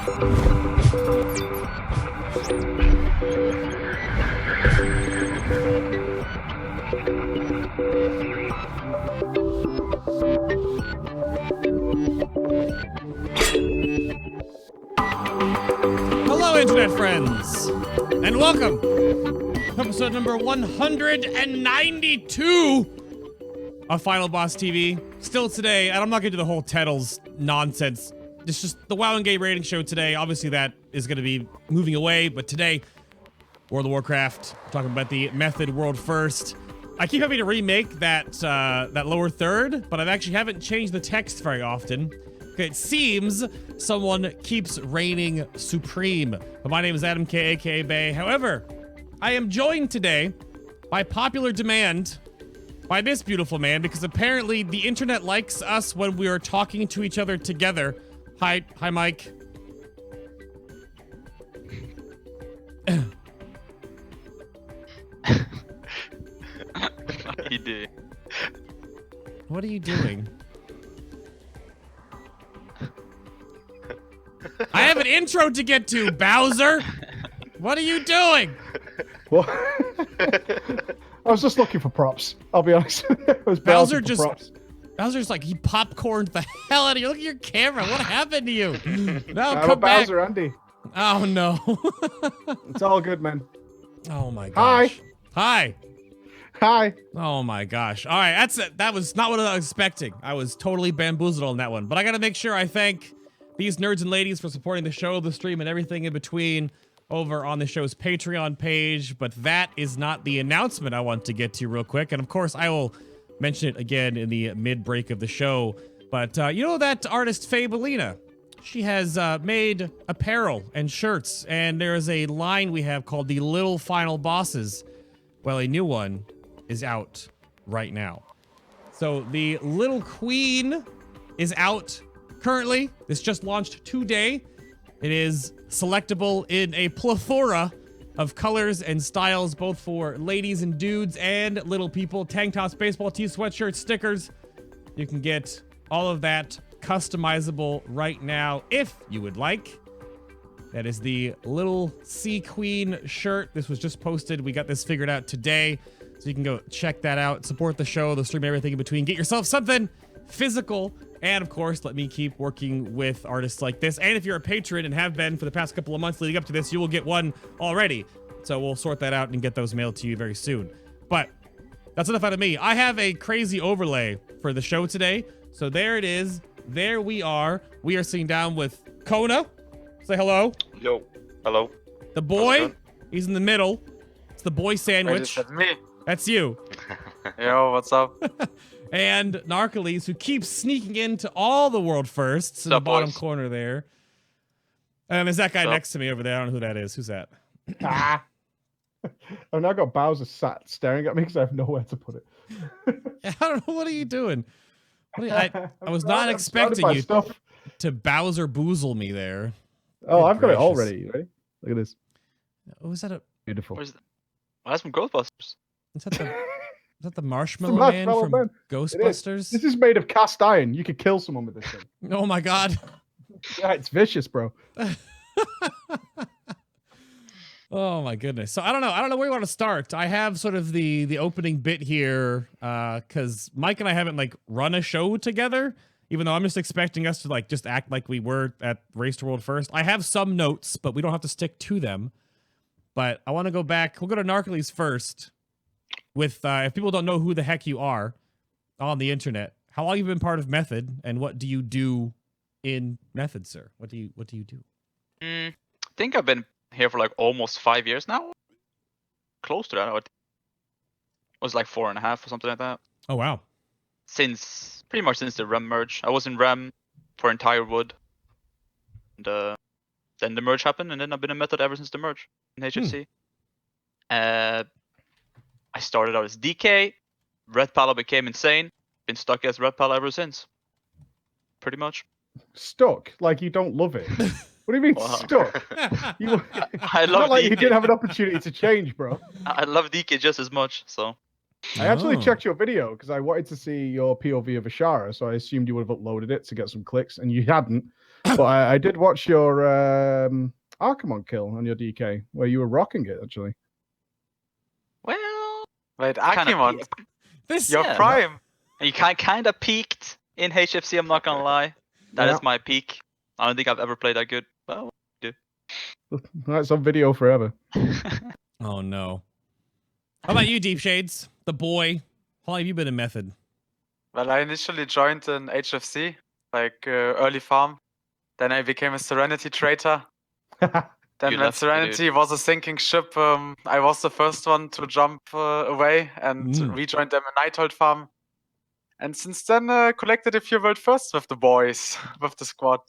Hello, Internet friends, and welcome to episode number 192 of Final Boss TV. Still today, and I'm not going to do the whole titles nonsense. It's just the WoW and Game rating show today. Obviously, that is going to be moving away, but today, World of Warcraft, talking about the Method World First. I keep having to remake that that lower third, but I actually haven't changed the text very often. It seems someone keeps reigning supreme. But my name is Adam K, aka Bay. However, I am joined today by popular demand by this beautiful man, because apparently the internet likes us when we are talking to each other together. Hi, Mike. What are you doing? What are you doing? I have an intro to get to, Bowser. What are you doing? What? I was just looking for props. I'll be honest. Bowser Bowser's like, he popcorned the hell out of you. Look at your camera. What happened to you? No, come back. Bowser, Andy. Oh no. It's all good, man. Oh my gosh. Hi. Hi. Oh my gosh. All right, that's it. That was not what I was expecting. I was totally bamboozled on that one. But I gotta make sure I thank these nerds and ladies for supporting the show, the stream, and everything in between over on the show's Patreon page. But that is not the announcement I want to get to real quick. And of course, I will mention it again in the mid-break of the show. But you know that artist Fabelina? She has made apparel and shirts. And there is a line we have called the Little Final Bosses. Well, a new one is out right now. So the Little Queen is out currently. This just launched today. It is selectable in a plethora of colors and styles, both for ladies and dudes and little people. Tank tops, baseball tees, sweatshirts, stickers. You can get all of that customizable right now if you would like. That is the Little Sea Queen shirt. This was just posted. We got this figured out today. So you can go check that out. Support the show, the stream, everything in between. Get yourself something physical. And of course, let me keep working with artists like this. And if you're a patron and have been for the past couple of months leading up to this, you will get one already. So we'll sort that out and get those mailed to you very soon. But that's enough out of me. I have a crazy overlay for the show today. So there it is. There we are. We are sitting down with Konah. Say hello. Yo. Hello. The boy, he's in the middle. It's the boy sandwich. That's me. That's you. Yo, what's up? And Narcolies, who keeps sneaking into all the world firsts in the bottom corner there. And there's that guy next to me over there. I don't know who that is. Who's that? I've now got Bowser sat staring at me because I have nowhere to put it. I don't know. What are you doing? I was not expecting you to Bowser boozle me there. Oh, I've got it all ready. Ready? Look at this. Oh, is that a beautiful? Where's that? Oh, that's from Ghostbusters. Is that the Marshmallow Man from Ghostbusters? This is made of cast iron. You could kill someone with this thing. Oh my god. Yeah, it's vicious, bro. Oh my goodness. So I don't know where you want to start. I have sort of the opening bit here, because Mike and I haven't like run a show together, even though I'm just expecting us to like just act like we were at Race to World First. I have some notes, but we don't have to stick to them. But I want to go back. We'll go to Narcolies first. With if people don't know who the heck you are on the internet, how long have you been part of Method, and what do you do in Method, sir? What do you do? I think I've been here for like almost 5 years now. Close to that. It was like 4.5 or something like that. Oh wow! Pretty much since the Rem merge. I was in Rem for entire Wood, and then the merge happened, and then I've been in Method ever since the merge in HFC. I started out as DK. Red Pala became insane. Been stuck as Red Pala ever since. Pretty much. Stuck? Like you don't love it? What do you mean stuck? I love not like DK. you didn't have an opportunity to change, bro. I love DK just as much, so I actually Oh. checked your video because I wanted to see your POV of Azshara, so I assumed you would have uploaded it to get some clicks, and you hadn't. But I did watch your Archimon kill on your DK, where you were rocking it, actually. Well, Wait, kinda Akimon, This your yeah, prime. you kind of peaked in HFC. I'm not gonna lie. That is my peak. I don't think I've ever played that good. Well, That's on video forever. Oh no. How about you, Deepshades? The boy. How long have you been in Method? Well, I initially joined in HFC, like early farm. Then I became a Serenity traitor. Then You when left me, dude. Serenity was a sinking ship, I was the first one to jump away and rejoined them in Nighthold farm. And since then, collected a few world firsts with the boys, with the squad.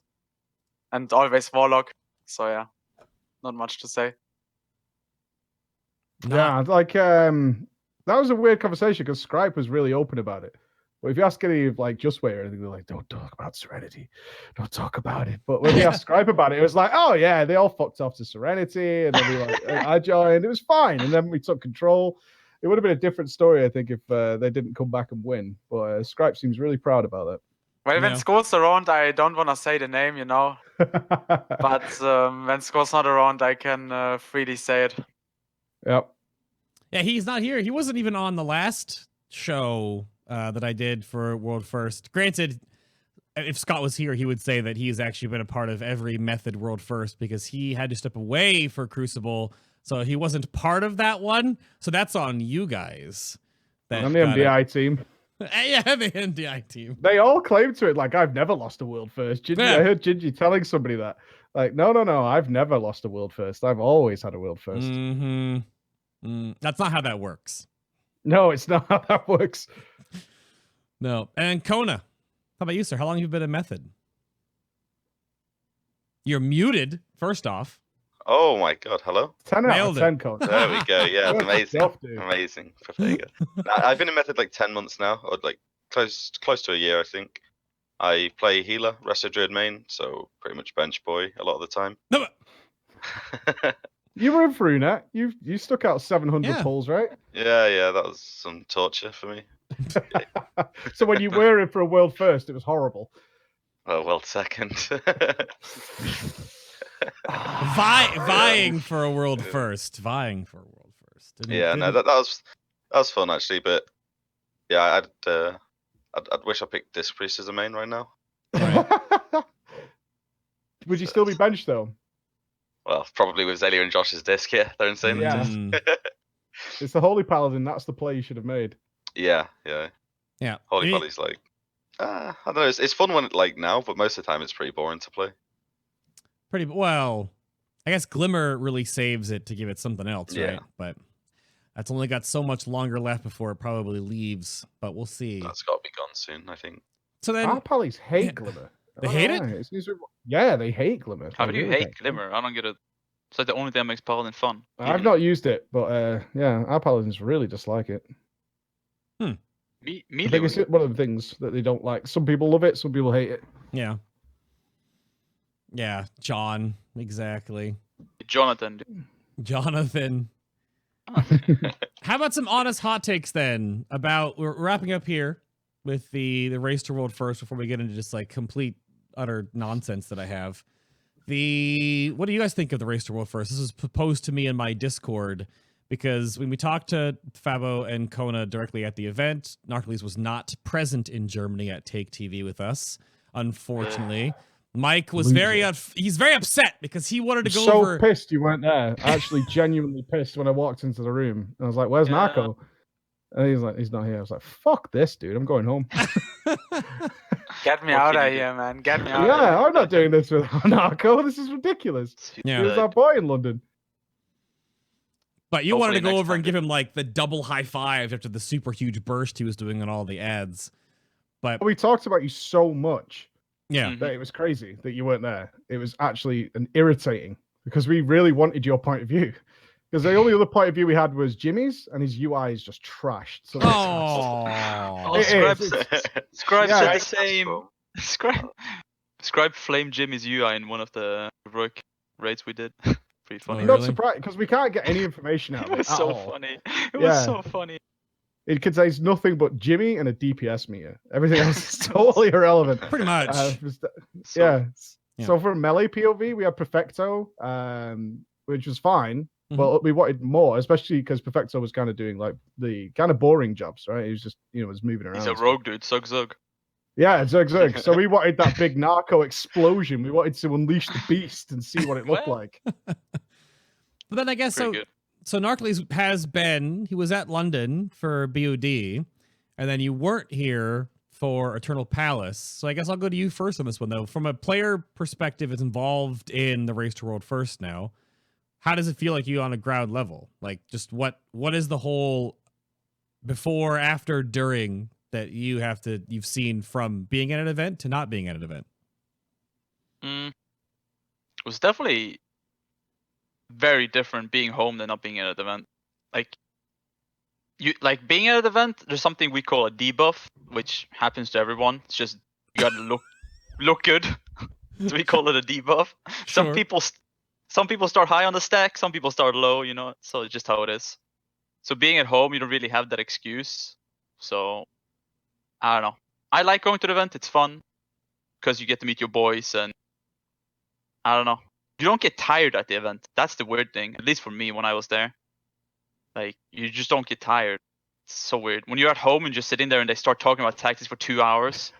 And always Warlock. So yeah, not much to say. Yeah, like that was a weird conversation because Scripe was really open about it. But if you ask any of like Just Wait or anything, they're like, "Don't talk about Serenity, don't talk about it." But when we asked Scripe about it, it was like, "Oh yeah, they all fucked off to Serenity," and then we like, I joined. It was fine, and then we took control. It would have been a different story, I think, if they didn't come back and win. But Scripe seems really proud about that. Well, when Skull's around, I don't want to say the name, you know. But when Skull's not around, I can freely say it. Yep. Yeah, he's not here. He wasn't even on the last show that I did for World First. Granted, if Scott was here, he would say that he's actually been a part of every Method World First because he had to step away for Crucible, so he wasn't part of that one. So that's on you guys. On the MDI team. Yeah, the MDI team. They all claim to it like I've never lost a world first. Gingy, I heard Gingy telling somebody that. Like, no, I've never lost a world first. I've always had a world first. That's not how that works. No, it's not how that works. No. And Konah, how about you, sir? How long have you been in Method? You're muted, first off. Oh my god, hello? 10 out of 10, Konah. There we go, yeah, Good amazing. stuff, dude. Amazing. I've been in Method like 10 months now, or like close to a year, I think. I play healer, Resto Druid main, so pretty much bench boy a lot of the time. No, you were in Frunet. You stuck out 700 pulls, right? Yeah, that was some torture for me. So when you were in for a world first, it was horrible. Well, world second. Vying for a world first. No, that was fun actually, but yeah, I'd wish I picked Disc Priest as a main right now. Right. Would you still be benched though? Well, probably with Zelia and Josh's disc, yeah, they're insane. Yeah. It's the Holy Paladin. That's the play you should have made. Yeah. Holy Paladin's like, I don't know. It's fun when like now, but most of the time it's pretty boring to play. Pretty well. I guess Glimmer really saves it to give it something else, right? But that's only got so much longer left before it probably leaves. But we'll see. That's got to be gone soon, I think. So then, our Pallies hate Glimmer. They hate it? Yeah, they hate Glimmer. How do you hate Glimmer? I don't get it. It's like the only thing that makes Paladin fun. I've not used it, but yeah, our Paladins really dislike it. I think it's one of the things that they don't like. Some people love it, some people hate it. Yeah. Yeah, John, exactly. Jonathan. How about some honest hot takes then about we're wrapping up here with the race to world first before we get into just like complete utter nonsense that I have. What do you guys think of the race to world first? This was proposed to me in my Discord because when we talked to Fabo and Konah directly at the event, Narcolies was not present in Germany at Take TV with us, unfortunately. Mike was he's very upset because he wanted to go over. So pissed you weren't there. Actually, genuinely pissed when I walked into the room. I was like, "Where's Narco?" And he's like, "He's not here." I was like, "Fuck this, dude! I'm going home." Get me out of here, man! Get me out. Yeah, I'm not doing this with Narco. This is ridiculous. Yeah, he was our boy in London. But you wanted to go over and give him like the double high five after the super huge burst he was doing on all the ads. But we talked about you so much. Yeah, that it was crazy that you weren't there. It was actually irritating because we really wanted your point of view. Because the only other point of view we had was Jimmy's, and his UI is just trashed. So Scribe said the same. Scribe flamed Jimmy's UI in one of the work raids we did. Pretty funny. Not surprised because we can't get any information out of it. It was so funny. It was so funny. It contains nothing but Jimmy and a DPS meter. Everything else is totally irrelevant. Pretty much. So, Yeah. Yeah. So for melee POV, we had Perfecto, which was fine. Mhm. But we wanted more, especially because Perfecto was kind of doing like the kind of boring jobs, right? He was just, was moving around. he's a and stuff. rogue dude, Zug. Yeah, Zug. So we wanted that big narco explosion. We wanted to unleash the beast and see what it looked Well, like. But then I guess Pretty good. So Narcolies has been. He was at London for BOD, and then you weren't here for Eternal Palace. So I guess I'll go to you first on this one, though. From a player perspective, it's involved in the Race to World First now. How does it feel like you on a ground level? Like, just what is the whole before, after, during that you've seen from being at an event to not being at an event? It was definitely very different being home than not being at an event. Like being at an event, there's something we call a debuff, which happens to everyone. It's just you gotta look good. So we call it a debuff. Sure. Some people start high on the stack, some people start low, so it's just how it is. So being at home, you don't really have that excuse. So I don't know. I like going to the event, it's fun. Because you get to meet your boys and I don't know. You don't get tired at the event. That's the weird thing. At least for me when I was there. Like you just don't get tired. It's so weird. When you're at home and just sitting there and they start talking about tactics for 2 hours.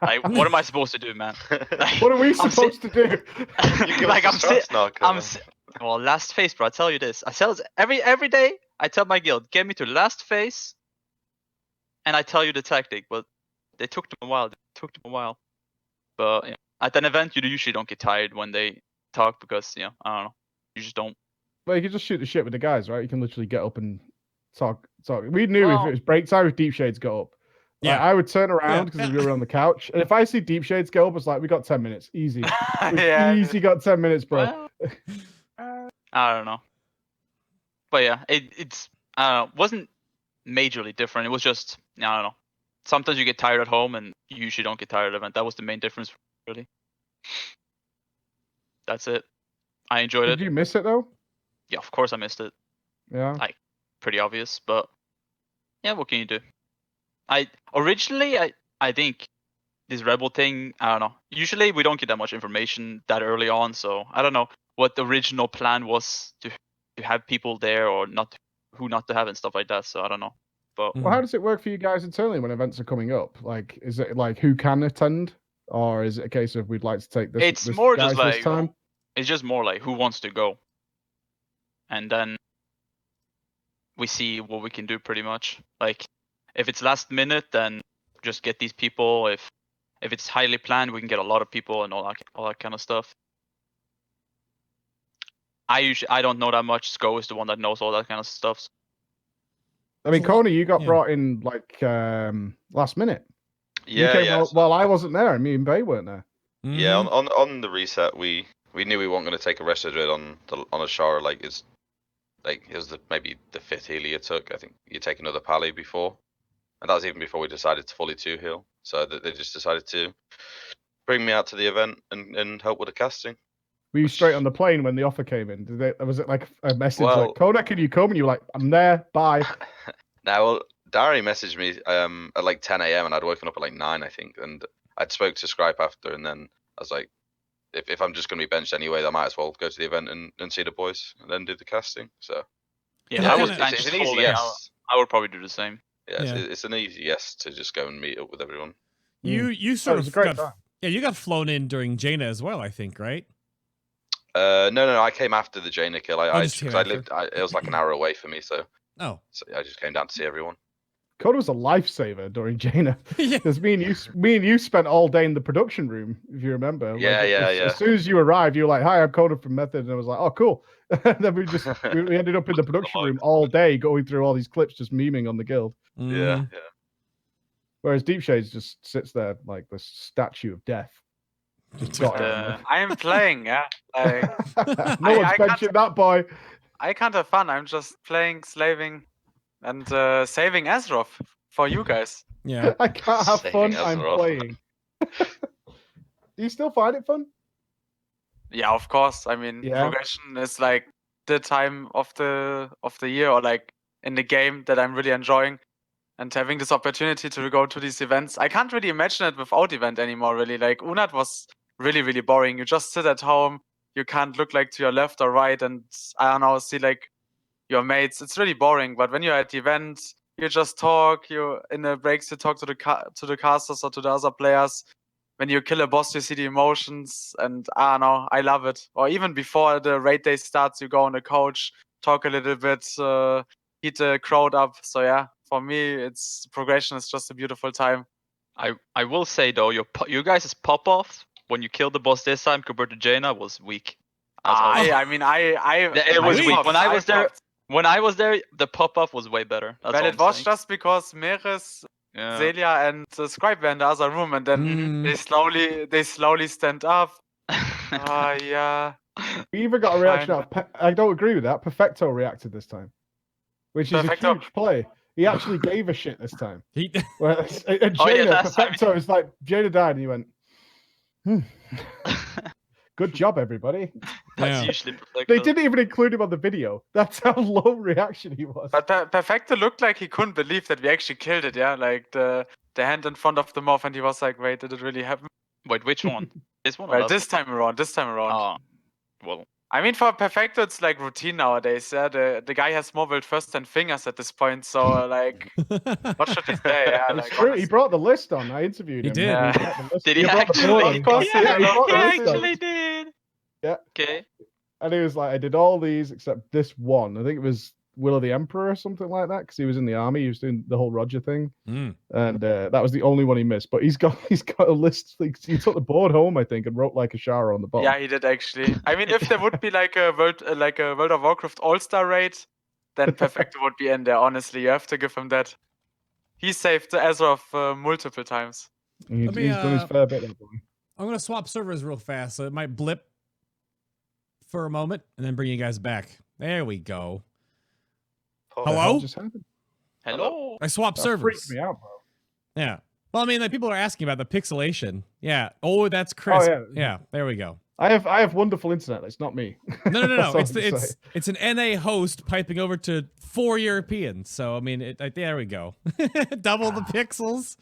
Like what am I supposed to do, man? Like, What are we supposed to do? You give like us I'm well, last phase, bro. I tell you this. I tell every day. I tell my guild, get me to last phase, and I tell you the tactic. But they took them a while. But at an event, you usually don't get tired when they talk because I don't know. You just don't. Well, you can just shoot the shit with the guys, right? You can literally get up and talk. We knew if Well- it was break time, if Deepshades got up. Like, Yeah. I would turn around because Yeah. we were on the couch, and if I see Deepshades go up, it's like we got 10 minutes, easy. Yeah. Easy got 10 minutes, bro. Well, I don't know. But yeah, it's wasn't majorly different. It was just I don't know. Sometimes you get tired at home, and you usually don't get tired at an event. That was the main difference, really. That's it. I enjoyed Did it. you miss it though? Yeah, of course I missed it. Yeah. Pretty obvious, but yeah, what can you do? I think this rebel thing, I don't know. Usually we don't get that much information that early on, so I don't know what the original plan was to have people there or not, who not to have and stuff like that. So I don't know. But Well, how does it work for you guys internally when events are coming up? Like, is it like who can attend, or is it a case of we'd like to take this? it's this more guys just like this time? it's just more like who wants to go, and then we see what we can do pretty much. Like if it's last minute, then just get these people. If it's highly planned, we can get a lot of people and all that kind of stuff. I don't know that much. Sko is the one that knows all that kind of stuff. I mean, It's a lot- Konah, you got yeah. brought in like last minute. You Yeah, came yeah. while I wasn't there, and me and Bay weren't there. Yeah, Mhm. on the reset, we knew we weren't going to take a rest dread on Azshara. Like it was maybe the 5th healer you took. I think you take another pally before, and that was even before we decided to fully 2 heal. So they just decided to bring me out to the event and help with the casting. Were you straight on the plane when the offer came in? Was it like a message Well- like, Konah, can you come? And you were like, I'm there, bye. Now, well, Dari messaged me at like 10 a.m. and I'd woken up at like 9, I think, and I'd spoke to Scripe after, and then I was like, if I'm just going to be benched anyway, I might as well go to the event and see the boys and then do the casting. So Yeah, Yeah, I was kinda- it's an easy fully. yes. I would probably do the same. Yeah, Yeah. It's an easy yes to just go and meet up with everyone. You That sort was a of great got time. you got flown in during Jaina as well, I think, right? No, I came after the Jaina kill. just came Because it was like an hour away for me, so Oh, I just came down to see everyone. Konah was a lifesaver during Jaina. yeah. Because me and you spent all day in the production room, if you remember. Yeah, yeah. As soon as you arrived, you were like, "Hi, I'm Konah from Method," and I was like, "Oh, cool." And then we ended up in the production room all day, going through all these clips, just memeing on the guild. Yeah, Mhm. yeah. Whereas Deepshades just sits there like the statue of death. Just got it. I am playing, yeah. Like, No one's I can't- mentioned that boy. I can't have fun. I'm just playing, slaving, and saving Azeroth for you guys. Yeah. I can't have fun. Saving I'm Azeroth. playing. Do you still find it fun? Yeah, of course. I mean, Yeah. progression is like the time of the year, or like in the game that I'm really enjoying. And having this opportunity to go to these events, I can't really imagine it without event anymore, really. Like, Unat was really, really boring. You just sit at home, you can't look like to your left or right, and I don't know, see like your mates. It's really boring. But when you're at the event, you just talk. You in the breaks you talk to the casters or to the other players. When you kill a boss, you see the emotions, and I don't know, I love it. Or even before the raid day starts, you go on the couch, talk a little bit, heat the crowd up. So yeah, for me, it's progression is just a beautiful time. I will say though, you guys' pop off when you killed the boss this time compared to Jaina was weak. I mean, It was weak. weak. When I was there, popped. the pop off was way better. That's Well, all it I'm was saying. just because Meres, Yeah. Zelia, and Scribe were in the other room, and then Mm. they slowly stand up. Yeah. We even got a reaction Fine. out of I don't agree with that. Perfecto reacted this time, which is Perfecto. a huge play. He actually gave a shit this time. He, Whereas, and Oh, yeah, Jaina, last time Perfecto is like, Jaina died, and he went, good job, everybody. That's Yeah. usually perfect. They didn't even include him on the video. That's how low reaction he was. But Perfecto looked like he couldn't believe that we actually killed it, yeah? Like the hand in front of the mouth, and he was like, wait, did it really happen? Wait, which one? This one or Well, last this time around. one? Oh, well. I mean, for Perfecto, it's like routine nowadays, yeah? The guy has more World First than fingers at this point, so like, what should we say? Yeah, It's like, true. He honestly. brought the list on. I interviewed He him. did. Yeah. brought the list. Did he brought the actually? board on. Of course he Yeah, did. he brought He the list on. actually did. Yeah. Okay. And he was like, I did all these except this one. I think it was Will of the Emperor or something like that, because he was in the army. He was doing the whole Roger thing, and that was the only one he missed. But he's got a list. Like, he took the board home, I think, and wrote like Azshara on the bottom. Yeah, he did actually. I mean, if there would be like a World of Warcraft All-Star raid, then Perfecto would be in there. Honestly, you have to give him that. He saved the Azeroth multiple times. He's Let me, done his fair bit. That boy. I'm gonna swap servers real fast, so it might blip for a moment and then bring you guys back. There we go. What the hell Hello? just happened? Hello. I swapped That servers. freaked me out, bro. Yeah. Well, I mean, like, people are asking about the pixelation. Yeah. Oh, that's crisp. Oh, yeah. Yeah. There we go. I have wonderful internet. It's not me. No. That's all it's I can say. it's an NA host piping over to 4 Europeans. So I mean, there we go. Double the pixels.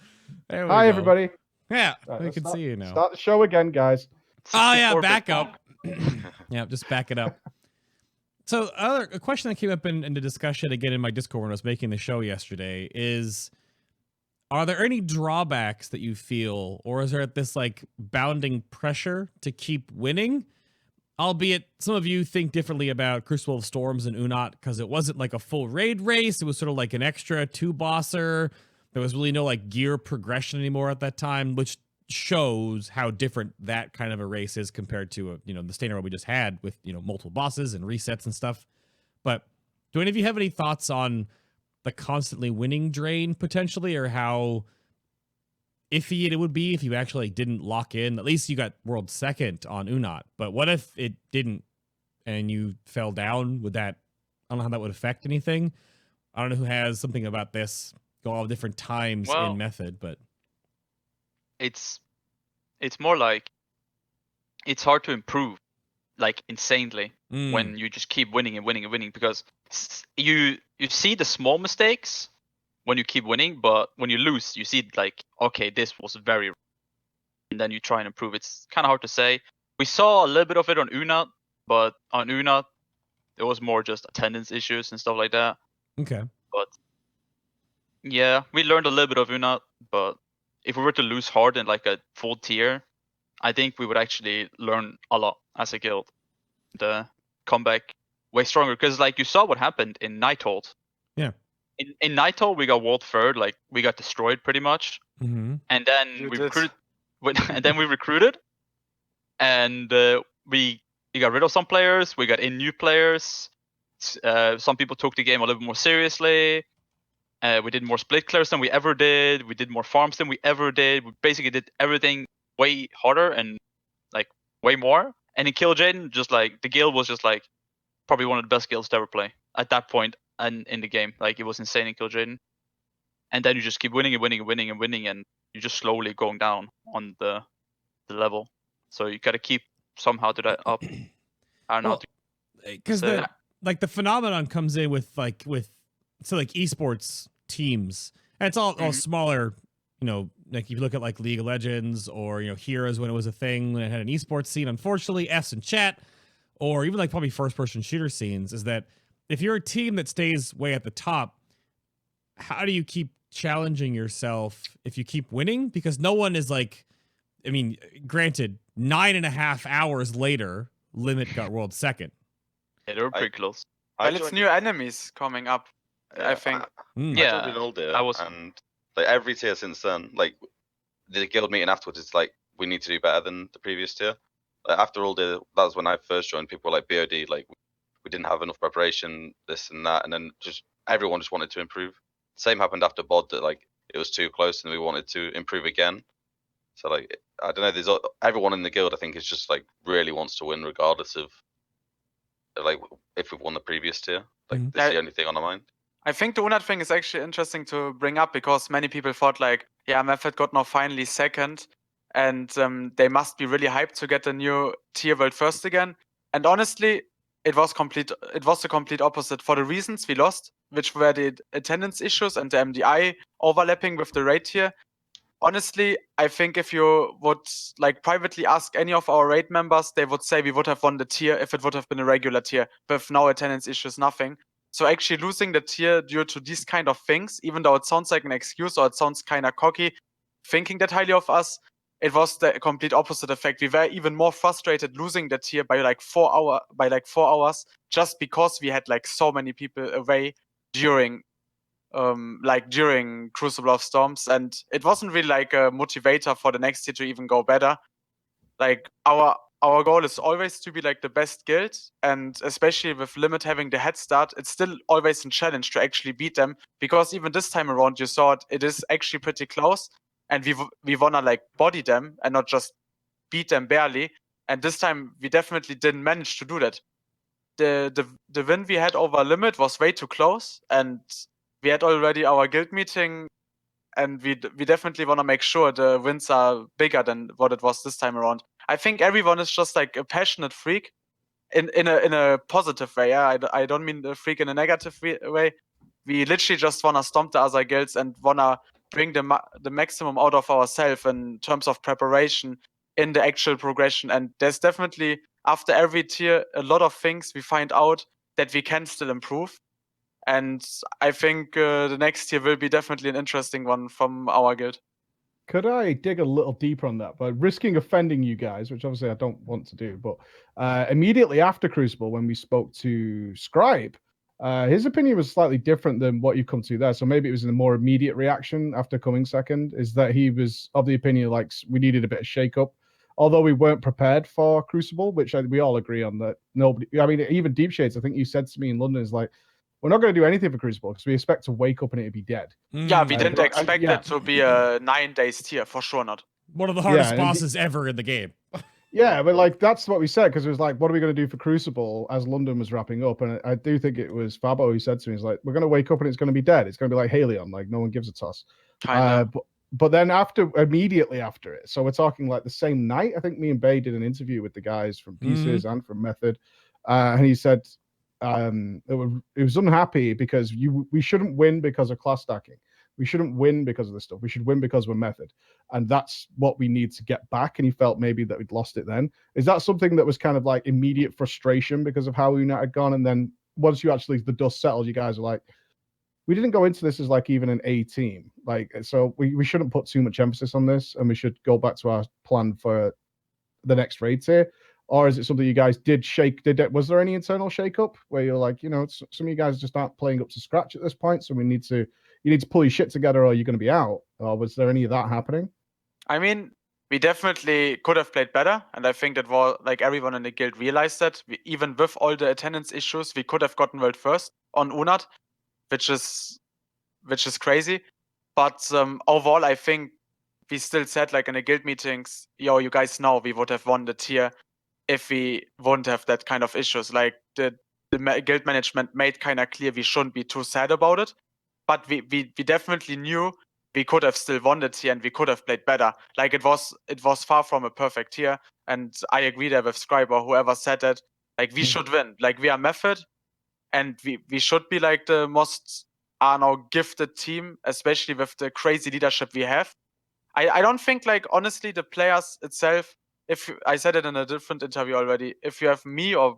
There we go. Hi, everybody. Yeah, Right, we let's can start- see you now. Start the show again, guys. Oh yeah, 64-bit. back up. Yeah, just back it up. So, a question that came up in the discussion again in my Discord when I was making the show yesterday is: are there any drawbacks that you feel, or is there this like bounding pressure to keep winning? Albeit some of you think differently about Crucible of Storms and Unat because it wasn't like a full raid race; it was sort of like an extra two-bosser. There was really no like gear progression anymore at that time, which shows how different that kind of a race is compared to the standard we just had with multiple bosses and resets and stuff. But do any of you have any thoughts on the constantly winning drain potentially, or how iffy it would be if you actually didn't lock in? At least you got world second on Unat, but what if it didn't and you fell down? Would that, I don't know how that would affect anything. I don't know who has something about this, go all different times in method, but It's more like it's hard to improve like insanely when you just keep winning and winning and winning, because you see the small mistakes when you keep winning, but when you lose you see like, okay, this was very, and then you try and improve. It's kind of hard to say. We saw a little bit of it on Unat, but on Unat it was more just attendance issues and stuff like that. okay. But yeah, we learned a little bit of Unat, but if we were to lose hard in like a full tier, I think we would actually learn a lot as a guild. The comeback way stronger, because like you saw what happened in Nighthold. Yeah. In Nighthold we got world third, like we got destroyed pretty much, Mm-hmm. and then You we did. recruited, and we got rid of some players. We got in new players. Some people took the game a little bit more seriously. We did more split clears than we ever did. We did more farms than we ever did. We basically did everything way harder and like way more. And in Kill Jaden, just like the guild was just like probably one of the best guilds to ever play at that point and in the game. Like it was insane in Kill Jaden. And then you just keep winning and winning and winning and winning, and you're just slowly going down on the level. So you gotta keep somehow to that up. I don't know. Because So- the phenomenon comes in with esports teams, And it's all smaller, you know, like if you look at like League of Legends or, you know, Heroes when it was a thing, when it had an esports scene, unfortunately, F's in chat, or even like probably first-person shooter scenes, is that if you're a team that stays way at the top, how do you keep challenging yourself if you keep winning? Because no one is like, I mean, granted, 9.5 hours later, Limit got world second. Yeah, they were pretty close. Well, it's new enemies coming up, I think. I Yeah, joined in all day, I was- and like every tier since then, like the guild meeting afterwards, it's like we need to do better than the previous tier. Like, after all day, that was when I first joined. People were like BOD, like we didn't have enough preparation, this and that, and then just everyone just wanted to improve. Same happened after bod, that like it was too close and we wanted to improve again. So like I don't know, there's everyone in the guild I think is just like really wants to win regardless of like if we've won the previous tier. Like that's the only thing on our mind. I think the Unat thing is actually interesting to bring up because many people thought like, yeah, Method got now finally second, and they must be really hyped to get a new tier world first again. And honestly, it was the complete opposite for the reasons we lost, which were the attendance issues and the MDI overlapping with the raid tier. Honestly, I think if you would like privately ask any of our raid members, they would say we would have won the tier if it would have been a regular tier, with no attendance issues, nothing. So actually losing the tier due to these kind of things, even though it sounds like an excuse or it sounds kind of cocky, thinking that highly of us, it was the complete opposite effect. We were even more frustrated losing the tier by like 4 hours, just because we had like so many people away during Crucible of Storms, and it wasn't really like a motivator for the next tier to even go better. Like our goal is always to be like the best guild, and especially with Limit having the head start, it's still always a challenge to actually beat them, because even this time around you saw it is actually pretty close, and we wanna like body them and not just beat them barely. And this time we definitely didn't manage to do that. The win we had over Limit was way too close, and we had already our guild meeting, and we definitely want to make sure the wins are bigger than what it was this time around. I think everyone is just like a passionate freak in a positive way. Yeah, I don't mean the freak in a negative way. We literally just want to stomp the other guilds and want to bring the maximum out of ourselves in terms of preparation in the actual progression. And there's definitely, after every tier, a lot of things we find out that we can still improve. And I think the next tier will be definitely an interesting one from our guild. Could I dig a little deeper on that? But risking offending you guys, which obviously I don't want to do, but immediately after Crucible, when we spoke to Scribe, his opinion was slightly different than what you've come to there. So maybe it was a more immediate reaction after coming second, is that he was of the opinion like we needed a bit of shake-up. Although we weren't prepared for Crucible, which we all agree on that. Nobody, I mean, even Deepshades, I think you said to me in London, is like, we're not going to do anything for Crucible because we expect to wake up and it'd be dead. Yeah, we didn't expect it to be a 9 days tier, for sure not. One of the hardest bosses ever in the game. Yeah, but like that's what we said, because it was like, what are we going to do for Crucible as London was wrapping up? And I do think it was Fabo who said to me, he's like, we're going to wake up and it's going to be dead. It's going to be like Halion, like no one gives a toss. But then immediately after it, so we're talking like the same night, I think me and Bay did an interview with the guys from Pieces and from Method, and he said it was unhappy because we shouldn't win because of class stacking. We shouldn't win because of this stuff. We should win because we're Method. And that's what we need to get back. And he felt maybe that we'd lost it then. Is that something that was kind of like immediate frustration because of how Unit had gone? And then once you actually, the dust settled, you guys are like, we didn't go into this as like even an A team. Like, so we shouldn't put too much emphasis on this, and we should go back to our plan for the next raid tier. Or is it something you guys did shake? Was there any internal shake-up where you're like, you know, some of you guys just aren't playing up to scratch at this point, so you need to pull your shit together or you're going to be out? Or was there any of that happening? I mean, we definitely could have played better, and I think that was like everyone in the guild realized that. Even with all the attendance issues, we could have gotten world first on Unat, which is crazy. But overall, I think we still said like in the guild meetings, yo, you guys know we would have won the tier if we wouldn't have that kind of issues. Like the guild management made kind of clear we shouldn't be too sad about it, but we definitely knew we could have still won the tier and we could have played better. Like it was far from a perfect tier, and I agree there with Scribe or whoever said that. Like we should win. Like we are Method, and we should be like the most are now gifted team, especially with the crazy leadership we have. I don't think, like, honestly, the players itself, if I said it in a different interview already, if you have me or,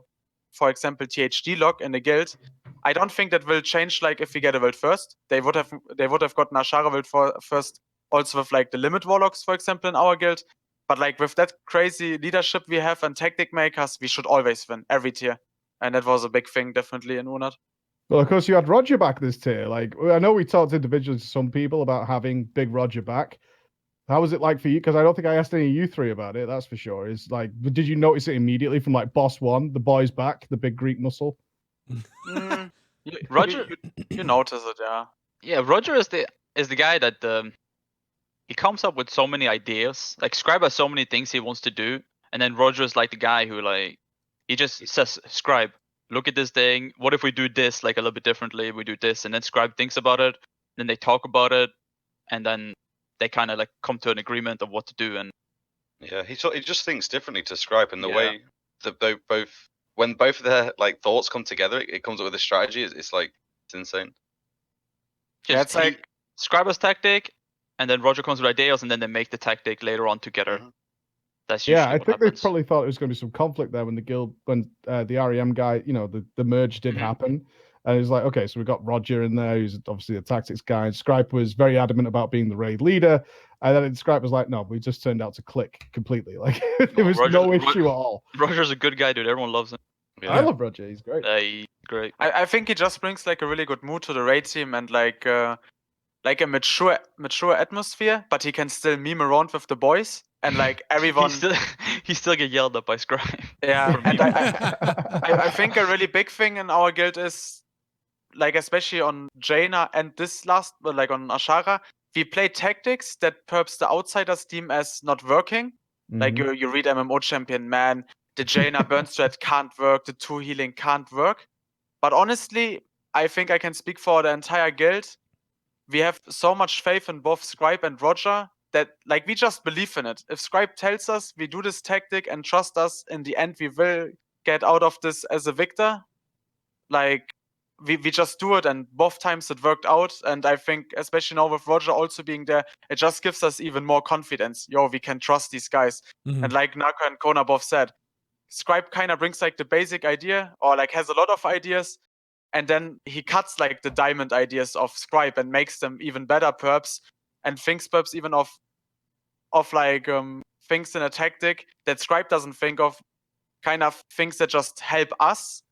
for example, THD Log in the guild, I don't think that will change, like, if we get a world first. They would have gotten Azshara world first also with, like, the limit warlocks, for example, in our guild. But, like, with that crazy leadership we have and tactic makers, we should always win every tier. And that was a big thing, definitely, in Unat. Well, of course, you had Roger back this tier. Like, I know we talked individually to some people about having Big Roger back. How was it like for you? Because I don't think I asked any of you three about it. That's for sure. Is like, did you notice it immediately from like Boss One, the boys back, the big Greek muscle? Roger, you notice it, yeah. Yeah, Roger is the guy that he comes up with so many ideas. Like Scribe has so many things he wants to do, and then Roger is like the guy who like he just says, Scribe, look at this thing. What if we do this like a little bit differently? We do this, and then Scribe thinks about it. Then they talk about it, and then they kind of like come to an agreement of what to do. And yeah, he just thinks differently to Scribe, and the Yeah. way that both when both of their like thoughts come together, it comes up with a strategy. It's like it's insane. Yeah, it's like Scribe has tactic, and then Roger comes with ideas, and then they make the tactic later on together. Mhm. That's usually Yeah, I what think they happens. probably thought it was going to be some conflict there when the guild, when the REM guy, you know, the merge did Mhm. happen. And it was like, okay, so we've got Roger in there, who's obviously a tactics guy. And Scripe was very adamant about being the raid leader. And then Scripe was like, no, we just turned out to click completely. Like, there was no issue at all. Roger's a good guy, dude. Everyone loves him. I love Roger. He's great. He's great. I think he just brings like a really good mood to the raid team and like a mature atmosphere, but he can still meme around with the boys and like everyone. he still get yelled at by Scribe. Yeah, for and memeing. I think a really big thing in our guild is like, especially on Jaina and this last, like on Azshara, we play tactics that perhaps the outsiders deem as not working. Like Mhm. you read MMO champion, man, the Jaina burn strat can't work, the 2 healing can't work. But honestly, I think I can speak for the entire guild. We have so much faith in both Scribe and Roger that like we just believe in it. If Scribe tells us we do this tactic and trust us, in the end we will get out of this as a victor. Like we just do it, and both times it worked out. And I think especially now with Roger also being there, it just gives us even more confidence. Yo, we can trust these guys. Mhm. And like Narco and Konah both said, Scribe kind of brings like the basic idea, or like has a lot of ideas, and then he cuts like the diamond ideas of Scribe and makes them even better perps, and thinks perps even of like things in a tactic that Scribe doesn't think of, kind of things that just help us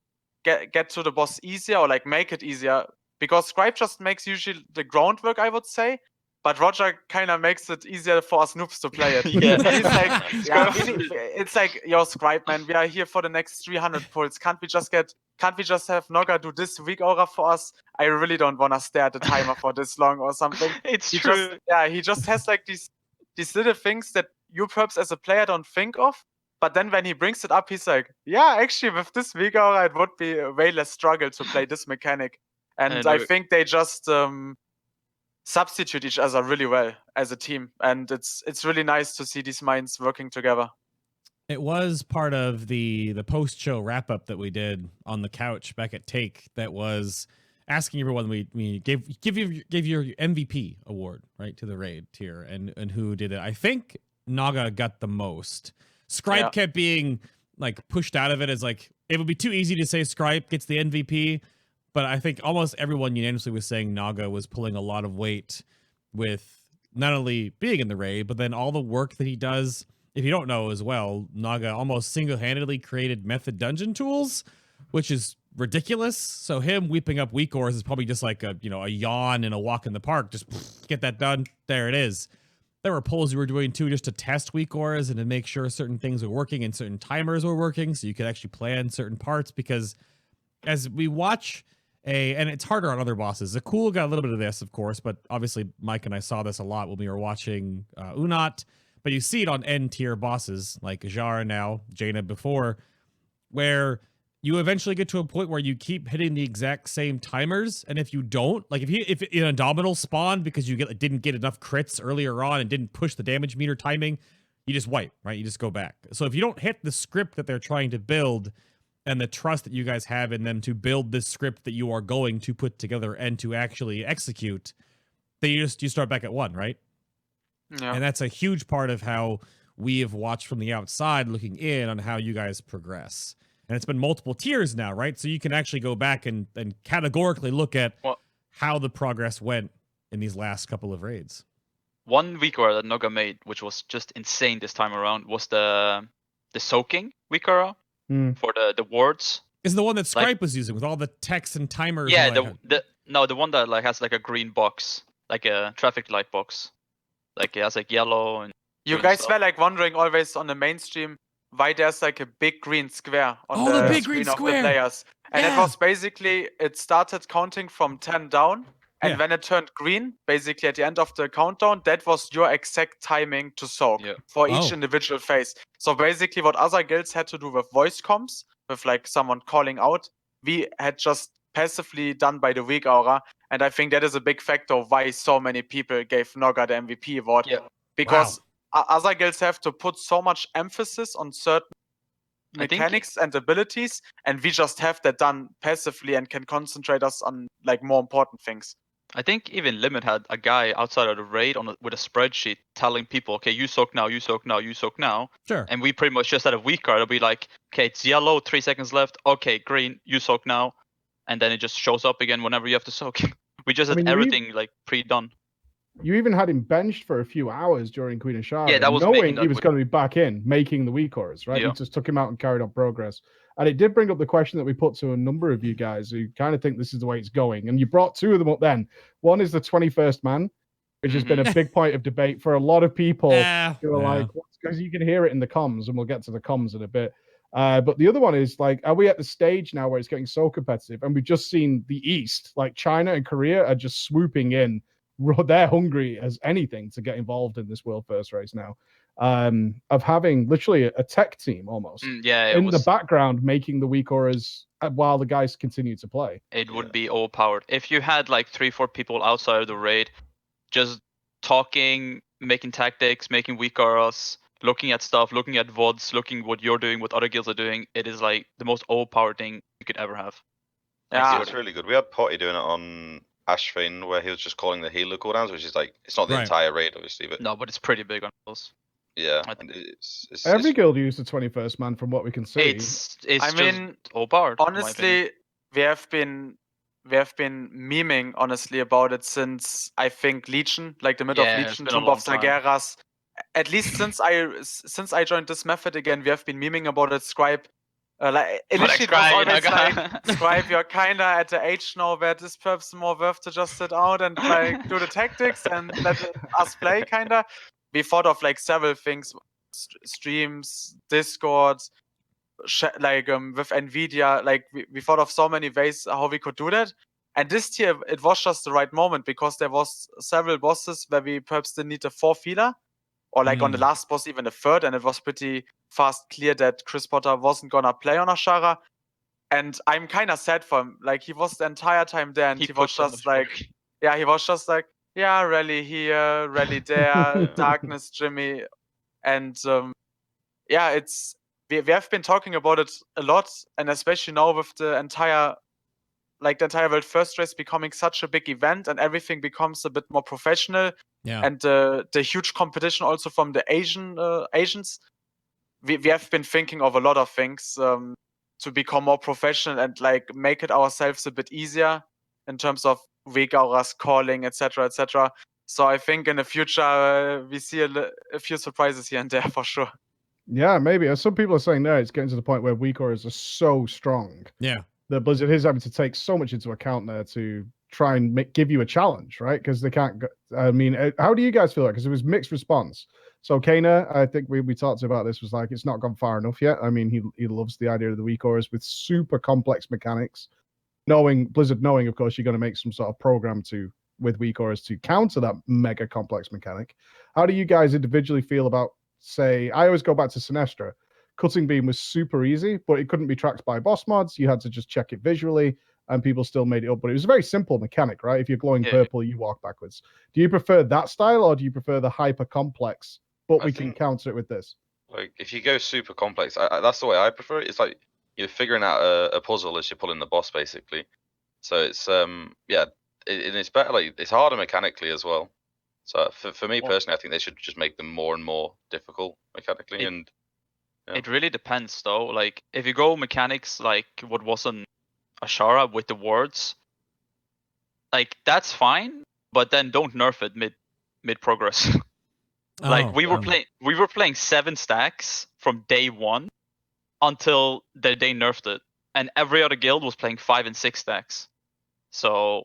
get to the boss easier, or like make it easier, because Scribe just makes usually the groundwork, I would say, but Roger kind of makes it easier for us noobs to play it. Yeah. He's like, yeah, it's like, yo, Scribe, man, we are here for the next 300 pulls. Can't we just have Noga do this weak aura for us? I really don't want to stare at the timer for this long or something. It's He true. he just has like these little things that you perhaps as a player don't think of. But then when he brings it up, he's like, yeah, actually, with this weak aura, it would be a way less struggle to play this mechanic. And I think they just substitute each other really well as a team. And it's really nice to see these minds working together. It was part of the post-show wrap-up that we did on the couch back at Take that was asking everyone we gave your MVP award, right, to the raid tier, and who did it. I think Naga got the most. Scribe kept being like pushed out of it as like it would be too easy to say Scribe gets the MVP, but I think almost everyone unanimously was saying Naga was pulling a lot of weight with not only being in the raid, but then all the work that he does. If you don't know as well, Naga almost single-handedly created method dungeon tools, which is ridiculous. So him weeping up weak ores is probably just like a yawn and a walk in the park. Just get that done. There it is. There were polls we were doing too, just to test weak auras and to make sure certain things were working and certain timers were working, so you could actually plan certain parts. Because as we watch and it's harder on other bosses. Zakul got a little bit of this, of course, but obviously Mike and I saw this a lot when we were watching Unat. But you see it on end tier bosses like Azshara now, Jaina before, where you eventually get to a point where you keep hitting the exact same timers, and if you don't, like if an Indomitable spawned because you didn't get enough crits earlier on and didn't push the damage meter timing, you just wipe, right? You just go back. So if you don't hit the script that they're trying to build, and the trust that you guys have in them to build this script that you are going to put together and to actually execute, that you start back at 1, right? Yeah. And that's a huge part of how we have watched from the outside looking in on how you guys progress. And it's been multiple tiers now, right? So you can actually go back and categorically look at how the progress went in these last couple of raids. One weaker that Noga made, which was just insane this time around, was the soaking weaker for the wards. Is the one that Scripe Like- was using with all the text and timers? Yeah, and the one that like has like a green box, like a traffic light box, like it has like yellow and. You green guys stuff. were like wondering always on the mainstream why there's like a big green square on the the big screen green of square. the players. And it was basically, it started counting from 10 down. And when it turned green, basically at the end of the countdown, that was your exact timing to soak for each individual phase. So basically what other guilds had to do with voice comms, with like someone calling out, we had just passively done by the weak aura. And I think that is a big factor why so many people gave Noga the MVP award. Yeah. Because other guilds have to put so much emphasis on certain mechanics and abilities, and we just have that done passively and can concentrate us on like more important things. I think even Limit had a guy outside of the raid with a spreadsheet telling people, okay, you soak now, you soak now, you soak now. Sure. And we pretty much just had a weak card. It'll be like, okay, it's yellow, 3 seconds left. Okay, green, you soak now. And then it just shows up again whenever you have to soak. We just had everything like pre-done. You even had him benched for a few hours during Queen Azshara, Yeah, that was knowing he was going to be back in, making the weak auras, right? Yeah. You just took him out and carried on progress. And it did bring up the question that we put to a number of you guys who kind of think this is the way it's going. And you brought 2 of them up then. One is the 21st man, which has been a big point of debate for a lot of people who are like, because you can hear it in the comms, and we'll get to the comms in a bit. But the other one is like, are we at the stage now where it's getting so competitive? And we've just seen the East, like China and Korea, are just swooping in. They're hungry as anything to get involved in this world first race now, of having literally a tech team almost the background making the weak auras while the guys continue to play. It would be overpowered. If you had like 3-4 people outside of the raid just talking, making tactics, making weak auras, looking at stuff, looking at VODs, looking what you're doing, what other guilds are doing, it is like the most overpowered thing you could ever have. Yeah, it's really good. We had Potty doing it on Ashfane, where he was just calling the healer cooldowns, which is like, it's not the entire raid, obviously, but no, but it's pretty big on those. Yeah, every guild used the 21st man from what we can see. It's I mean, overpowered. Honestly, we have been memeing honestly about it since I think Legion, like the mid of Legion, Tomb of Sargeras. At least since I joined this method again, we have been memeing about it. Scribe. Like initially it was always like, Scribe, you're kinda at the age now where this perhaps more worth to just sit out and like do the tactics and let us play kinda. We thought of like several things, streams, Discord, like with Nvidia, like we thought of so many ways how we could do that. And this year it was just the right moment because there was several bosses where we perhaps didn't need a 4th healer. Or like on the last boss, even the 3rd, and it was pretty fast clear that Chris Potter wasn't gonna play on Azshara. And I'm kind of sad for him. Like he was the entire time there, and he was just like, he was just like, yeah, rally here, rally there, darkness, Jimmy, and it's we have been talking about it a lot, and especially now with the entire world first race becoming such a big event, and everything becomes a bit more professional. Yeah. And the huge competition also from the Asians, we have been thinking of a lot of things to become more professional and like make it ourselves a bit easier in terms of weak auras, calling, etc., etc. So I think in the future we see a few surprises here and there for sure. Yeah, maybe. Some people are saying there it's getting to the point where weak auras are so strong. Yeah. That Blizzard is having to take so much into account there to try and give you a challenge, right? Because they can't go, I mean, how do you guys feel? Because it was mixed response. So Konah, I think we talked about this, was like, it's not gone far enough yet. I mean, he loves the idea of the weak auras with super complex mechanics. Blizzard knowing, of course, you're going to make some sort of program with weak auras to counter that mega complex mechanic. How do you guys individually feel about, say, I always go back to Sinestra. Cutting Beam was super easy, but it couldn't be tracked by boss mods. You had to just check it visually, and people still made it up. But it was a very simple mechanic, right? If you're glowing purple, you walk backwards. Do you prefer that style, or do you prefer the hyper complex, but we can counter it with this? Like, if you go super complex, that's the way I prefer it. It's like, you're figuring out a puzzle as you're pulling the boss basically. So it's yeah, it's better. Like it's harder mechanically as well. So for me personally, I think they should just make them more and more difficult mechanically. It really depends though. Like if you go mechanics like what was on Azshara with the words, like that's fine, but then don't nerf it mid progress. Like we were playing 7 stacks from day 1 until they nerfed it, and every other guild was playing 5 and 6 stacks. So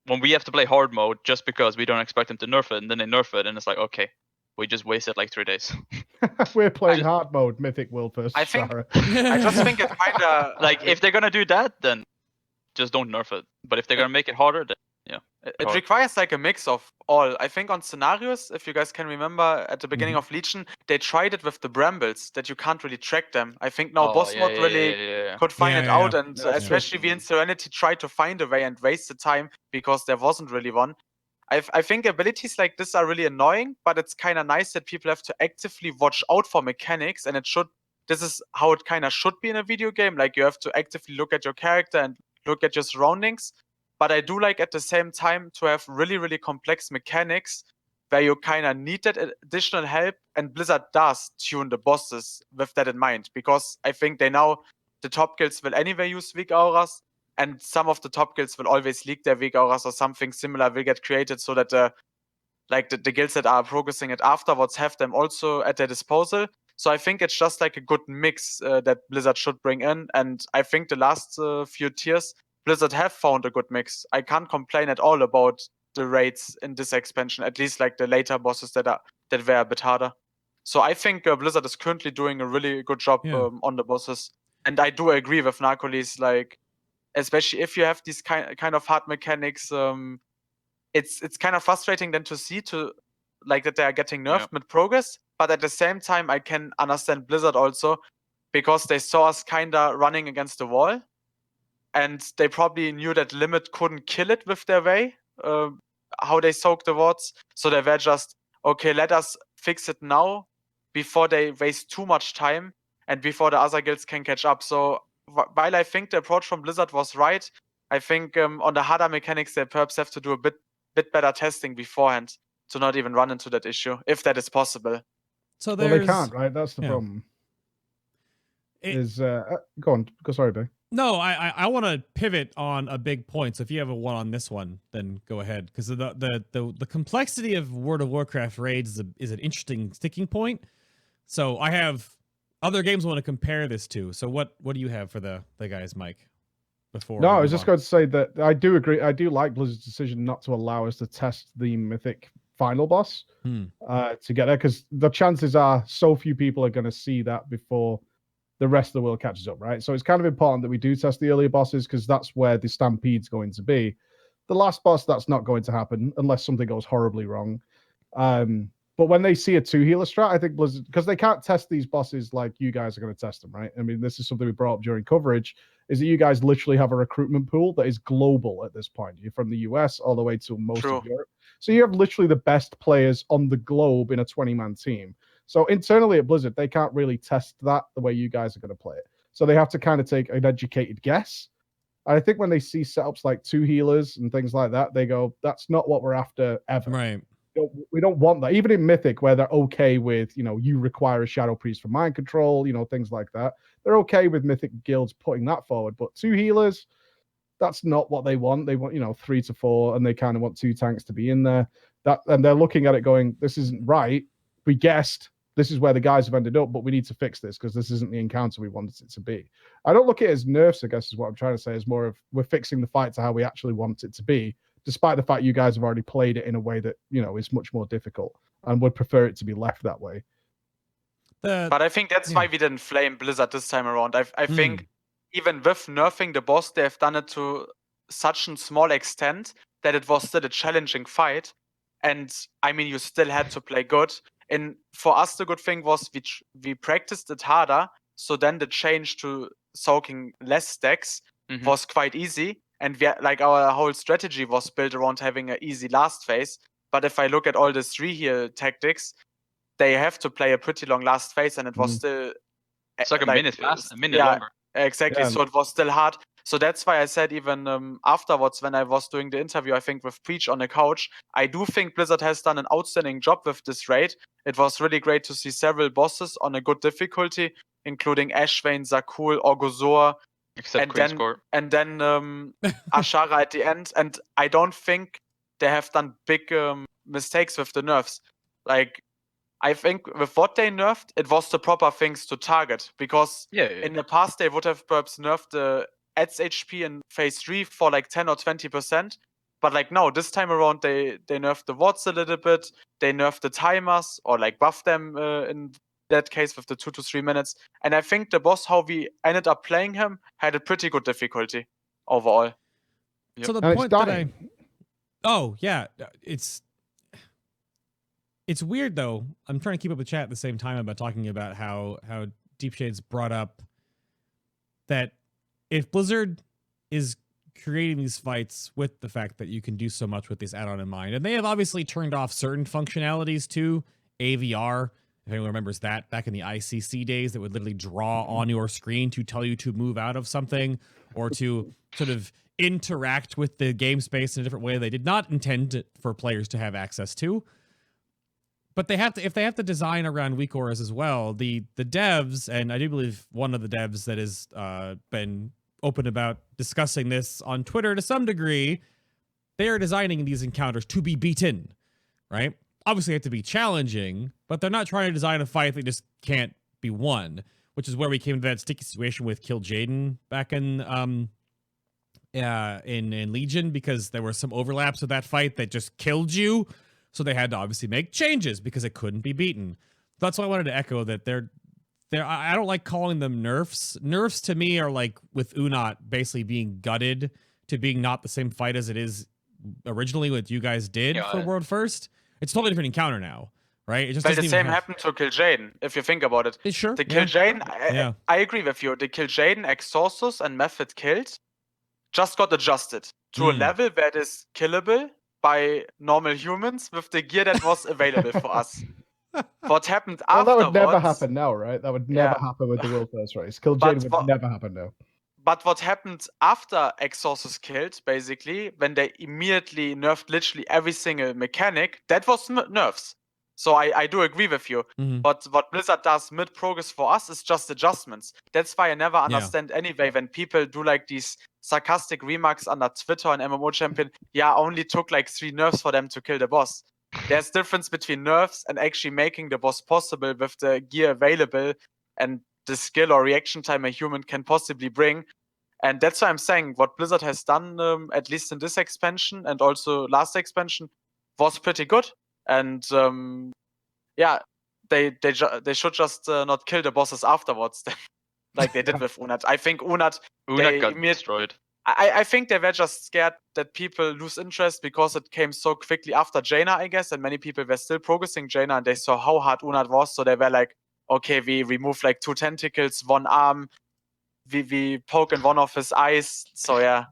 when we have to play hard mode just because we don't expect them to nerf it, and then they nerf it, and it's like, okay, we just wasted like 3 days. We're playing hard mode, Mythic World versus I think- Azshara. I just think it kind of Like if they're gonna do that, then just don't nerf it. But if they're gonna make it harder, then yeah. it requires like a mix of all. I think on scenarios, if you guys can remember at the beginning of Legion, they tried it with the brambles that you can't really track them. I think now boss mode really could find it out, and especially we in Serenity tried to find a way and waste the time because there wasn't really one. I think abilities like this are really annoying, but it's kind of nice that people have to actively watch out for mechanics, and this is how it kind of should be in a video game. Like you have to actively look at your character and look at your surroundings. But I do like at the same time to have really, really complex mechanics where you kind of need that additional help, and Blizzard does tune the bosses with that in mind, because I think they know the top guilds will anyway use weak auras, and some of the top guilds will always leak their weak auras, or something similar will get created so that the guilds that are progressing it afterwards have them also at their disposal. So I think it's just like a good mix that Blizzard should bring in, and I think the last few tiers Blizzard have found a good mix. I can't complain at all about the raids in this expansion, at least like the later bosses that were a bit harder. So I think Blizzard is currently doing a really good job on the bosses, and I do agree with Narcolies, like especially if you have these kind of hard mechanics, it's kind of frustrating then to see like that they are getting nerfed mid progress, but at the same time I can understand Blizzard also, because they saw us kinda running against the wall, and they probably knew that Limit couldn't kill it with their way, how they soak the wards. So they were just, okay, let us fix it now before they waste too much time and before the other guilds can catch up. So while I think the approach from Blizzard was right, I think on the harder mechanics they perhaps have to do a bit better testing beforehand to not even run into that issue, if that is possible. So they can't, right? That's the problem. Go on. Sorry, Bay. No, I want to pivot on a big point. So if you have a one on this one, then go ahead, because the complexity of World of Warcraft raids is an interesting sticking point. So I have other games I want to compare this to. So what do you have for the guys, Mike? No, I was just going to say that I do agree. I do like Blizzard's decision not to allow us to test the Mythic final boss together, because the chances are so few people are going to see that before the rest of the world catches up, right? So it's kind of important that we do test the earlier bosses, because that's where the stampede's going to be. The last boss, that's not going to happen unless something goes horribly wrong. But when they see a 2-healer strat, I think Blizzard, because they can't test these bosses like you guys are going to test them, right? I mean, this is something we brought up during coverage, is that you guys literally have a recruitment pool that is global at this point. You're from the US all the way to most of Europe. So you have literally the best players on the globe in a 20-man team. So internally at Blizzard, they can't really test that the way you guys are going to play it. So they have to kind of take an educated guess. And I think when they see setups like 2 healers and things like that, they go, that's not what we're after ever. Right. We don't want that. Even in Mythic, where they're okay with, you require a Shadow Priest for mind control, things like that. They're okay with Mythic guilds putting that forward. But 2 healers, that's not what they want. They want, 3 to 4, and they kind of want 2 tanks to be in there. And they're looking at it going, this isn't right. We guessed this is where the guys have ended up, but we need to fix this because this isn't the encounter we wanted it to be. I don't look at it as nerfs, I guess is what I'm trying to say, is more of we're fixing the fight to how we actually want it to be, despite the fact you guys have already played it in a way that, is much more difficult and would prefer it to be left that way. But I think that's why we didn't flame Blizzard this time around. I think even with nerfing the boss, they have done it to such a small extent that it was still a challenging fight. And I mean, you still had to play good. And for us, the good thing was we practiced it harder. So then the change to soaking less stacks was quite easy. And our whole strategy was built around having an easy last phase. But if I look at all the 3-heal tactics, they have to play a pretty long last phase, and it was still... It's like a minute longer. Exactly. Yeah. So it was still hard. So that's why I said even afterwards when I was doing the interview, I think with Preach on the couch, I do think Blizzard has done an outstanding job with this raid. It was really great to see several bosses on a good difficulty, including Ashvane, Zakul, Orgozor, Except and Queen then Score. Azshara at the end. And I don't think they have done big mistakes with the nerfs. Like, I think with what they nerfed, it was the proper things to target, because Yeah. in the past they would have perhaps nerfed the ads HP in phase 3 for like 10 or 20%. But like no, this time around they nerfed the wards a little bit, they nerfed the timers or like buffed them in that case with the 2 to 3 minutes. And I think the boss, how we ended up playing him, had a pretty good difficulty overall. So the And it's point that dying. Oh, yeah. It's weird though. I'm trying to keep up with chat at the same time about talking about how Deepshades brought up that if Blizzard is creating these fights with the fact that you can do so much with this add-on in mind, and they have obviously turned off certain functionalities too, AVR, if anyone remembers that back in the ICC days, that would literally draw on your screen to tell you to move out of something or to sort of interact with the game space in a different way they did not intend for players to have access to. But they have to, if they have to design around weak auras as well, the devs, and I do believe one of the devs that has been open about discussing this on Twitter to some degree, they are designing these encounters to be beaten, right? Obviously, they have to be challenging, but they're not trying to design a fight that just can't be won, which is where we came to that sticky situation with Kill Jaden back in Legion, because there were some overlaps of that fight that just killed you. So they had to obviously make changes because it couldn't be beaten. That's why I wanted to echo that they're I don't like calling them nerfs. Nerfs to me are like with Unat basically being gutted to being not the same fight as it is originally what you guys did for World First. It's a totally different encounter now, right? It just Well, doesn't the even same have... happened to Kill Jaden, if you think about it. Sure. The Kill Jaden, Yeah. I agree with you. The Kill Jaden, Exorsus, and Method killed just got adjusted to a level that is killable by normal humans with the gear that was available for us. What happened Well, that afterwards... would never happen now, right? That would never happen with the World First race. Kill Jaden would never happen now. But what happened after Exorsus killed, basically, when they immediately nerfed literally every single mechanic, that was nerfs. So I do agree with you. But what Blizzard does mid-progress for us is just adjustments. That's why I never understand anyway when people do like these sarcastic remarks under Twitter and MMO Champion, only took like 3 nerfs for them to kill the boss. There's difference between nerfs and actually making the boss possible with the gear available and the skill or reaction time a human can possibly bring. And that's why I'm saying what Blizzard has done, at least in this expansion and also last expansion, was pretty good. And they should just not kill the bosses afterwards, like they did with Unat. I think Unat got destroyed. I think they were just scared that people lose interest because it came so quickly after Jaina, I guess, and many people were still progressing Jaina and they saw how hard Unat was, so they were like, okay, we remove like 2 tentacles, 1 arm, we poke in one of his eyes, so yeah.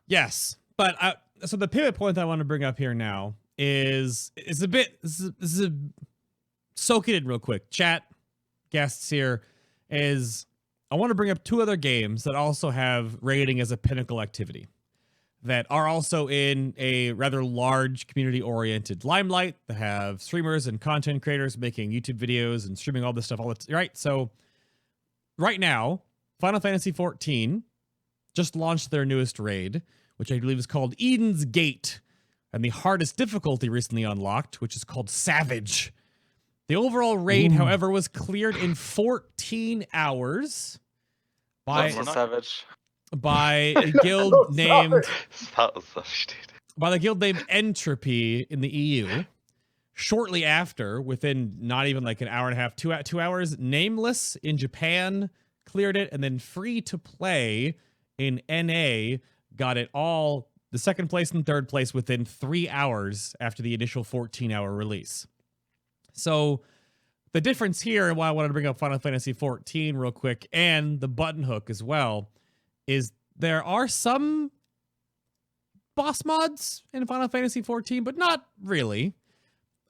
Yes, but so the pivot point that I want to bring up here now is a bit, this is a, soak it in real quick. Chat, guests here, is I want to bring up 2 other games that also have raiding as a pinnacle activity that are also in a rather large community-oriented limelight, that have streamers and content creators making YouTube videos and streaming all this stuff, right? So right now, Final Fantasy XIV just launched their newest raid, which I believe is called Eden's Gate, and the hardest difficulty recently unlocked, which is called Savage. The overall raid, however, was cleared in 14 hours by a guild named by the guild named Entropy in the EU. Shortly after, within not even like an hour and a half, 2 hours, Nameless in Japan cleared it, and then Free to Play in NA got it all, the 2nd place and 3rd place, within 3 hours after the initial 14-hour release. So the difference here, and why I wanted to bring up Final Fantasy XIV real quick, and the button hook as well, is there are some boss mods in Final Fantasy XIV, but not really.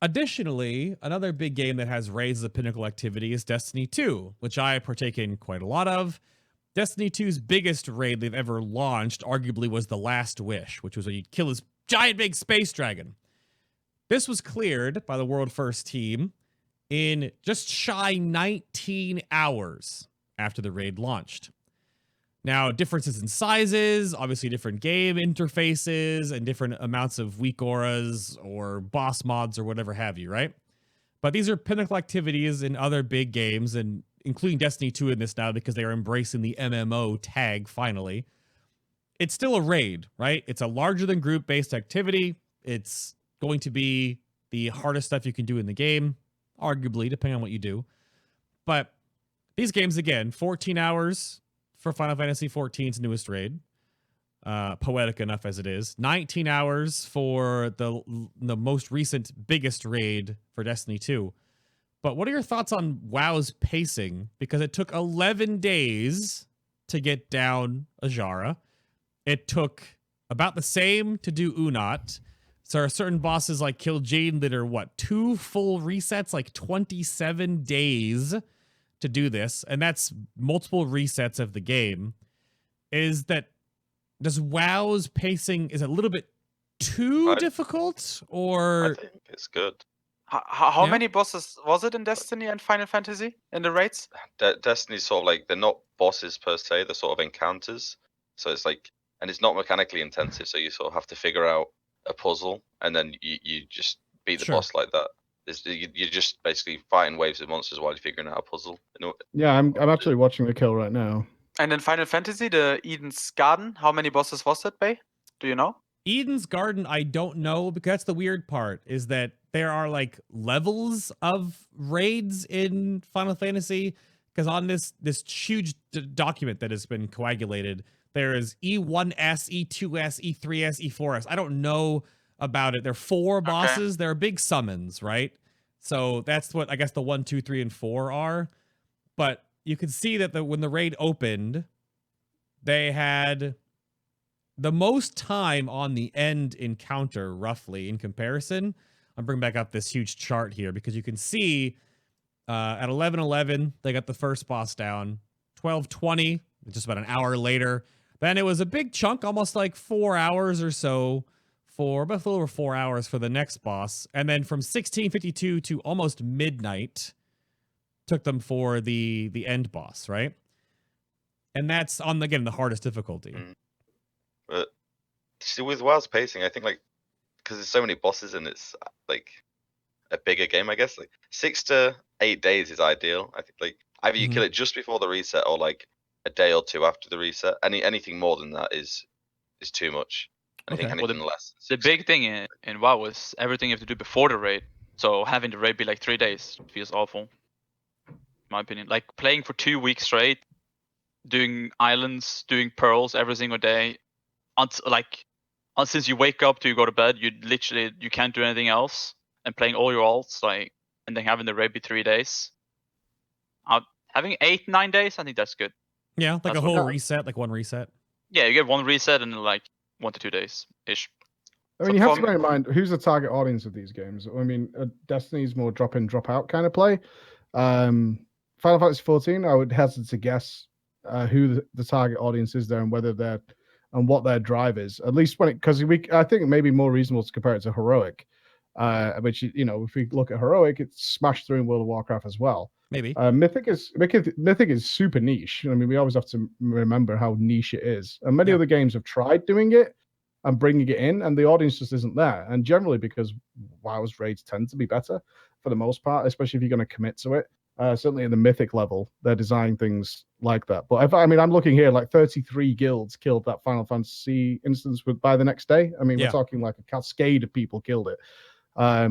Additionally, another big game that has raids as a pinnacle activity is Destiny 2, which I partake in quite a lot of. Destiny 2's biggest raid they've ever launched arguably was The Last Wish, which was where you'd kill this giant big space dragon. This was cleared by the World First team in just shy 19 hours after the raid launched. Now, differences in sizes, obviously different game interfaces, and different amounts of weak auras or boss mods or whatever have you, right? But these are pinnacle activities in other big games, and including Destiny 2 in this now because they are embracing the MMO tag finally. It's still a raid, right? It's a larger than group based activity. It's going to be the hardest stuff you can do in the game, arguably, depending on what you do. But these games, again, 14 hours for Final Fantasy XIV's newest raid. Poetic enough as it is. 19 hours for the most recent, biggest raid for Destiny 2. But what are your thoughts on WoW's pacing? Because it took 11 days to get down Azshara. It took about the same to do Unat. So there are certain bosses like Kil'jaeden that are, 2 full resets, like 27 days to do this. And that's multiple resets of the game. Does WoW's pacing, is it a little bit too difficult? Or I think it's good. How many bosses was it in Destiny and Final Fantasy in the raids? Destiny's sort of like, they're not bosses per se, they're sort of encounters. So it's like, and it's not mechanically intensive, so you sort of have to figure out a puzzle, and then you just beat the boss like that. You're just basically fighting waves of monsters while you're figuring out a puzzle. Yeah, I'm actually watching the kill right now. And in Final Fantasy, the Eden's Garden, how many bosses was that, Bay? Do you know? Eden's Garden, I don't know, because that's the weird part, is that there are like levels of raids in Final Fantasy, because on this huge document that has been coagulated, there is E1S, E2S, E3S, E4S. I don't know about it. There are 4 bosses. Okay. There are big summons, right? So that's what I guess the 1, 2, 3, and 4 are. But you can see that when the raid opened, they had the most time on the end encounter, roughly, in comparison. I'm bringing back up this huge chart here because you can see at 11:11, they got the first boss down. 12:20, just about an hour later. Then it was a big chunk, almost like 4 hours or so, about a little over 4 hours for the next boss. And then from 16:52 to almost midnight, took them for the end boss, right? And that's on, again, the hardest difficulty. But see, with WoW's pacing, I think, like, because there's so many bosses and it's like a bigger game, I guess, like 6 to 8 days is ideal. I think, like, either you kill it just before the reset or like a day or 2 after the reset. Anything more than that is too much. I think anything less. The big thing in WoW is everything you have to do before the raid. So having the raid be like 3 days feels awful, in my opinion. Like playing for 2 weeks straight, doing islands, doing pearls every single day, since you wake up to you go to bed, you can't do anything else, and playing all your alts, like, and then having the raid be 3 days. Having 8, 9 days, I think that's good. Yeah, like that's a whole reset, like one reset. Yeah, you get one reset and like 1 to 2 days ish. I mean, you have to bear in mind who's the target audience of these games. I mean, Destiny's more drop in, drop out kind of play. Final Fantasy XIV, I would hesitate to guess who the target audience is there and whether they're and what their drive is. At least because I think it may be more reasonable to compare it to Heroic, which, you know, if we look at Heroic, it's smashed through in World of Warcraft as well. Maybe Mythic is super niche. I mean, we always have to remember how niche it is. And many other games have tried doing it and bringing it in, and the audience just isn't there. And generally, because WoW's raids tend to be better for the most part, especially if you're going to commit to it. Certainly in the Mythic level, they're designing things like that. But I'm looking here, like 33 guilds killed that Final Fantasy instance by the next day. I mean, we're talking like a cascade of people killed it. I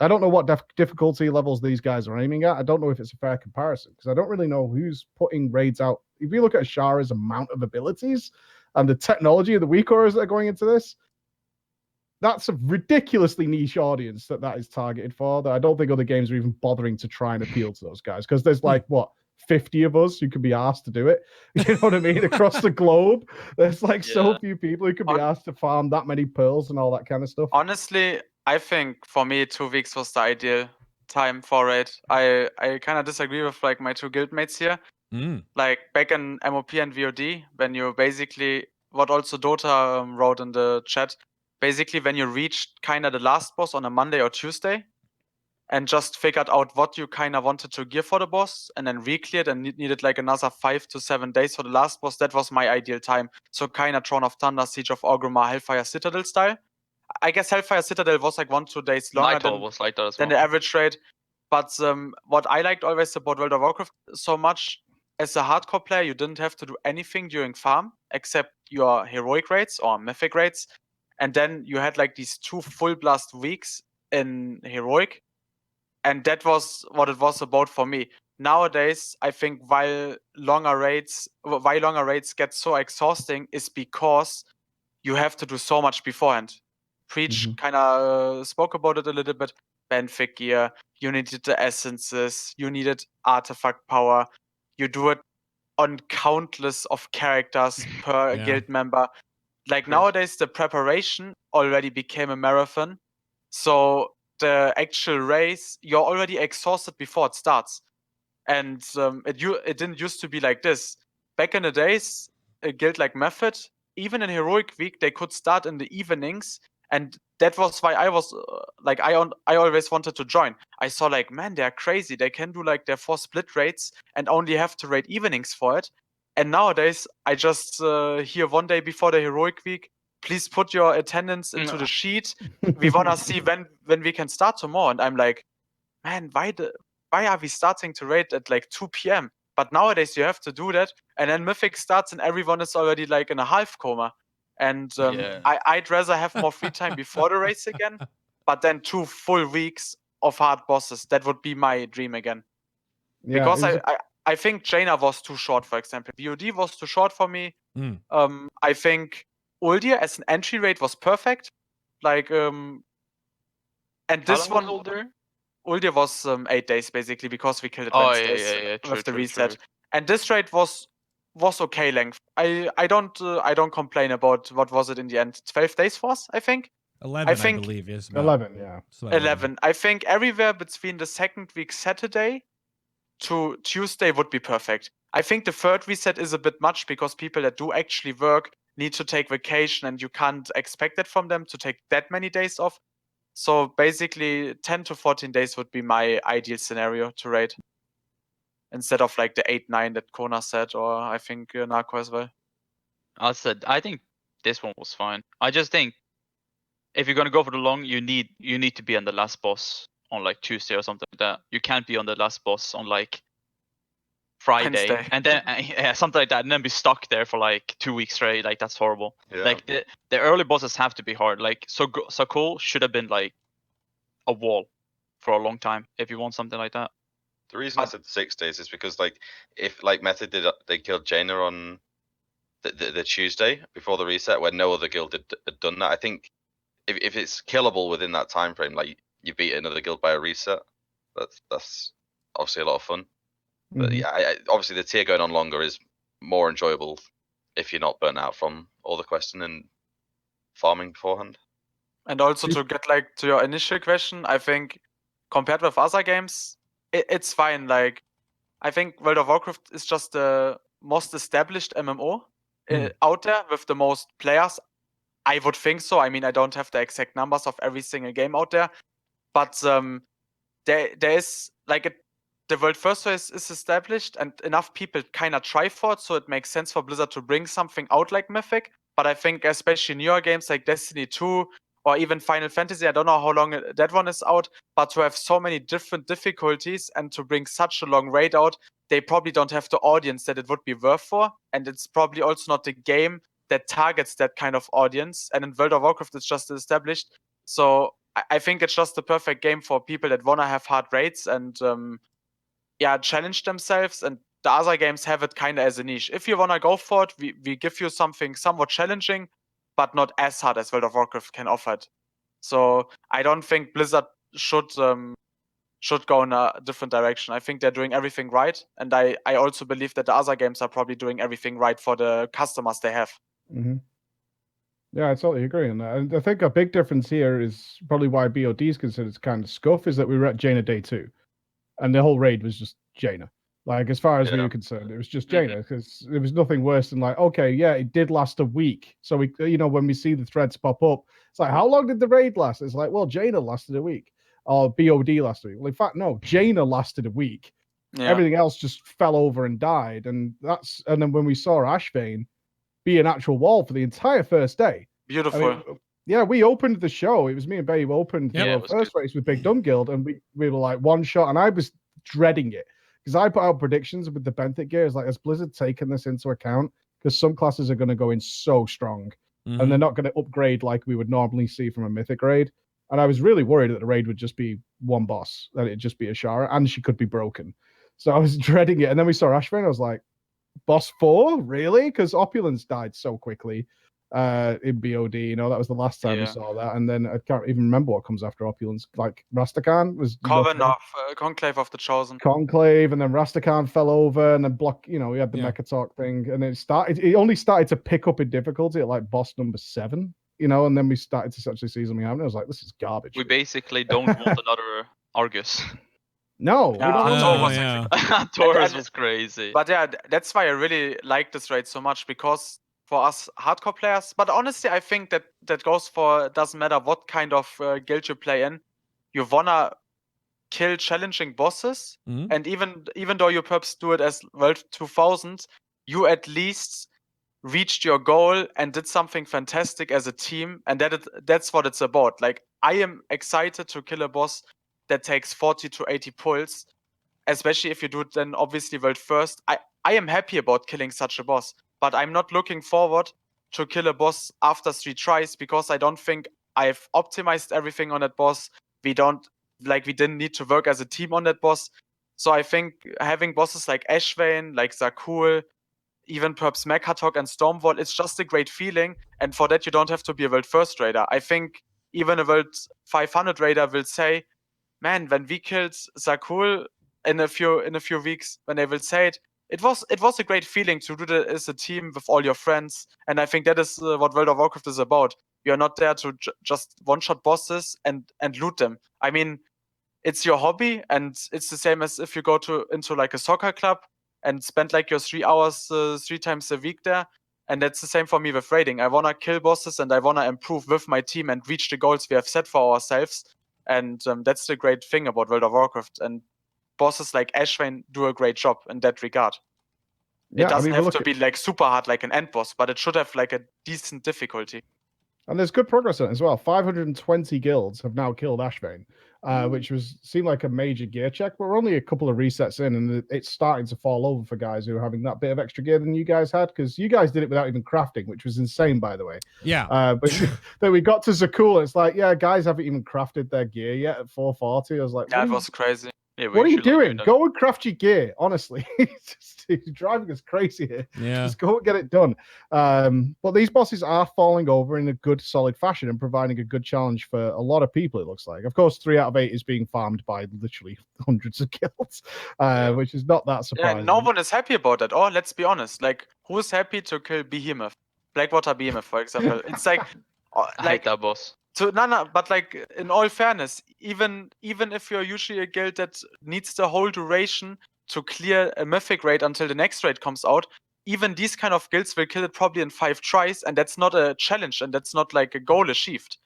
don't know what difficulty levels these guys are aiming at. I don't know if it's a fair comparison because I don't really know who's putting raids out. If you look at Azshara's amount of abilities and the technology of the weak auras that are going into this, that's a ridiculously niche audience that is targeted for. That I don't think other games are even bothering to try and appeal to those guys because there's like 50 of us who could be asked to do it. You know what I mean? Across the globe, there's like so few people who could be asked to farm that many pearls and all that kind of stuff. Honestly, I think for me 2 weeks was the ideal time for raid. I kind of disagree with like my two guildmates here. Like back in MOP and VOD, when you basically what also Dota wrote in the chat, basically when you reached kind of the last boss on a Monday or Tuesday, and just figured out what you kind of wanted to gear for the boss, and then re-cleared and needed like another 5 to 7 days for the last boss. That was my ideal time. So kind of Throne of Thunder, Siege of Orgrimmar, Hellfire Citadel style. I guess Hellfire Citadel was like 1-2 days longer Nightfall was like that as than well. the average raid. But what I liked always about World of Warcraft so much, as a hardcore player, you didn't have to do anything during farm except your heroic raids or mythic raids. And then you had like these 2 full blast weeks in heroic. And that was what it was about for me. Nowadays, I think why longer raids get so exhausting is because you have to do so much beforehand. Preach kind of spoke about it a little bit. Benfic gear, you needed the essences, you needed artifact power, you do it on countless of characters per Yeah. guild member. Like True. nowadays, the preparation already became a marathon. So the actual race, you're already exhausted before it starts. And it didn't used to be like this. Back in the days, a guild like Method, even in Heroic Week, they could start in the evenings, and that was why I was I always wanted to join. I saw like, man, they're crazy. They can do like their 4 split raids and only have to raid evenings for it. And nowadays, I just hear one day before the Heroic Week, please put your attendance into the sheet. We wanna see when we can start tomorrow. And I'm like, man, why are we starting to raid at like 2 p.m.? But nowadays you have to do that, and then Mythic starts and everyone is already like in a half coma. And Yeah. I'd rather have more free time before the race again, but then 2 full weeks of hard bosses. That would be my dream again. Yeah, Because it was I think Jaina was too short, for example. VOD was too short for me. Mm. I think Uldir as an entry rate was perfect. Like and How this long was one older? Uldir was 8 days basically because we killed it Oh Wednesdays yeah. True, with the true, reset. true. And this raid was okay length. I don't complain about what was it in the end. 12 days for us, I think. 11, I I think believe, is about 11, yeah. it's about 11. I think everywhere between the second week Saturday to Tuesday would be perfect. I think the third reset is a bit much because people that do actually work need to take vacation, and you can't expect it from them to take that many days off. So basically 10 to 14 days would be my ideal scenario to raid. Instead of like the 8-9 that Konah said, or I think Narco as well. I think this one was fine. I just think if you're gonna go for the long, you need to be on the last boss on like Tuesday or something like that. You can't be on the last boss on like Friday Wednesday. and then yeah, something like that, and then be stuck there for like 2 weeks straight. Like that's horrible. Yeah. Like the early bosses have to be hard. Like Sakul should have been like a wall for a long time if you want something like that. The reason I said 6 days is because like if like Method did, they killed Jaina on the Tuesday before the reset when no other guild had done that. I think if it's killable within that time frame, like you beat another guild by a reset, that's obviously a lot of fun. But yeah, obviously the tier going on longer is more enjoyable if you're not burnt out from all the questing and farming beforehand. And also to get like to your initial question, I think compared with other games, it's fine. Like I think World of Warcraft is just the most established MMO out there with the most players. I would think so. I mean, I don't have the exact numbers of every single game out there, but there is like the world first phase is established, and enough people kind of try for it, so it makes sense for Blizzard to bring something out like Mythic. But I think especially newer games like Destiny 2 or even Final Fantasy, I don't know how long that one is out, but to have so many different difficulties and to bring such a long raid out, they probably don't have the audience that it would be worth for, and it's probably also not the game that targets that kind of audience. And in World of Warcraft, it's just established. So I think it's just the perfect game for people that want to have hard raids and challenge themselves. And the other games have it kind of as a niche. If you want to go for it, we give you something somewhat challenging, but not as hard as World of Warcraft can offer it. So I don't think Blizzard should go in a different direction. I think they're doing everything right, and I also believe that the other games are probably doing everything right for the customers they have. Yeah, I totally agree on that. And I think a big difference here is probably why BOD is considered kind of scuff is that we were at Jaina day 2, and the whole raid was just Jaina. Like, as far as we were concerned, it was just Jaina because there was nothing worse than like, okay, yeah, it did last a week. So we, when we see the threads pop up, it's like, how long did the raid last? It's like, well, Jaina lasted a week, or BOD lasted a week. Well, in fact, no, Jaina lasted a week. Yeah. Everything else just fell over and died, and then when we saw Ashvane be an actual wall for the entire first day. Beautiful. I mean, yeah, we opened the show. It was me and Babe opened the first race with Big Dumb Guild, and we were like one shot, and I was dreading it because I put out predictions with the Benthic gear. It's like, has Blizzard taken this into account? Because some classes are going to go in so strong, and they're not going to upgrade like we would normally see from a Mythic raid. And I was really worried that the raid would just be one boss, that it'd just be Azshara, and she could be broken. So I was dreading it. And then we saw Ashvane, I was like, boss 4, really? Because Opulence died so quickly in BOD. That was the last time we saw that. And then I can't even remember what comes after Opulence. Like Rastakhan was Coven of Conclave of the Chosen. Conclave, and then Rastakhan fell over, and then we had the Mecha Talk thing, and it only started to pick up in difficulty at like boss number 7. And then we started to actually see something happening. I was like, this is garbage. We basically don't want another Argus. No, we don't. Taurus was crazy. But yeah, that's why I really like this raid so much, because for us hardcore players, but honestly, I think that goes for, it doesn't matter what kind of guild you play in, you wanna kill challenging bosses, and even though you perhaps do it as World 2000, you at least reached your goal and did something fantastic as a team, and that's what it's about. Like, I am excited to kill a boss that takes 40 to 80 pulls, especially if you do it then obviously world first. I am happy about killing such a boss, but I'm not looking forward to kill a boss after 3 tries, because I don't think I've optimized everything on that boss. We didn't need to work as a team on that boss. So I think having bosses like Ashvane, like Zakul, even perhaps Mekhatok and Stormwall, it's just a great feeling. And for that, you don't have to be a world first raider. I think even a world 500 raider will say, man, when we killed Zakul in a few weeks, when they will say it was a great feeling to do that as a team with all your friends. And I think that is what World of Warcraft is about. You're not there to just one-shot bosses and loot them. I mean, it's your hobby, and it's the same as if you go into like a soccer club and spend like your 3 hours 3 times a week there. And that's the same for me with raiding. I want to kill bosses, and I want to improve with my team and reach the goals we have set for ourselves. And that's the great thing about World of Warcraft. And bosses like Ashvane do a great job in that regard. It doesn't have to be like super hard like an end boss, but it should have like a decent difficulty. And there's good progress on it as well. 520 guilds have now killed Ashvane, which seemed like a major gear check, but we're only a couple of resets in, and it's starting to fall over for guys who are having that bit of extra gear than you guys had, because you guys did it without even crafting, which was insane, by the way. Yeah. But then we got to Zakul, and it's like, yeah, guys haven't even crafted their gear yet at 440. I was like, that was crazy. Yeah, what are you doing? Go and craft your gear, honestly. He's driving us crazy here. Yeah. Just go and get it done. But these bosses are falling over in a good, solid fashion and providing a good challenge for a lot of people, it looks like. Of course, 3 out of 8 is being farmed by literally hundreds of guilds, which is not that surprising. Yeah, no one is happy about that. Or let's be honest, like, who is happy to kill Behemoth? Blackwater Behemoth, for example. It's like... I hate that boss. So but like, in all fairness, even if you're usually a guild that needs the whole duration to clear a mythic raid until the next raid comes out, even these kind of guilds will kill it probably in 5 tries, and that's not a challenge, and that's not like a goal achieved.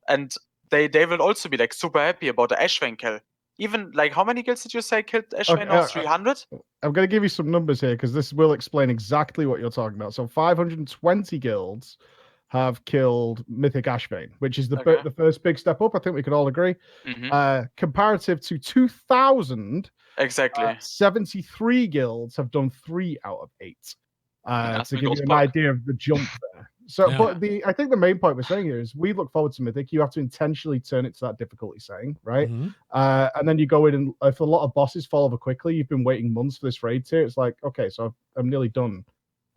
And they will also be like super happy about the Ashvane kill. Even like, how many guilds did you say killed Ashvane? Now 300? I'm going to give you some numbers here, because this will explain exactly what you're talking about. So 520 guilds have killed Mythic Ashvane, which is the first big step up. I think we could all agree. Comparative to 2,000, exactly, 73 guilds have done 3 out of 8. To give you an idea of the jump there. So, but I think the main point we're saying here is we look forward to Mythic. You have to intentionally turn it to that difficulty setting, right? And then you go in, and if a lot of bosses fall over quickly, you've been waiting months for this raid tier. It's like, okay, so I'm nearly done.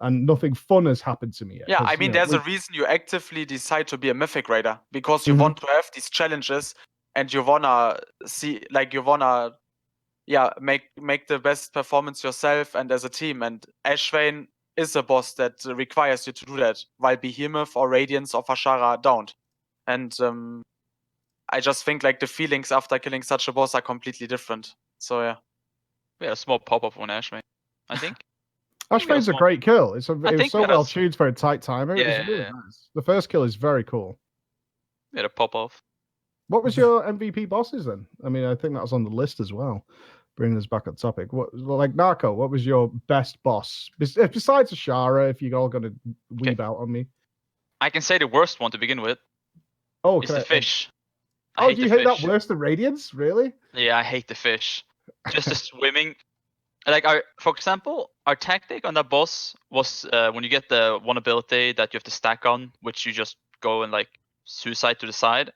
And nothing fun has happened to me yet. Yeah, I mean, there's a reason you actively decide to be a Mythic Raider, because you want to have these challenges, and you wanna see, like, you wanna, make the best performance yourself and as a team. And Ashvane is a boss that requires you to do that, while Behemoth or Radiance or Azshara don't. And I just think like the feelings after killing such a boss are completely different. So yeah. We had a small pop-up on Ashmane, I think. Ashvane's a great kill. It was think so we had well a- tuned for a tight timer. It was really Yeah. nice. The first kill is very cool. We had a pop-off. What was your MVP bosses then? I mean, I think that was on the list as well. Bringing us back on topic. Like Narco, what was your best boss? Besides Azshara, if you're all going to weeb out on me. I can say the worst one to begin with Oh, is the fish. I Oh, hate do you the hate that fish. worse than Radiance? Really? Yeah, I hate the fish. Just the swimming. Like, for example, our tactic on that boss was when you get the one ability that you have to stack on, which you just go and like suicide to the side.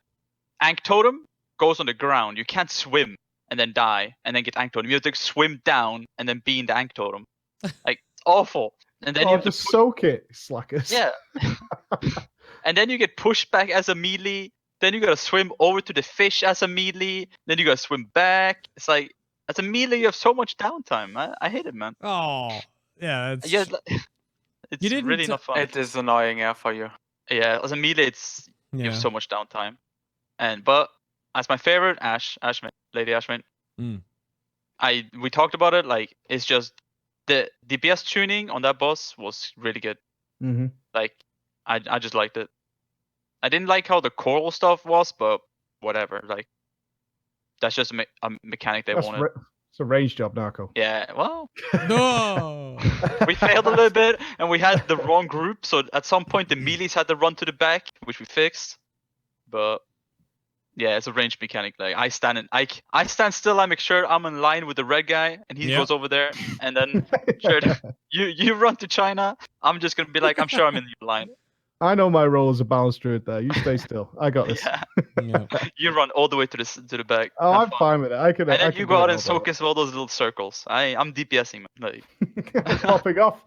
Ankh Totem goes on the ground. You can't swim and then die and then get Ankh Totem. You have to swim down and then be in the Ankh Totem. Like, it's awful. And then you have just to soak it, slackers. Yeah. And then you get pushed back as a melee. Then you gotta swim over to the fish as a melee. Then you gotta swim back. It's like, as a melee, you have so much downtime. I hate it, man. Oh, yeah. It's, Yeah, it's You didn't really not fun. It is annoying, yeah, for you. Yeah, as a melee, you yeah. have so much downtime. But as my favorite, Ashmane, Lady Ashmane. Mm. We talked about it. Like, it's just the DPS tuning on that boss was really good. Mm-hmm. Like, I just liked it. I didn't like how the coral stuff was, but whatever. Like, that's just a mechanic they wanted. It's a range job, Narco. Yeah, well, No. we failed a little bit, and we had the wrong group. So at some point, the melees had to run to the back, which we fixed. But yeah, it's a range mechanic. Like, I stand still. I make sure I'm in line with the red guy, and he goes over there, and then sure, you run to China. I'm just gonna be like, I'm sure I'm in your line. I know my role as a balanced druid there. You stay still. I got this. Yeah. Yeah. You run all the way to the back. Oh, Have I'm fun. fine with it. I can. And I then can you do go it out and all focus all those little circles. I'm DPSing, man. Like, Popping off.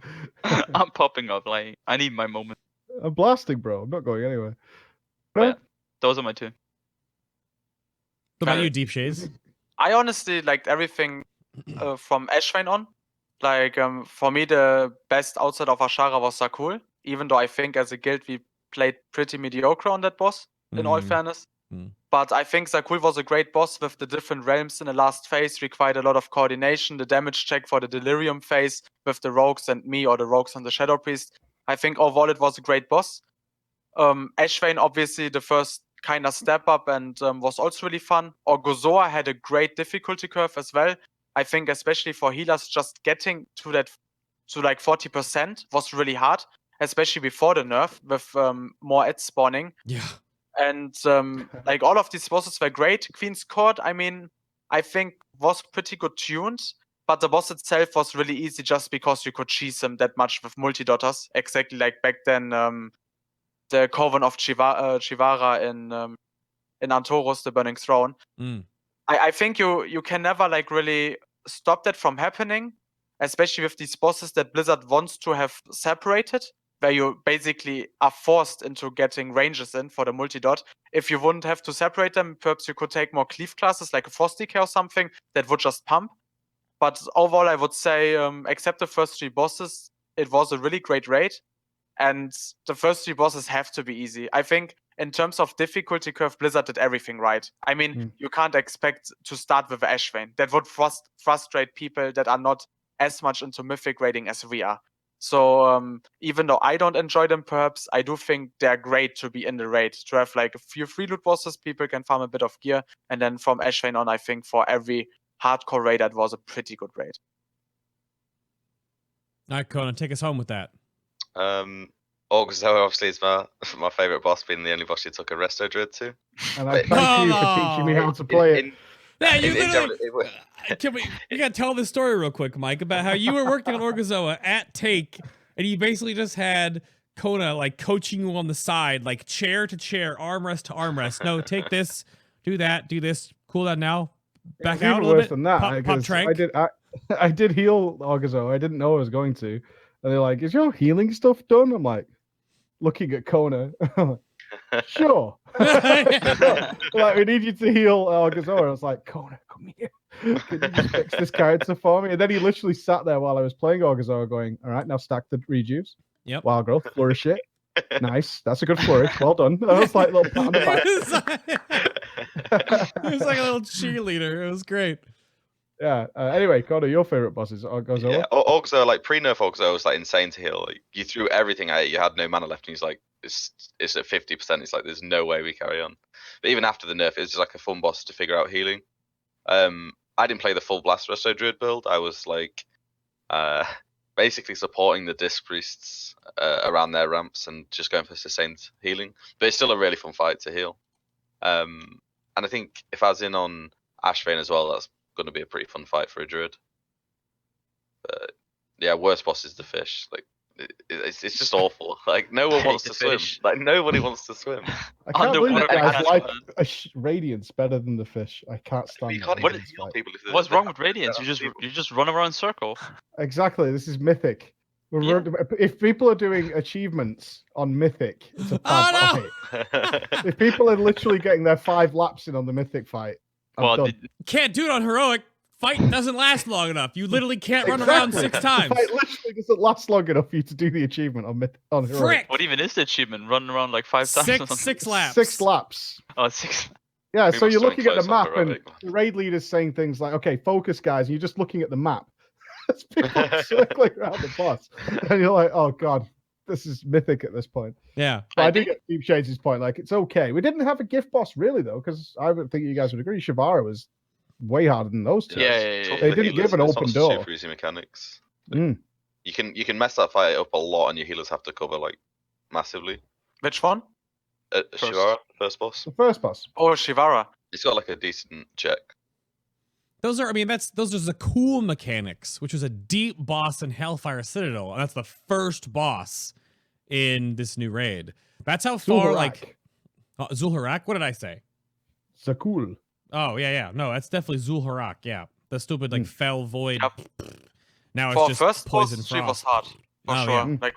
I'm popping up. Like, I need my moment. I'm blasting, bro. I'm not going anywhere. But yeah, those are my two. What about you, Deepshades? I honestly liked everything from Ashvane on. Like, for me, the best outside of Azshara was Zakul, even though I think as a guild we played pretty mediocre on that boss, in all fairness. But I think Zakul was a great boss with the different realms in the last phase, required a lot of coordination, the damage check for the Delirium phase with the rogues and me, or the rogues and the Shadow Priest. I think overall it was a great boss. Ashvane, obviously, the first kind of step up and was also really fun. Orgozoa had a great difficulty curve as well. I think especially for healers, just getting to that to like 40% was really hard, especially before the nerf with more ads spawning. Yeah. And like all of these bosses were great. Queen's Court, I mean, I think was pretty good tuned, but the boss itself was really easy just because you could cheese him that much with multi-dotters. Exactly like back then, the Coven of Chivara in Antorus, the Burning Throne. I think you can never like really stop that from happening, especially with these bosses that Blizzard wants to have separated, where you basically are forced into getting ranges in for the multi-dot. If you wouldn't have to separate them, perhaps you could take more cleave classes like a Frost Decay or something that would just pump. But overall, I would say, except the first three bosses, it was a really great raid. And the first three bosses have to be easy. I think in terms of difficulty curve, Blizzard did everything right. I mean, you can't expect to start with Ashvane. That would frustrate people that are not as much into Mythic raiding as we are. So even though I don't enjoy them, perhaps, I do think they're great to be in the raid. To have like a few free loot bosses, people can farm a bit of gear. And then from Ashvane on, I think for every hardcore raid, that was a pretty good raid. All right, Konah, take us home with that. Orgozoa obviously is my favorite boss, being the only boss you took a resto druid to. And I thank you for teaching me how to play it. Yeah, you you gotta tell this story real quick, Mike, about how you were working on Orgozoa at Take, and you basically just had Konah like coaching you on the side, like chair to chair, armrest to armrest. No, take this, do that, do this. Cool down now. Back out a little bit. Than that, pop trank. I did heal Orgozoa. I didn't know I was going to. And they're like, "Is your healing stuff done?" I'm like, looking at Konah. Sure. Like, we need you to heal Orgozoa. I was like, "Konah, come here." Can you just fix this character for me? And then he literally sat there while I was playing Orgazora going, all right, now stack the rejuves. Yep. Wild growth, flourish it. Nice. That's a good flourish. Well done. That was like a little pat on the back. He was like a little cheerleader. It was great. Yeah. Anyway, Konah, your favorite bosses? Orgazora? Yeah, Orgazora, like pre-nerf Orgazora was like insane to heal. Like, you threw everything at it, you had no mana left, and he's like, it's at 50%. It's like there's no way we carry on. But even after the nerf, it's just like a fun boss to figure out healing. I didn't play the full Blast Resto Druid build. I was like, basically supporting the Disc Priests around their ramps and just going for sustained healing. But it's still a really fun fight to heal. And I think if I was in on Ashvane as well, that's going to be a pretty fun fight for a Druid. But yeah, worst boss is the fish. Like it's just awful. Like no one wants to swim. Like nobody wants to swim. I can't believe you Underwater guys like Radiance better than the fish. I can't stand You that can't Radiance even heal fight. people. What's wrong with Radiance? You just run around in circle. Exactly. This is Mythic. If people are doing achievements on Mythic, it's a bad fight. If people are literally getting their 5 laps in on the Mythic fight, I'm done. Can't do it on heroic. Fight doesn't last long enough. You literally can't run around 6 times. The fight literally doesn't last long enough for you to do the achievement on heroic. Frick! What even is the achievement? Running around like 5 times? Six laps. 6 laps. Oh, 6. Yeah, People so you're still looking at the close on map, and heroic. the raid leader's saying things like, okay, focus, guys, and you're just looking at the map. There's people circling around the boss. And you're like, oh, God, this is Mythic at this point. Yeah. But I do get Deepshades' point. Like, it's okay. We didn't have a gift boss, really, though, because I would think you guys would agree. Shavara was way harder than those two. Yeah. They didn't give an open door. Super easy mechanics. Like, you can mess that fight up a lot, and your healers have to cover like massively. Which one? Shivara, first boss. The first boss. Oh, Shivara. It's got like a decent check. Those are the cool mechanics, which was a deep boss in Hellfire Citadel, and that's the first boss in this new raid. That's how far, like... Zul'Harak? What did I say? Zakul. Oh, yeah. No, that's definitely Zul'Harak, yeah. The stupid, like, fell void. Yep. Now For it's just first poison boss, frost. she was hard. For Oh, sure. yeah. Like,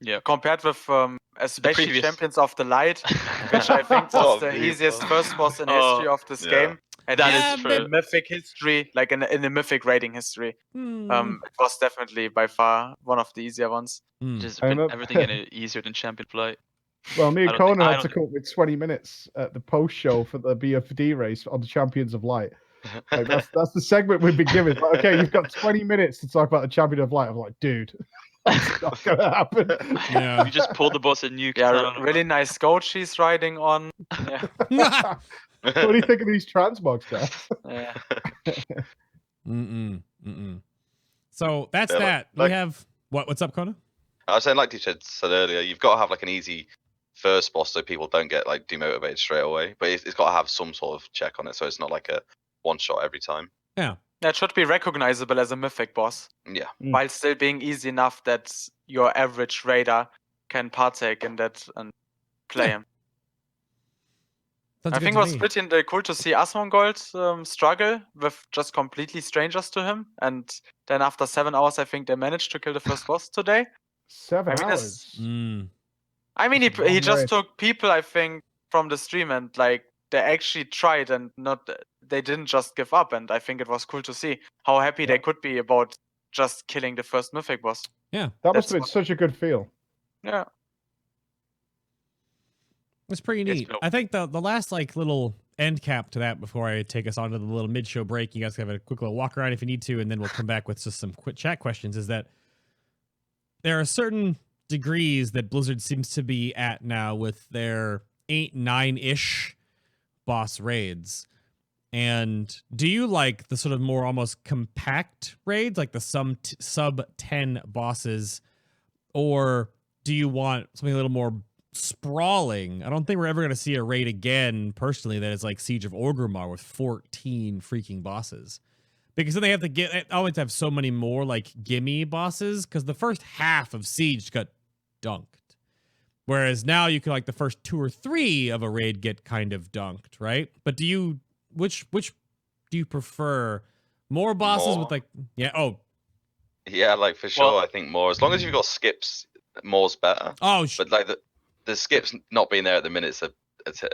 Yeah. compared with especially previous. Champions of the Light, which I think was the deep, easiest oh. first boss in history of this game. And That is true. in Mythic history, like in the Mythic rating history. It was definitely by far one of the easier ones. Just I remember- everything in it easier than Champion Flight. Well, me and I don't think- Konah I had to don't come up with 20 minutes at the post show for the BFD race on the Champions of Light. Like that's the segment we've been given. Like, okay, you've got 20 minutes to talk about the Champion of Light. I'm like, dude, it's not gonna happen. Yeah. You just pull the boss and nuke. Yeah, really nice goat she's riding on. Yeah. What do you think of these transmogs, guys? Yeah. So that's Yeah, that. like- We have what's up, Konah? I was saying, like Deepshades said earlier, you've got to have like an easy first boss so people don't get like demotivated straight away. But it's got to have some sort of check on it, so it's not like a one shot every time. Yeah. It should be recognizable as a Mythic boss, Yeah. while still being easy enough that your average raider can partake in that and play him. Sounds I good think to it was me. pretty cool to see Asmongold struggle with just completely strangers to him, and then after 7 hours, I think they managed to kill the first boss today. 7 I mean, hours. I mean, That's a he long just raid. took people, I think, from the stream, and like they actually tried, and they didn't just give up. And I think it was cool to see how happy they could be about just killing the first Mythic boss. Yeah. That must That's have been such a good feel. Yeah. It's pretty neat. dope. I think the last like little end cap to that before I take us on to the little mid-show break, you guys can have a quick little walk around if you need to, and then we'll come back with just some quick chat questions, is that there are certain degrees that Blizzard seems to be at now with their 8, 9-ish boss raids. And do you like the sort of more almost compact raids, like the sub 10 bosses, or do you want something a little more sprawling? I don't think we're ever going to see a raid again, personally, that is like Siege of Orgrimmar with 14 freaking bosses. Because then they have to always have so many more like gimme bosses, because the first half of Siege got dunked. Whereas now you can like the first 2 or 3 of a raid get kind of dunked, right? But do you which do you prefer? More bosses More. with like yeah, Yeah, like for sure. Well- I think more. As long as you've got skips, more's better. But like the skips not being there at the minute's a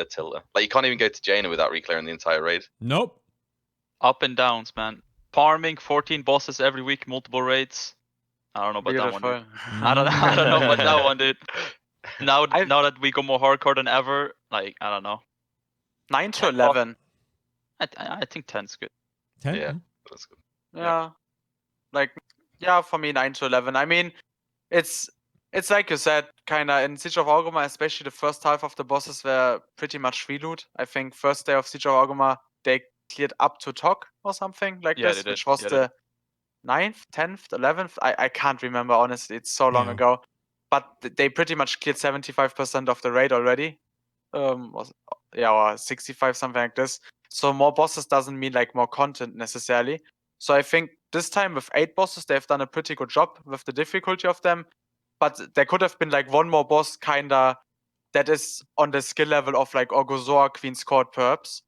tilter. Like you can't even go to Jaina without reclearing the entire raid. nope. Up and downs, man. Farming 14 bosses every week, multiple raids. I don't know about that one, Beautiful. dude. I don't know about that one, dude. Now that we go more hardcore than ever, like I don't know. 9 to 10 11. I think 10's good. 10? Yeah, that's good. Yeah. Like, yeah, for me, 9 to 11. I mean, it's like you said, kind of in Siege of Orgrimmar, especially the first half of the bosses were pretty much free loot. I think first day of Siege of Orgrimmar, they cleared up to Tok or something like Yeah, this, they did. which was Yeah, the 9th, 10th, 11th. I can't remember, honestly. It's so long Yeah. ago. But they pretty much cleared 75% of the raid already. Or 65, something like this. So more bosses doesn't mean like more content necessarily. So I think this time with 8 bosses, they've done a pretty good job with the difficulty of them. But there could have been like one more boss kinda that is on the skill level of like Orgozor, Queen's Court, perps.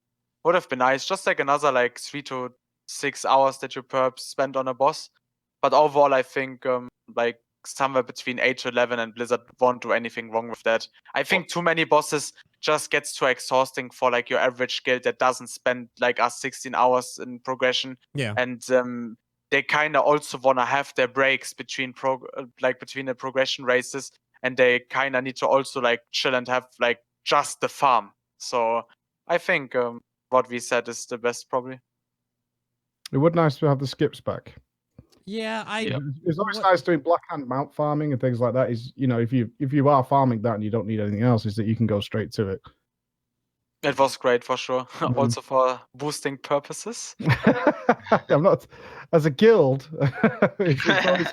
Would have been nice. Just like another like 3 to 6 hours that you perps spend on a boss. But overall, I think like somewhere between 8 to 11, and Blizzard won't do anything wrong with that. I think too many bosses just gets too exhausting for like your average guild that doesn't spend like us 16 hours in progression. Yeah. And they kind of also want to have their breaks between between the progression races, and they kind of need to also like chill and have like just the farm. So I think what we said is the best probably. It would nice to have the skips back. Yeah, It's always nice doing black hand mount farming and things like that. Is, you know, if you are farming that and you don't need anything else, is that you can go straight to it. It was great for sure. Also for boosting purposes. I'm not, as a guild. It's always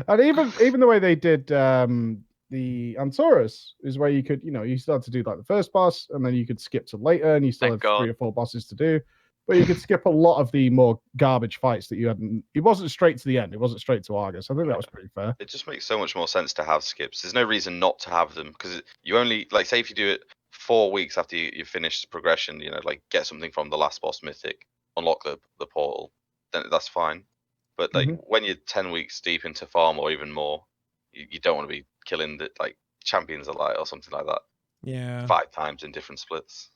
and even the way they did the Antorus is where you could, you know, you still had to do like the first boss and then you could skip to later and you still Thank had 3 God. or 4 bosses to do. But you could skip a lot of the more garbage fights that you hadn't. It wasn't straight to the end. It wasn't straight to Argus. I think that was pretty fair. It just makes so much more sense to have skips. There's no reason not to have them because you only, like, say if you do it 4 weeks after you finish the progression, you know, like get something from the last boss mythic, unlock the portal, then that's fine. But like when you're 10 weeks deep into farm or even more, you don't want to be killing the like champions alive or something like that. Yeah. 5 times in different splits.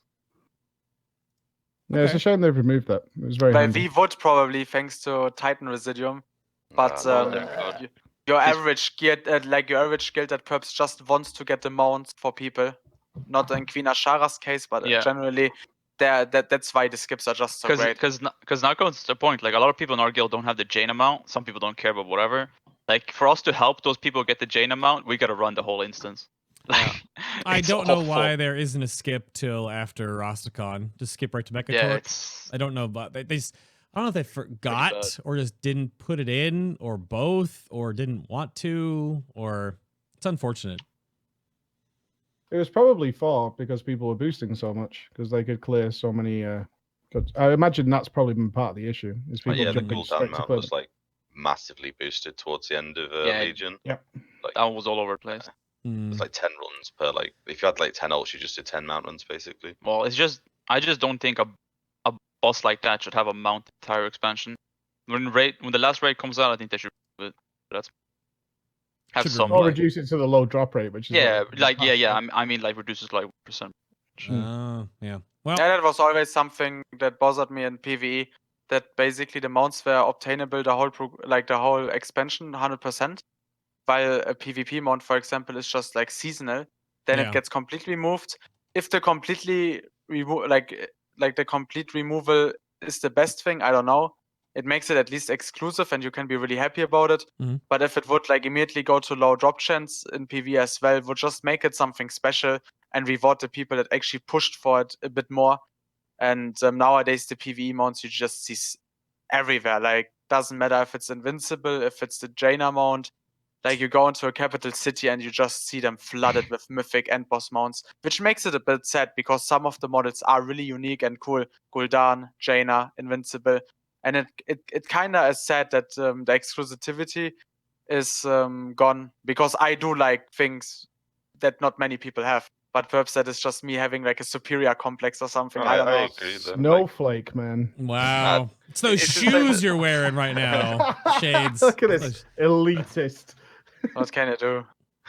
Yeah, it's a shame they've removed that. It was very Well, handy. we would probably, thanks to Titan Residuum. But your average guild, your average guild that perhaps just wants to get the mounts for people, not in Queen Azshara's case, but generally, that's why the skips are just so great. Because now comes the point. Like a lot of people in our guild don't have the Jaina mount. Some people don't care about whatever. Like for us to help those people get the Jaina mount, we gotta run the whole instance. Like, I don't know why there isn't a skip till after Rastakhan. Just skip right to Mechatork. Yeah, I don't know, but I don't know if they forgot or just didn't put it in, or both, or didn't want to, or it's unfortunate. It was probably because people were boosting so much because they could clear so many. I imagine that's probably been part of the issue. Is people the jumping cooldown straight to mount clear was like massively boosted towards the end of Legion. Yep. Like, that was all over the place. It's like 10 runs per, like, if you had like 10 ults, you just did 10 mount runs basically. Well, I just don't think a boss like that should have a mount entire expansion. When the last raid comes out, I think they should do it. That's have Should some or like, reduce it to the low drop rate, which is I mean like reduces like percent. Oh, yeah. Well, that was always something that bothered me in PvE. That basically the mounts were obtainable the whole expansion 100%, while a PvP mount, for example, is just like seasonal. Then it gets completely removed. If the completely the complete removal is the best thing, I don't know. It makes it at least exclusive, and you can be really happy about it. But if it would like immediately go to low drop chance in PvE as well, it would just make it something special and reward the people that actually pushed for it a bit more. And nowadays the PvE mounts you just see everywhere. Like doesn't matter if it's invincible, if it's the Jaina mount. Like you go into a capital city and you just see them flooded with mythic and boss mounts, which makes it a bit sad because some of the models are really unique and cool. Gul'dan, Jaina, Invincible. And it kind of is sad that the exclusivity is gone, because I do like things that not many people have. But perhaps that is just me having like a superior complex or something. I don't know. I agree though. Snowflake, man. Wow. It's those shoes you're wearing right now. Shades. Look at this elitist. What can I do?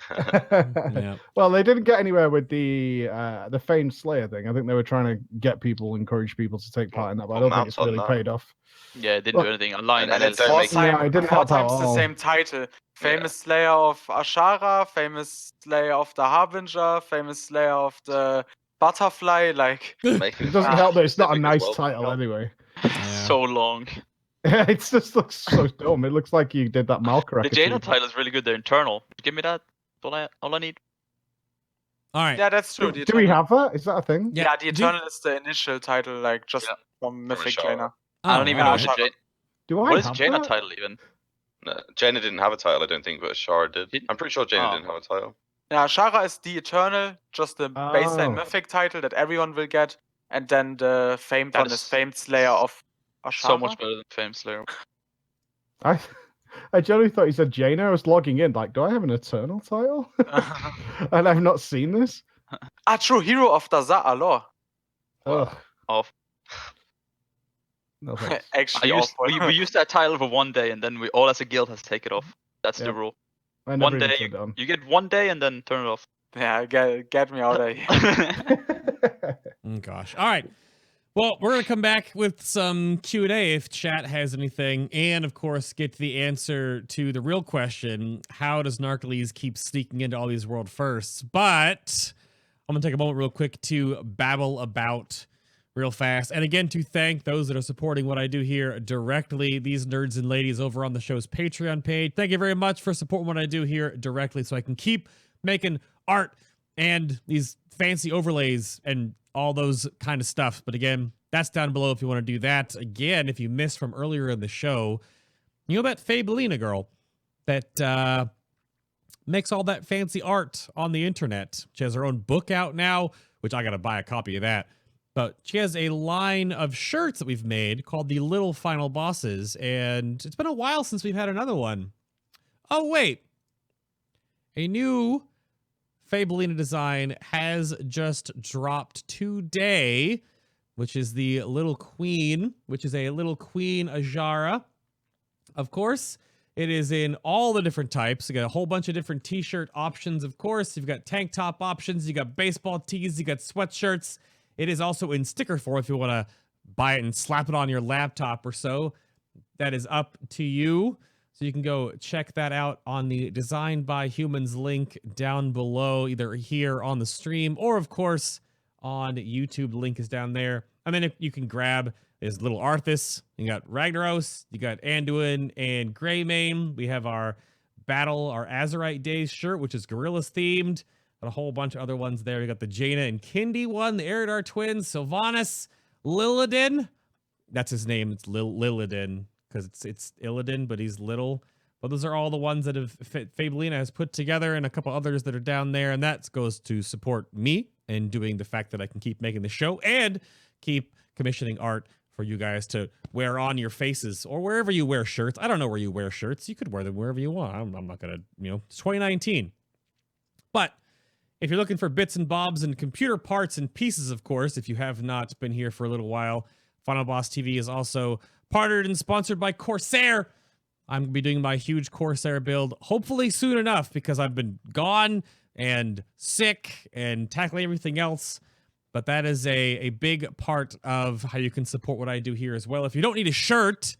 Yeah. Well, they didn't get anywhere with the famed Slayer thing. I think they were trying to encourage people to take part in that, but I Put don't think maps it's on really that. paid off. Yeah, it didn't Look, do anything online. and And it it's don't four, make- Yeah, it didn't help out times at the all. same title. Famous Slayer of Azshara, famous Slayer of the Harbinger, famous Slayer of the Butterfly. Like, Making It doesn't help that it's not a specific as nice well, title help. anyway. Yeah. So long. It just looks so dumb. It looks like you did that Malkara. The Jaina title is really good. They're internal. Give me that. All I need. All right. yeah, that's true. Do we have that? Is that a thing? Yeah. Yeah, the Do you- Eternal is the initial title, like just Yeah. from Mythic Azshara. Jaina. I don't Oh, even know what alright. the Do I what is the have Jaina that? title even. No, Jaina didn't have a title, I don't think, but Azshara did. Didn't- I'm pretty sure Jaina Oh. didn't have a title. Yeah, Shara is the Eternal, just the baseline Oh. Mythic title that everyone will get, and then the famed That one is is Famed Slayer of Azshara. So much better than Fame Slayer. I generally thought you said Jaina. I was logging in, like, do I have an Eternal title? And I've not seen this. True, Hero of the Za'alor. Ugh. Off. No thanks. Actually, awful. we used that title for one day, and then we all as a guild has to take it off. That's the Yep. rule. I never One even day turned it on. you get 1 day and then turn it off. Yeah, get me out of here. Oh, gosh. All right. Well, we're going to come back with some Q&A if chat has anything, and of course get the answer to the real question, how does Narcolies keep sneaking into all these world firsts? But I'm going to take a moment real quick to babble about real fast, and again to thank those that are supporting what I do here directly, these nerds and ladies over on the show's Patreon page. Thank you very much for supporting what I do here directly so I can keep making art and these fancy overlays and all those kind of stuff. But again, that's down below if you want to do that. Again, if you missed from earlier in the show, you know that Fabelina girl that makes all that fancy art on the internet. She has her own book out now, which I got to buy a copy of that. But she has a line of shirts that we've made called the Little Final Bosses, and it's been a while since we've had another one. Oh, wait. A new Fabelina design has just dropped today, which is the Little Queen, which is a Little Queen Azshara. Of course, it is in all the different types. You got a whole bunch of different t-shirt options, of course. You've got tank top options, you got baseball tees, you got sweatshirts. It is also in sticker form if you want to buy it and slap it on your laptop or so. That is up to you. So you can go check that out on the Designed by Humans link down below, either here on the stream or, of course, on YouTube. The link is down there. And then if you can grab is Little Arthas. You got Ragnaros, you got Anduin and Greymane. We have our Battle, our Azerite Days shirt, which is Gorillas themed. Got a whole bunch of other ones there. We got the Jaina and Kindi one, the Eridar twins, Sylvanas, Lillidan. That's his name. It's Lillidan because it's Illidan, but he's little. But those are all the ones that have Fabelina has put together, and a couple others that are down there. And that goes to support me and doing the fact that I can keep making the show and keep commissioning art for you guys to wear on your faces or wherever you wear shirts. I don't know where you wear shirts. You could wear them wherever you want. I'm not going to, it's 2019. But if you're looking for bits and bobs and computer parts and pieces, of course, if you have not been here for a little while, FinalBossTV is also partnered and sponsored by Corsair. I'm going to be doing my huge Corsair build hopefully soon enough because I've been gone and sick and tackling everything else. But that is a big part of how you can support what I do here as well. If you don't need a shirt,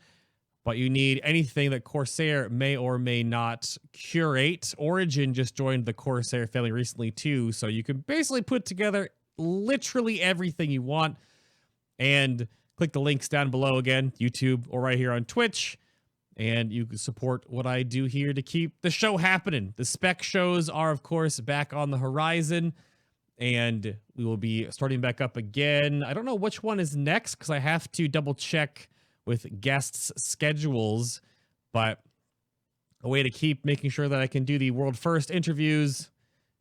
but you need anything that Corsair may or may not curate, Origin just joined the Corsair family recently too, so you can basically put together literally everything you want. And click the links down below again, YouTube or right here on Twitch, and you can support what I do here to keep the show happening. The spec shows are, of course, back on the horizon, and we will be starting back up again. I don't know which one is next because I have to double check with guests' schedules, but a way to keep making sure that I can do the world first interviews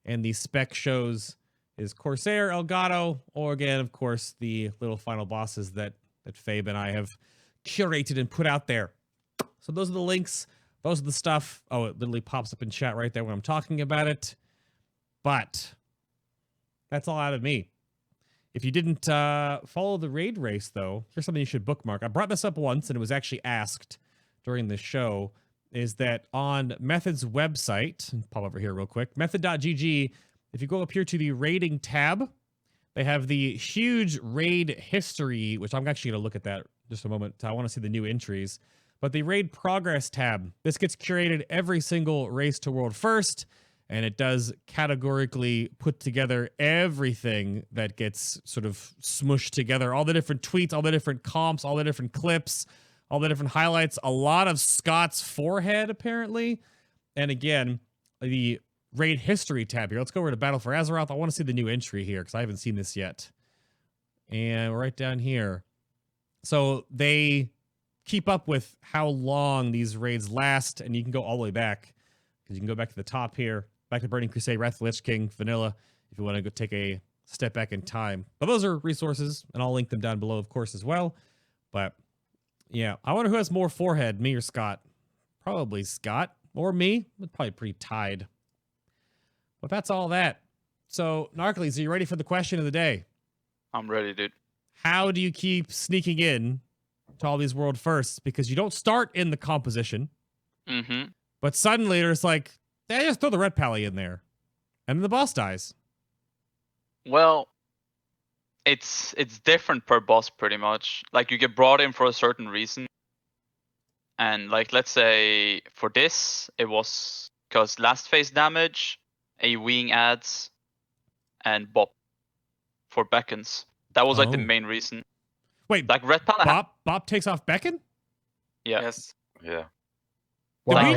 and the spec shows is Corsair, Elgato, or again, of course, the little final bosses that Fabe and I have curated and put out there. So those are the links. Those are the stuff. Oh, it literally pops up in chat right there when I'm talking about it. But that's all out of me. If you didn't follow the raid race, though, here's something you should bookmark. I brought this up once, and it was actually asked during the show. is that on Method's website, pop over here real quick, method.gg, if you go up here to the raiding tab, they have the huge raid history, which I'm actually going to look at that just a moment. I want to see the new entries. But the raid progress tab, this gets curated every single race to world first, and it does categorically put together everything that gets sort of smushed together. All the different tweets, all the different comps, all the different clips, all the different highlights. A lot of Scott's forehead, apparently. And again, the raid history tab here. Let's go over to Battle for Azeroth. I want to see the new entry here because I haven't seen this yet. And we're right down here. So they keep up with how long these raids last, and you can go all the way back because you can go back to the top here, back to Burning Crusade, Wrath of the Lich King, Vanilla, if you want to go take a step back in time. But those are resources, and I'll link them down below, of course, as well. But yeah, I wonder who has more forehead, me or Scott. Probably Scott or me. We're probably pretty tied. But that's all that. So, Narcolies, are you ready for the question of the day? I'm ready, dude. How do you keep sneaking in to all these world firsts? Because you don't start in the composition, but suddenly there's like, they just throw the red pally in there, and then the boss dies. Well, it's different per boss pretty much. Like you get brought in for a certain reason, and like let's say for this it was because last phase damage, a wing adds, and bop for beckons. That was like the main reason. Wait, like red pally. Bop takes off beckon? Yeah. Yes. Yeah. Wow,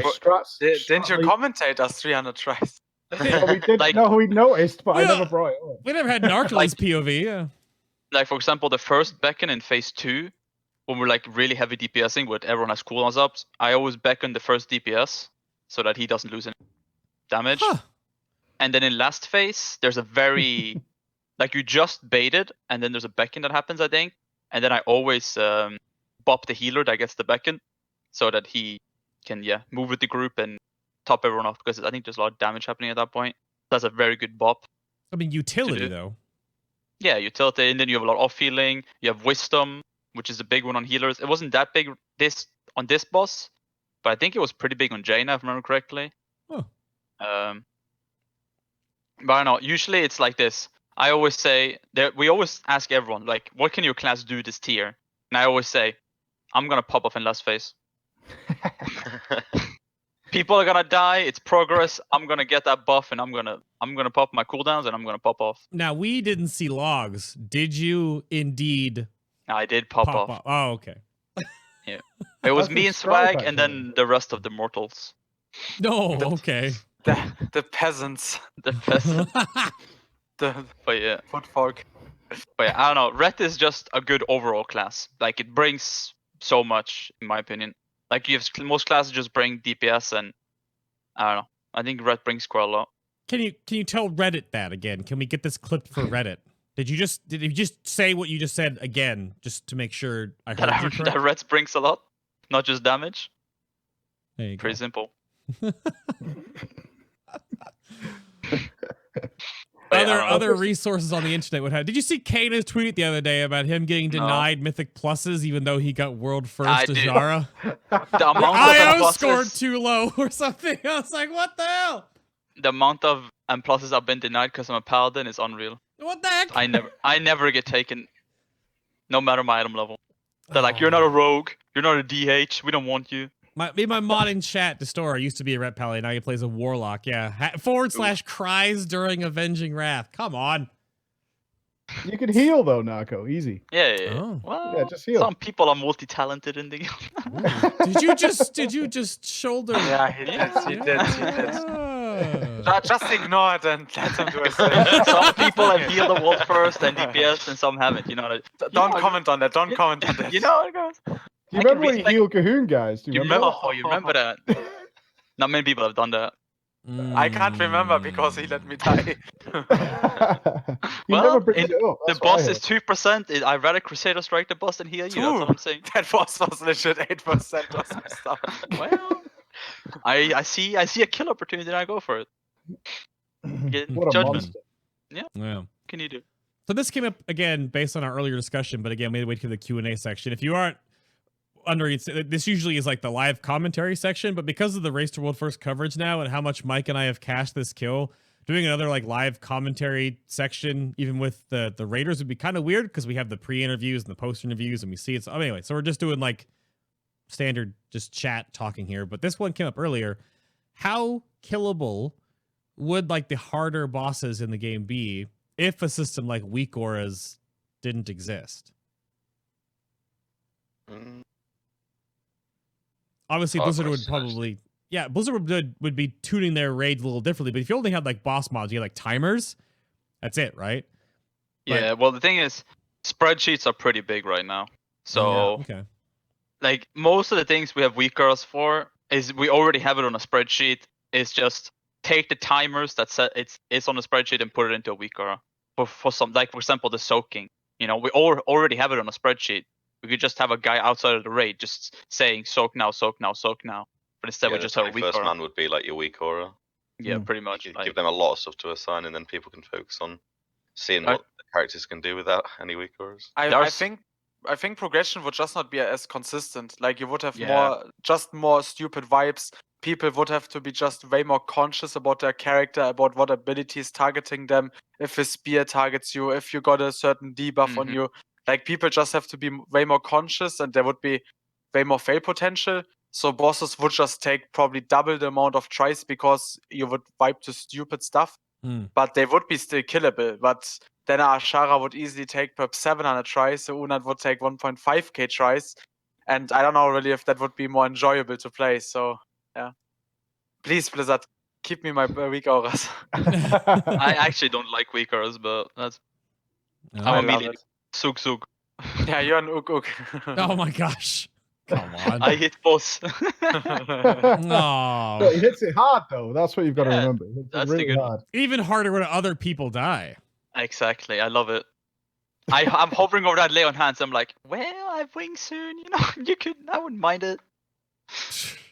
Didn't you commentate us 300 tries? We didn't know we noticed, but I never brought it up. We never had Narcolies POV, yeah. Like for example, the first beckon in phase 2, when we're like really heavy DPSing with everyone has cooldowns up, I always beckon the first DPS so that he doesn't lose any damage. Huh. And then in last phase, there's a very like you just baited, and then there's a beckon that happens, I think. And then I always bop the healer that gets the beckon, so that he can move with the group and top everyone off, because I think there's a lot of damage happening at that point. That's a very good bop. I mean, utility though. Yeah, utility, and then you have a lot of off healing. You have wisdom, which is a big one on healers. It wasn't that big on this boss, but I think it was pretty big on Jaina, if I remember correctly. Oh. But I don't know. Usually it's like this. I always say that we always ask everyone like, what can your class do this tier? And I always say, I'm gonna pop off in last phase. People are gonna die. It's progress. I'm gonna get that buff, and I'm gonna pop my cooldowns, and I'm gonna pop off. Now we didn't see logs. Did you indeed? I did pop off. Oh, okay. Yeah, it was me and Swag, and then the rest of the mortals. No, okay. The peasants. The peasants. But yeah, footfolk. But yeah, I don't know. Ret is just a good overall class. Like it brings so much, in my opinion. Like you have most classes just bring DPS, and I don't know. I think Ret brings quite a lot. Can you tell Reddit that again? Can we get this clip for Reddit? Did you just say what you just said again, just to make sure I heard you correct? That Ret brings a lot, not just damage. There you Pretty go. simple. Other resources on the internet would have. Did you see Konah's tweet the other day about him getting denied Mythic pluses even though he got world first Azshara? The amount IO of scored too low or something. I was like, what the hell? The amount of pluses I've been denied because I'm a paladin is unreal. What the heck? I never get taken, no matter my item level. They're like, you're not a rogue, you're not a DH, we don't want you. My mod in chat, Destora, used to be a Ret Pally, now he plays a Warlock, yeah. / cries during Avenging Wrath. Come on. You can heal though, Narco. Easy. Yeah. Oh. Well, Yeah, just heal. some people are multi-talented in the game. Did you just shoulder? Yeah, he did. Ah. Just ignore it and let him do his thing. Some people have healed the world first and DPS, and some haven't. You know. Don't comment on that. Don't comment on that. You know how it goes. Do you remember when you healed Cahoon guys? Do you remember? You remember that? Not many people have done that. I can't remember because he let me die. Well, the boss is 2%. I'd rather Crusader strike the boss than heal you. That's what I'm saying. That boss was legit 8% or some stuff. Well, I see a kill opportunity and I go for it. What a Judgment. monster. Yeah. What can you do? So this came up again based on our earlier discussion, but again, we had to wait for the Q&A section. If you aren't underneath, this usually is like the live commentary section, but because of the Race to World First coverage now and how much Mike and I have cashed this kill, doing another like live commentary section, even with the raiders, would be kind of weird because we have the pre-interviews and the post-interviews and we see it. So anyway, so we're just doing like standard just chat talking here, but this one came up earlier. How killable would like the harder bosses in the game be if a system like weak auras didn't exist? Obviously, Blizzard would probably, Blizzard would be tuning their raids a little differently. But if you only had like boss mods, you had like timers. That's it, right? Yeah. Well, the thing is, spreadsheets are pretty big right now. So, okay. Like most of the things we have weak auras for is we already have it on a spreadsheet. It's just take the timers that set it's on a spreadsheet and put it into a weak aura. For some, like for example, the soaking. You know, we already have it on a spreadsheet. We could just have a guy outside of the raid just saying soak now, soak now, soak now. But instead we just have a weak first aura. man would be like your weak aura. Yeah, pretty much. You give them a lot of stuff to assign, and then people can focus on seeing what the characters can do without any weak auras. I think progression would just not be as consistent. Like you would have more stupid vibes. People would have to be just way more conscious about their character, about what abilities targeting them. If a spear targets you, if you got a certain debuff on you, like people just have to be way more conscious, and there would be way more fail potential. So bosses would just take probably double the amount of tries because you would wipe to stupid stuff. But they would be still killable. But then Azshara would easily take perhaps 700 tries, so Unat would take 1.5k tries. And I don't know really if that would be more enjoyable to play. So, yeah. Please, Blizzard, keep me my weak auras. I actually don't like weak auras, but that's... I love it. Sug. Yeah, you're an uk. Oh my gosh. Come on. I hit boss. No. But he hits it hard, though. That's what you've got to remember. He hits that's it really hard. Even harder when other people die. Exactly. I love it. I'm hovering over that lay on hands. I'm like, well, I have wings soon. You know, I wouldn't mind it.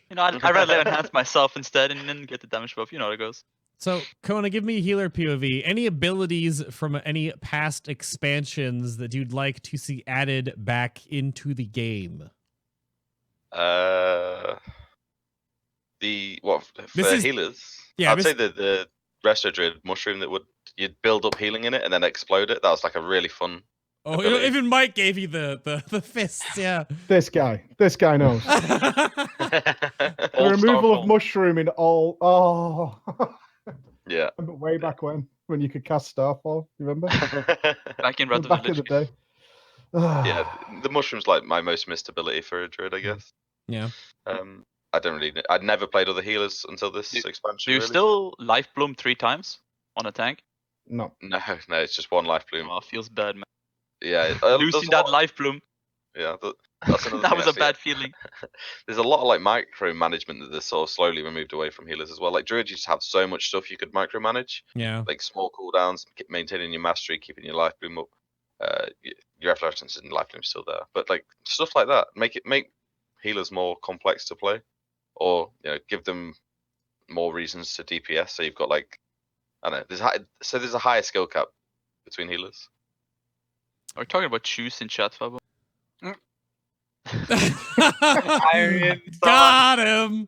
You know, I'd rather lay on hands myself instead and then get the damage buff. You know how it goes. So, Konah, give me healer POV. Any abilities from any past expansions that you'd like to see added back into the game? Healers? Yeah, I'd say the Resto Druid mushroom that you'd build up healing in it and then explode it. That was like a really fun. Oh, even Mike gave you the fists, yeah. This guy knows. The removal of mushroom in all. Oh. Yeah. But way back when you could cast Starfall, you remember? Back in in the day. Yeah, the mushroom's like my most missed ability for a druid, I guess. Yeah. I'd never played other healers until this expansion. Do you still life bloom 3 times on a tank? No, it's just one life bloom. Oh, it feels bad, man. Yeah, losing that life bloom. Yeah, that's another that was a bad feeling. There's a lot of like micromanagement that they're sort of slowly removed away from healers as well. Like druids used to have so much stuff you could micromanage. Yeah. Like small cooldowns, maintaining your mastery, keeping your life bloom up. Your efflorescence and life bloom's still there, but like stuff like that make healers more complex to play, or give them more reasons to DPS. So you've got like I don't know. There's a higher skill cap between healers. Are we talking about choose in chat, Fabo? I mean, got him.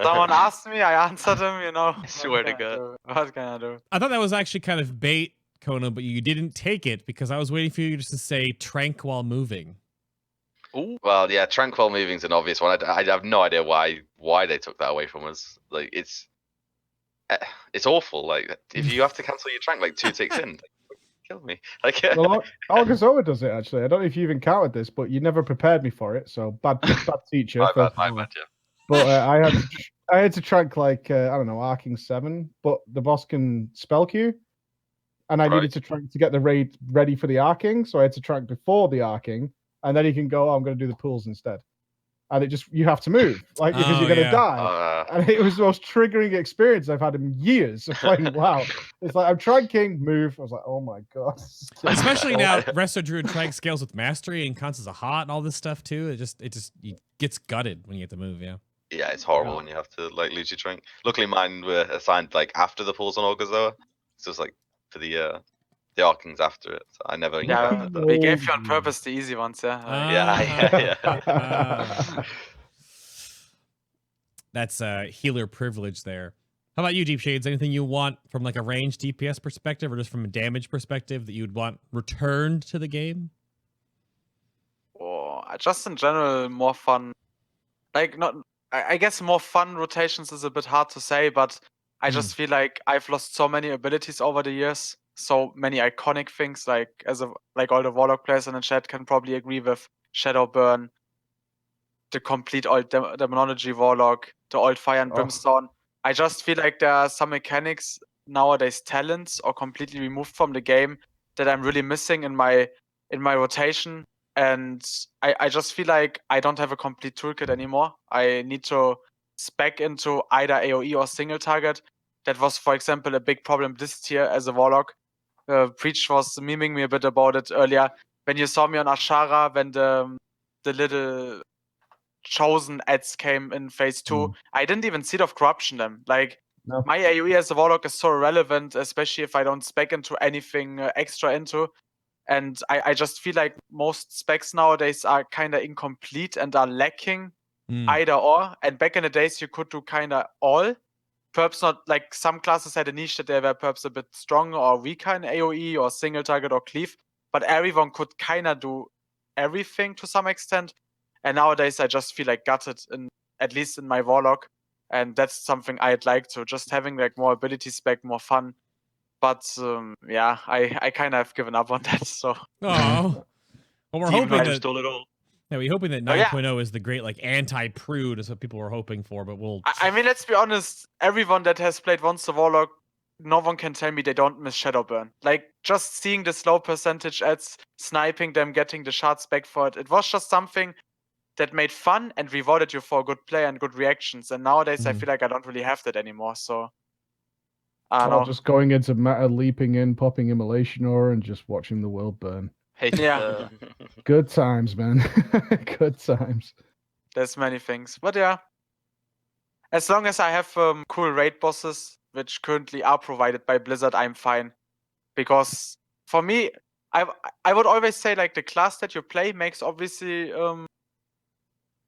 Someone asked me, I answered him. You know. I swear to God. What can I do? I thought that was actually kind of bait, Konah, but you didn't take it because I was waiting for you just to say trank while moving. Ooh. Well, yeah, trank while moving's an obvious one. I have no idea why they took that away from us. Like it's awful. Like if you have to cancel your trank like 2 ticks in, kill me. Like well, Argozoa does it actually. I don't know if you've encountered this, but you never prepared me for it. So bad teacher. my bad, yeah. But I had to trank like I don't know, arcing 7, but the boss can spell queue. And I needed to trank to get the raid ready for the arcing, so I had to trank before the arcing, and then he can go, I'm going to do the pools instead. And you have to move, like, because you're going to die. And it was the most triggering experience I've had in years of playing WoW. It's like, I'm tranking, move. I was like, oh my God. Especially now, Resto Druid trank scales with mastery and counts as a hot and all this stuff too. It just gets gutted when you get to move, yeah. Yeah, it's horrible when you have to like lose your trank. Luckily mine were assigned like after the pools on Orgazoa. So it's like for the the Arkings after it. So I never Yeah, encountered that. we gave you on purpose the easy ones, yeah. Yeah. That's healer privilege there. How about you, Deepshades? Anything you want from like a range DPS perspective or just from a damage perspective that you'd want returned to the game? Or just in general, more fun. Like, not. I guess more fun rotations is a bit hard to say, but I just feel like I've lost so many abilities over the years. So many iconic things, like all the Warlock players in the chat can probably agree with Shadowburn, the complete old Demonology Warlock, the old Fire and Brimstone. I just feel like there are some mechanics nowadays, talents or completely removed from the game that I'm really missing in my rotation. And I just feel like I don't have a complete toolkit anymore. I need to spec into either AoE or single target. That was, for example, a big problem this tier as a Warlock. Preach was memeing me a bit about it earlier. When you saw me on Azshara, when the little chosen ads came in phase 2, I didn't even see of corruption them. Like, No. my AoE as a Warlock is so irrelevant, especially if I don't spec into anything extra into. And I just feel like most specs nowadays are kind of incomplete and are lacking either or. And back in the days, you could do kind of all. Perhaps not, like, some classes had a niche that they were perhaps a bit stronger or weaker in AoE or single target or cleave, but everyone could kind of do everything to some extent. And nowadays, I just feel like gutted, at least in my Warlock. And that's something I'd like to, just having like more ability spec, more fun. But yeah, I kind of have given up on that. So. Oh, well, we're Even hoping I that. stole it all. Yeah, we're hoping that Oh, yeah. 9.0 is the great like anti-prude is what people were hoping for, but we'll. I mean, let's be honest. Everyone that has played once the Warlock, no one can tell me they don't miss Shadowburn. Like, just seeing the slow percentage ads, sniping them, getting the shards back for it. It was just something that made fun and rewarded you for good play and good reactions. And nowadays, I feel like I don't really have that anymore. So, I don't know. Just going into meta, leaping in, popping immolation aura, and just watching the world burn. Hate Yeah. Good times, man. Good times. There's many things, but yeah. As long as I have cool raid bosses, which currently are provided by Blizzard, I'm fine. Because for me, I would always say like the class that you play makes obviously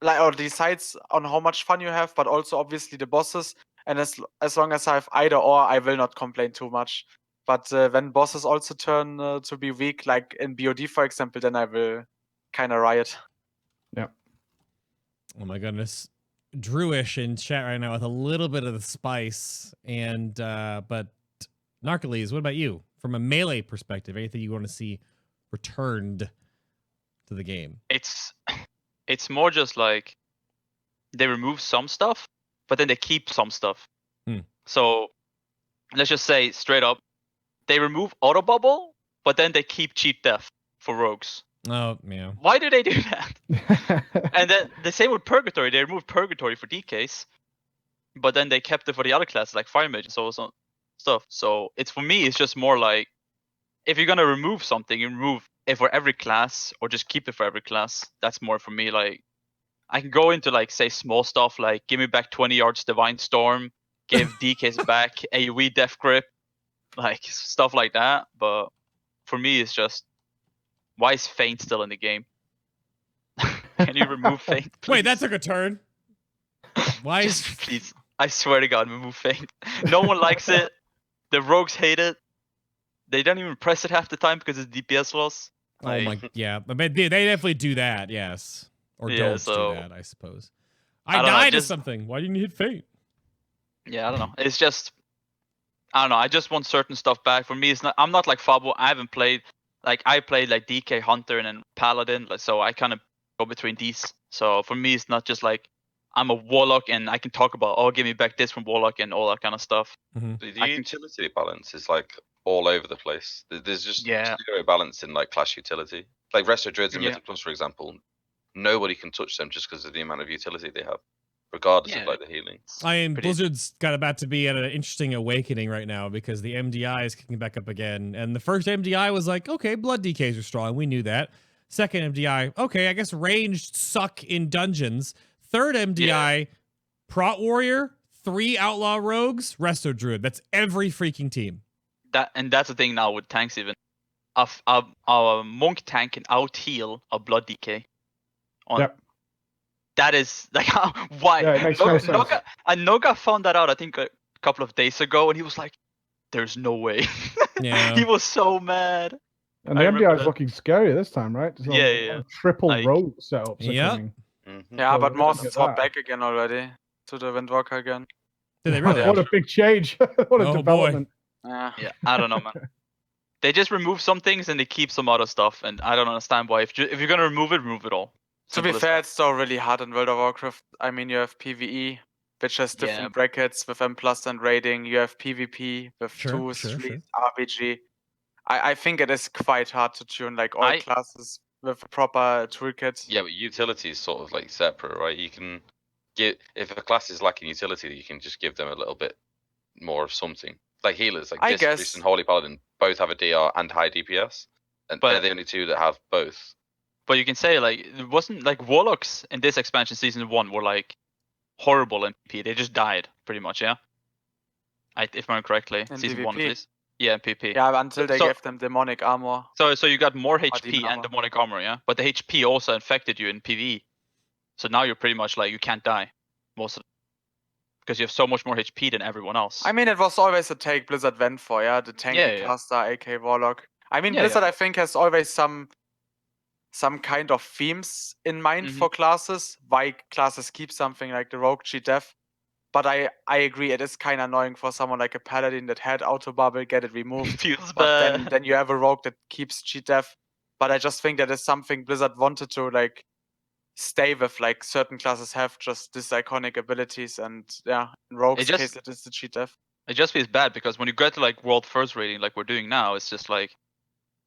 like, or decides on how much fun you have, but also obviously the bosses. And as long as I have either or, I will not complain too much. But when bosses also turn to be weak, like in BOD for example, then I will kind of riot. Yeah. Oh my goodness. Drewish in chat right now with a little bit of the spice. And but Narcolies, what about you? From a melee perspective, anything you want to see returned to the game? It's more just like they remove some stuff, but then they keep some stuff. So let's just say straight up, they remove auto bubble, but then they keep cheat death for rogues. Oh, yeah. Why do they do that? And then the same with purgatory. They removed purgatory for DKs, but then they kept it for the other classes like fire mage and so on stuff. So it's, for me, it's just more like, if you're gonna remove something, you remove it for every class or just keep it for every class. That's more for me. Like, I can go into like, say, small stuff like give me back 20 yards Divine Storm, give DKs back AoE Death Grip, like stuff like that. But for me, it's just, why is Feint still in the game? Can you remove Feint? Wait, that took a turn. Why is Please, I swear to God, remove Feint. No one likes it. The rogues hate it. They don't even press it half the time because it's DPS loss. Oh my, yeah, but they definitely do that, yes, or Yeah, don't so- do that, I suppose. I I don't know, died just- of something. Why didn't you hit Fate? Yeah, I don't know. It's just, I don't know. I just want certain stuff back. For me, it's not. I'm not like Fabo. I haven't played. Like, I played like DK Hunter and then Paladin. Like, so I kind of go between these. So for me, it's not just like I'm a Warlock and I can talk about, oh, give me back this from Warlock and all that kind of stuff. The utility balance is like all over the place. There's just Yeah. zero balance in like class utility. Like Resto Druids and Yeah. Mythic Plus, for example, nobody can touch them just because of the amount of utility they have, regardless Yeah. of like the healing. I mean, Pretty- Blizzard's got about to be at an interesting awakening right now because the MDI is kicking back up again. And the first MDI was like, okay, blood DKs are strong. We knew that. Second MDI, okay, I guess ranged suck in dungeons. Third MDI, Prot Warrior, 3 Outlaw Rogues, Resto Druid. That's every freaking team. And that's the thing now with tanks even. a monk tank can out heal a blood decay. Yep. That is like why? Yeah, it makes no sense. Noga found that out I think a couple of days ago, and he was like, "There's no way." Yeah. He was so mad. And the I remember MDI is that. looking scary this time, right? There's Yeah, a yeah. lot of triple Like- rogue setups are Yep. coming. Yeah, So but we're most gonna get swapped that. back again already to the Windwalker again. Did they really? What a big change! What a Oh, boy. development! Yeah. Yeah, I don't know, man. They just remove some things and they keep some other stuff, and I don't understand why. If you're gonna remove it all. To be Simple as fair, that. it's still really hard in World of Warcraft. I mean, you have PvE, which has different Yeah. brackets with M+ and raiding. You have PvP with Sure, 2, 3, sure. RPG. I think it is quite hard to tune like all I- classes with a proper toolkit. Yeah, but utility is sort of like separate, right? You can give if a class is lacking utility, you can just give them a little bit more of something. Like healers, like I Disc Priest guess. and Holy Paladin both have a DR and high DPS, and But- they're the only two that have both. But you can say like it wasn't like Warlocks in this expansion season 1 were like horrible in PP. They just died pretty much, yeah. If I remember correctly, In season 1 at PvP. least. Yeah, in PP. Yeah, until they So- gave them demonic armor. So you got more demon HP and armor. demonic armor, yeah. But the HP also infected you in PvE. So now you're pretty much like you can't die most of because you have so much more HP than everyone else. I mean, it was always a take Blizzard went for, yeah, the tanky Yeah, yeah. caster, AK Warlock. I mean, Yeah, Blizzard, I think, has always some kind of themes in mind Mhm. for classes. Why classes keep something like the Rogue Cheat Death. But I agree, it is kind of annoying for someone like a Paladin that had auto bubble, get it removed. Feels But bad. then you have a Rogue that keeps Cheat Death. But I just think that is something Blizzard wanted to like stay with. Like certain classes have just this iconic abilities, and yeah, in Rogue's just- case, it is the Cheat Death. It just feels bad because when you get to like world first rating like we're doing now, it's just like,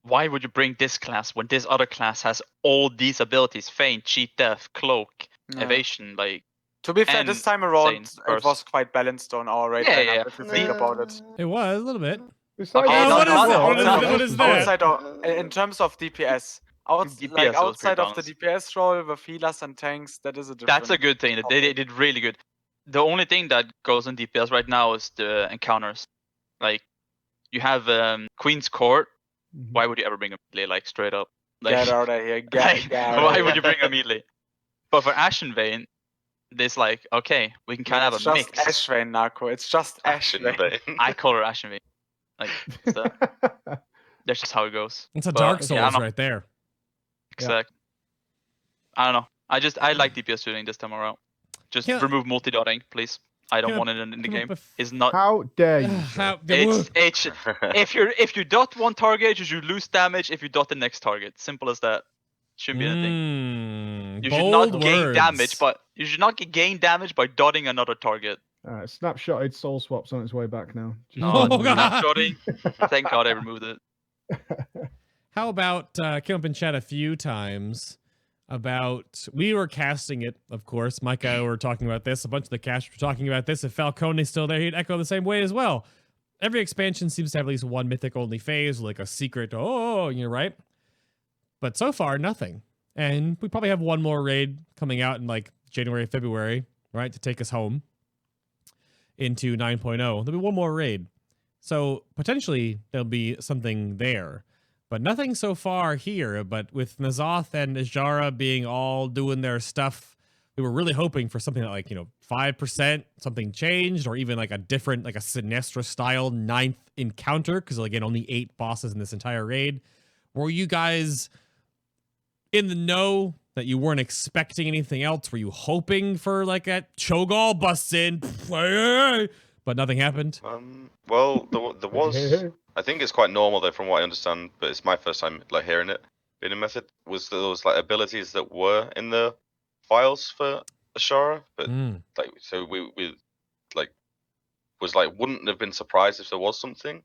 why would you bring this class when this other class has all these abilities? Feint, cheat, death, cloak, Yeah. evasion, like To be fair, this and time around, Insane it was burst. quite balanced on our rate Yeah, lineup, yeah. if you think about it. It was a little bit. Besides Okay, that, what is well, that? What is that? Outside of, in terms of DPS, DPS like was outside pretty of the DPS role with healers and tanks, that is a different. that's a good thing. They did really good. The only thing that goes in DPS right now is the encounters. Like you have Queen's Court. Mhm. Why would you ever bring a melee like straight up? Like, Get out of here! like, Get out why of would here. you bring a melee? But for Ashen Vein, there's like okay, we can kind of It's have a just mix. Ashvane, Narco. It's just Action Ashvane. vein. I call her Ashen Vein. Like so, that's just how it goes. It's a But, Dark yeah, I Souls don't know. right there. Exact. I don't know. I like DPS shooting this time around. Just Yeah. remove multi-dotting, please. I don't Come want it in the come up game. with- It's not. How dare you? How- It's if you dot one target, you should lose damage. If you dot the next target, simple as that. Shouldn't be anything. You should Bold not gain damage, words. but you should not gain damage by dotting another target. Snapshot. It's soul swaps on its way back now. Just No, Oh, so you know. God. snapshotting. Thank God I removed it. How about came up in chat a few times about we were casting it, of course. Micah and I were talking about this. A bunch of the cast were talking about this. If Falcone's still there, he'd echo the same way as well. Every expansion seems to have at least one mythic only phase, like a secret. Oh, you're right. But so far, nothing. And we probably have one more raid coming out in like January, February, right, to take us home into 9.0. There'll be one more raid. So potentially there'll be something there. But nothing so far here. But with N'Zoth and Azshara being all doing their stuff, we were really hoping for something like, 5%, something changed, or even like a different, like a Sinestra style 9th encounter. Because again, only 8 bosses in this entire raid. Were you guys in the know that you weren't expecting anything else? Were you hoping for like a Cho'Gall busts in, but nothing happened? Well, there was. I think it's quite normal though, from what I understand. But it's my first time like hearing it being a method. Was there was like abilities that were in the files for Azshara, but like so we like was like wouldn't have been surprised if there was something.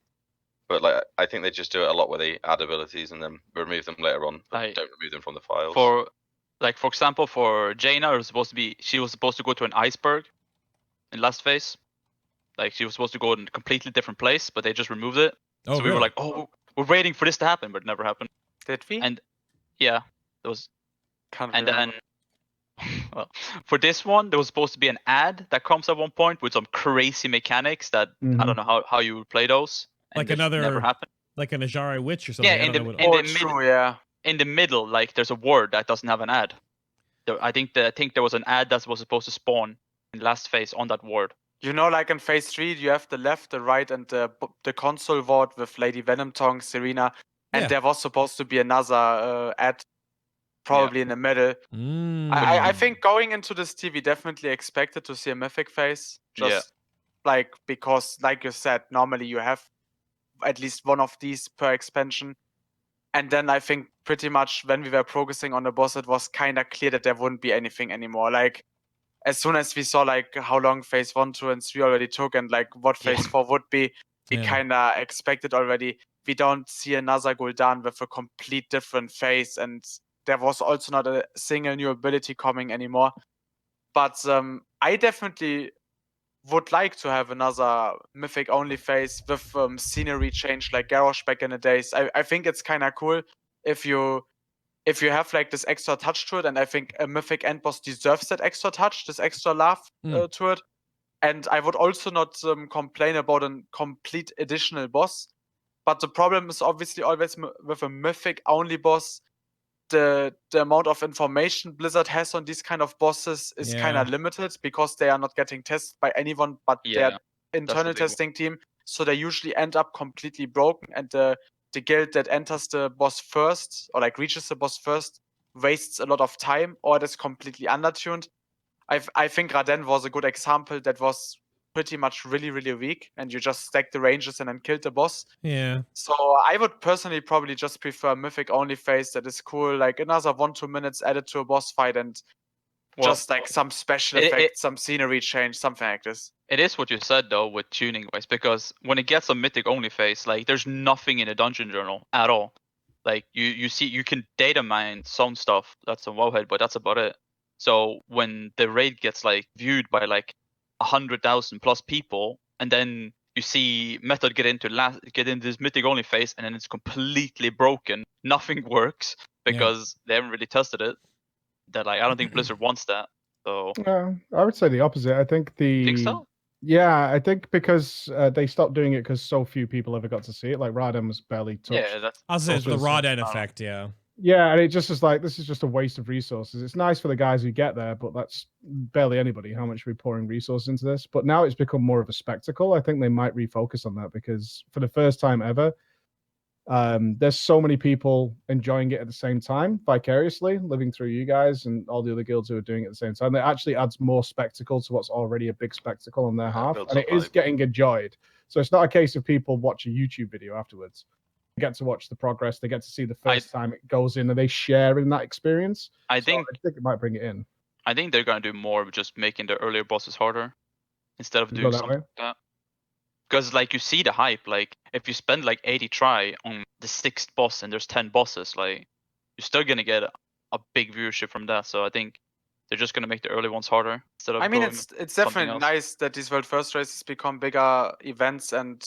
But like I think they just do it a lot where they add abilities and then remove them later on, but don't remove them from the files. For example, for Jaina, she was supposed to go to an iceberg in last phase. Like she was supposed to go in a completely different place, but they just removed it. Oh, so we were really? like, oh, we're waiting for this to happen, but it never happened. Did we? And yeah, there was. Can't And remember. then, well, for this one, there was supposed to be an ad that comes at one point with some crazy mechanics that I don't know how you would play those. And Like they just never another happened. like an Azshara Witch or something. Yeah, I in don't know the what. in the true, yeah. in the middle, like there's a word that doesn't have an ad. I think there was an ad that was supposed to spawn in last phase on that word. You know, like in phase 3, you have the left, the right, and the console ward with Lady Venom Tongue, Serena, and Yeah. there was supposed to be another ad probably in the middle. I think going into this TV definitely expected to see a Mythic phase, just like because, like you said, normally you have at least one of these per expansion. And then I think pretty much when we were progressing on the boss, it was kind of clear that there wouldn't be anything anymore. Like, as soon as we saw like how long phase 1, 2, and 3 already took and like what phase 4 would be, we kind of expected already. We don't see another Gul'dan with a complete different phase, and there was also not a single new ability coming anymore. But I definitely would like to have another Mythic only phase with scenery change like Garrosh back in the days. I think it's kind of cool if you have like this extra touch to it, and I think a Mythic end boss deserves that extra touch, this extra love to it. And I would also not complain about a complete additional boss. But the problem is obviously always with a Mythic only boss, the amount of information Blizzard has on these kind of bosses is kind of limited because they are not getting tested by anyone but their internal testing team. So they usually end up completely broken, and the guild that enters the boss first or like reaches the boss first wastes a lot of time or it is completely undertuned. I think Raden was a good example that was pretty much really, really weak, and you just stacked the ranges and then killed the boss. Yeah. So I would personally probably just prefer Mythic only phase that is cool, like another 1-2 minutes added to a boss fight and just like some special effects, some scenery change, something like this. It is what you said though with tuning wise, because when it gets a Mythic only phase, like there's nothing in a dungeon journal at all. Like you see, you can data mine some stuff that's on Wowhead, but that's about it. So when the raid gets like viewed by like 100,000 plus people, and then you see Method get into this Mythic only phase, and then it's completely broken. Nothing works because they haven't really tested it. That like I don't think Blizzard wants that. So I would say the opposite. I think think so? Yeah, I think because they stopped doing it because so few people ever got to see it. Like Raden was barely touched. Yeah, that's. I'll say it's the Raden effect. Yeah. Yeah, and it just is like, this is just a waste of resources. It's nice for the guys who get there, but that's barely anybody. How much are we pouring resources into this? But now it's become more of a spectacle. I think they might refocus on that because for the first time ever, there's so many people enjoying it at the same time, vicariously, living through you guys and all the other guilds who are doing it at the same time. It actually adds more spectacle to what's already a big spectacle on their half, and it is getting enjoyed. So it's not a case of people watch a YouTube video afterwards. They get to watch the progress. They get to see the first time it goes in, and they share in that experience. I think it might bring it in. I think they're gonna do more of just making the earlier bosses harder instead of doing something like that. Because like you see the hype, like if you spend like 80 try on the 6th boss and there's 10 bosses, like you're still gonna get a big viewership from that. So I think they're just gonna make the early ones harder instead of. I mean, it's definitely nice that these World First races become bigger events, and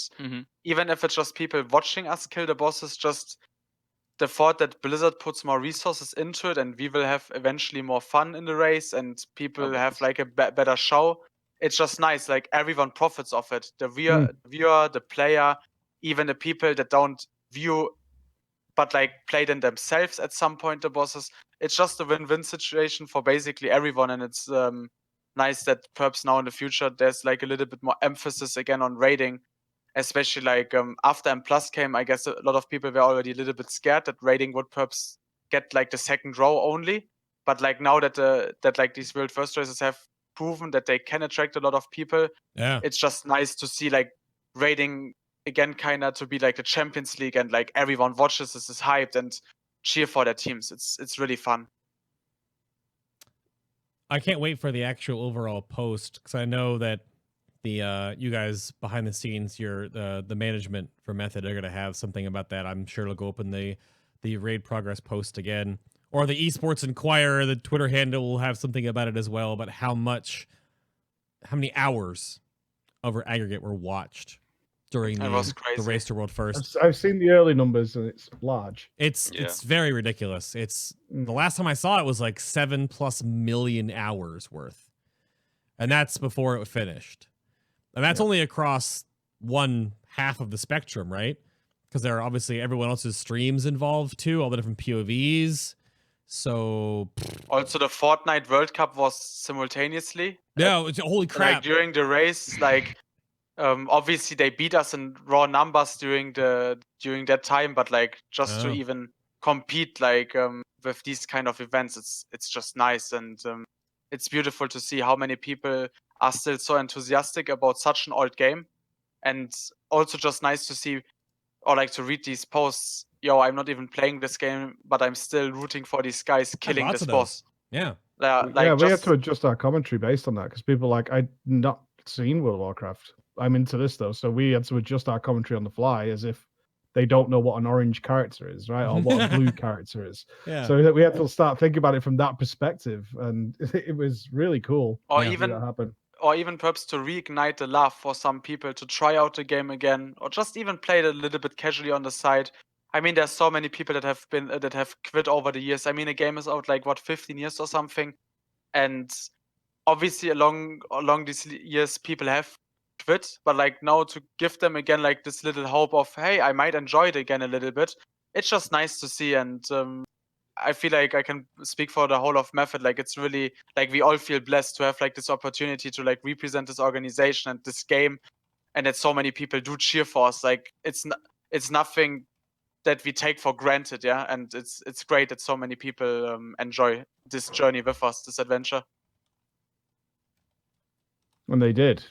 even if it's just people watching us kill the bosses, just the thought that Blizzard puts more resources into it, and we will have eventually more fun in the race, and people have like a better show. It's just nice. Like everyone profits off it. The viewer, the player, even the people that don't view but like play them themselves at some point, the bosses. It's just a win-win situation for basically everyone, and it's nice that perhaps now in the future there's like a little bit more emphasis again on raiding, especially like after M+ came. I guess a lot of people were already a little bit scared that raiding would perhaps get like the second row only, but like now that that like these World First races have proven that they can attract a lot of people, it's just nice to see like raiding again, kind of to be like the Champions League, and like everyone watches this, is hyped and cheer for their teams. It's really fun. I can't wait for the actual overall post, because I know that the you guys behind the scenes, the management for Method are gonna have something about that. I'm sure it'll go up in the raid progress post again, or the Esports Inquirer, the Twitter handle will have something about it as well, about how many hours over aggregate were watched during the Race to World First. I've seen the early numbers, and it's large. It's very ridiculous. It's the last time I saw it was like 7+ million hours worth, and that's before it finished. And that's only across one half of the spectrum, right? because there are obviously everyone else's streams involved too, all the different POVs. So Also, the Fortnite World Cup was simultaneously. yeah, holy crap! Like during the race, like obviously they beat us in raw numbers during that time, but like just to even compete like with these kind of events, it's just nice, and it's beautiful to see how many people are still so enthusiastic about such an old game, and also just nice to see or like to read these posts. Yo, I'm not even playing this game, but I'm still rooting for these guys killing this boss. Yeah. Like we had to adjust our commentary based on that because people like, I'd not seen World of Warcraft. I'm into this though, so we had to adjust our commentary on the fly as if they don't know what an orange character is, right, or what a blue character is. Yeah. So we had to start thinking about it from that perspective, and it was really cool. Or to see even that happen. Or even perhaps to reignite the love for some people to try out the game again, or just even play it a little bit casually on the side. I mean, there's so many people that have quit over the years. I mean, a game is out like what 15 years or something, and obviously along these years people have quit. But like now to give them again like this little hope of, hey, I might enjoy it again a little bit. It's just nice to see, and I feel like I can speak for the whole of Method. Like it's really like we all feel blessed to have like this opportunity to like represent this organization and this game, and that so many people do cheer for us. Like it's nothing that we take for granted, yeah. And it's great that so many people enjoy this journey with us, this adventure. And they did.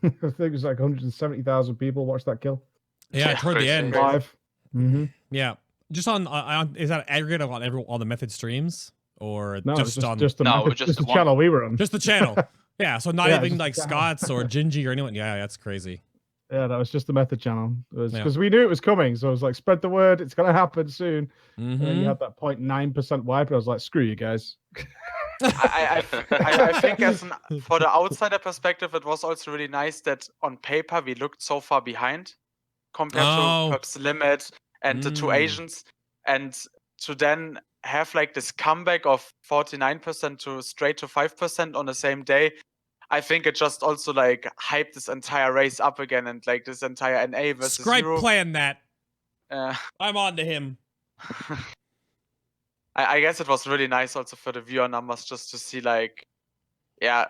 I think it was like 170,000 people watched that kill. Yeah, toward the end. Live. Mm-hmm. Yeah. Just on is that aggregate on all the Method streams, or No, just just, on just the, No, method, just the one. channel we were on. just the channel? Yeah, so not Yeah, even just like the channel. Scott's or Gingy or anyone. Yeah, that's crazy. Yeah, that was just the Method channel. Because Yeah. we knew it was coming, so I was like, spread the word, it's gonna happen soon. And then you Mhm. had that 0.9% wipe, and I was like, screw you guys. I think for the outsider perspective, it was also really nice that on paper we looked so far behind compared Oh. to perhaps Limit and the two Asians, and to then have like this comeback of 49% to straight to 5% on the same day. I think it just also like hyped this entire race up again, and like this entire NA versus Scribe Europe. planned that. Uh, I'm on to him. I guess it was really nice also for the viewer numbers just to see like, yeah,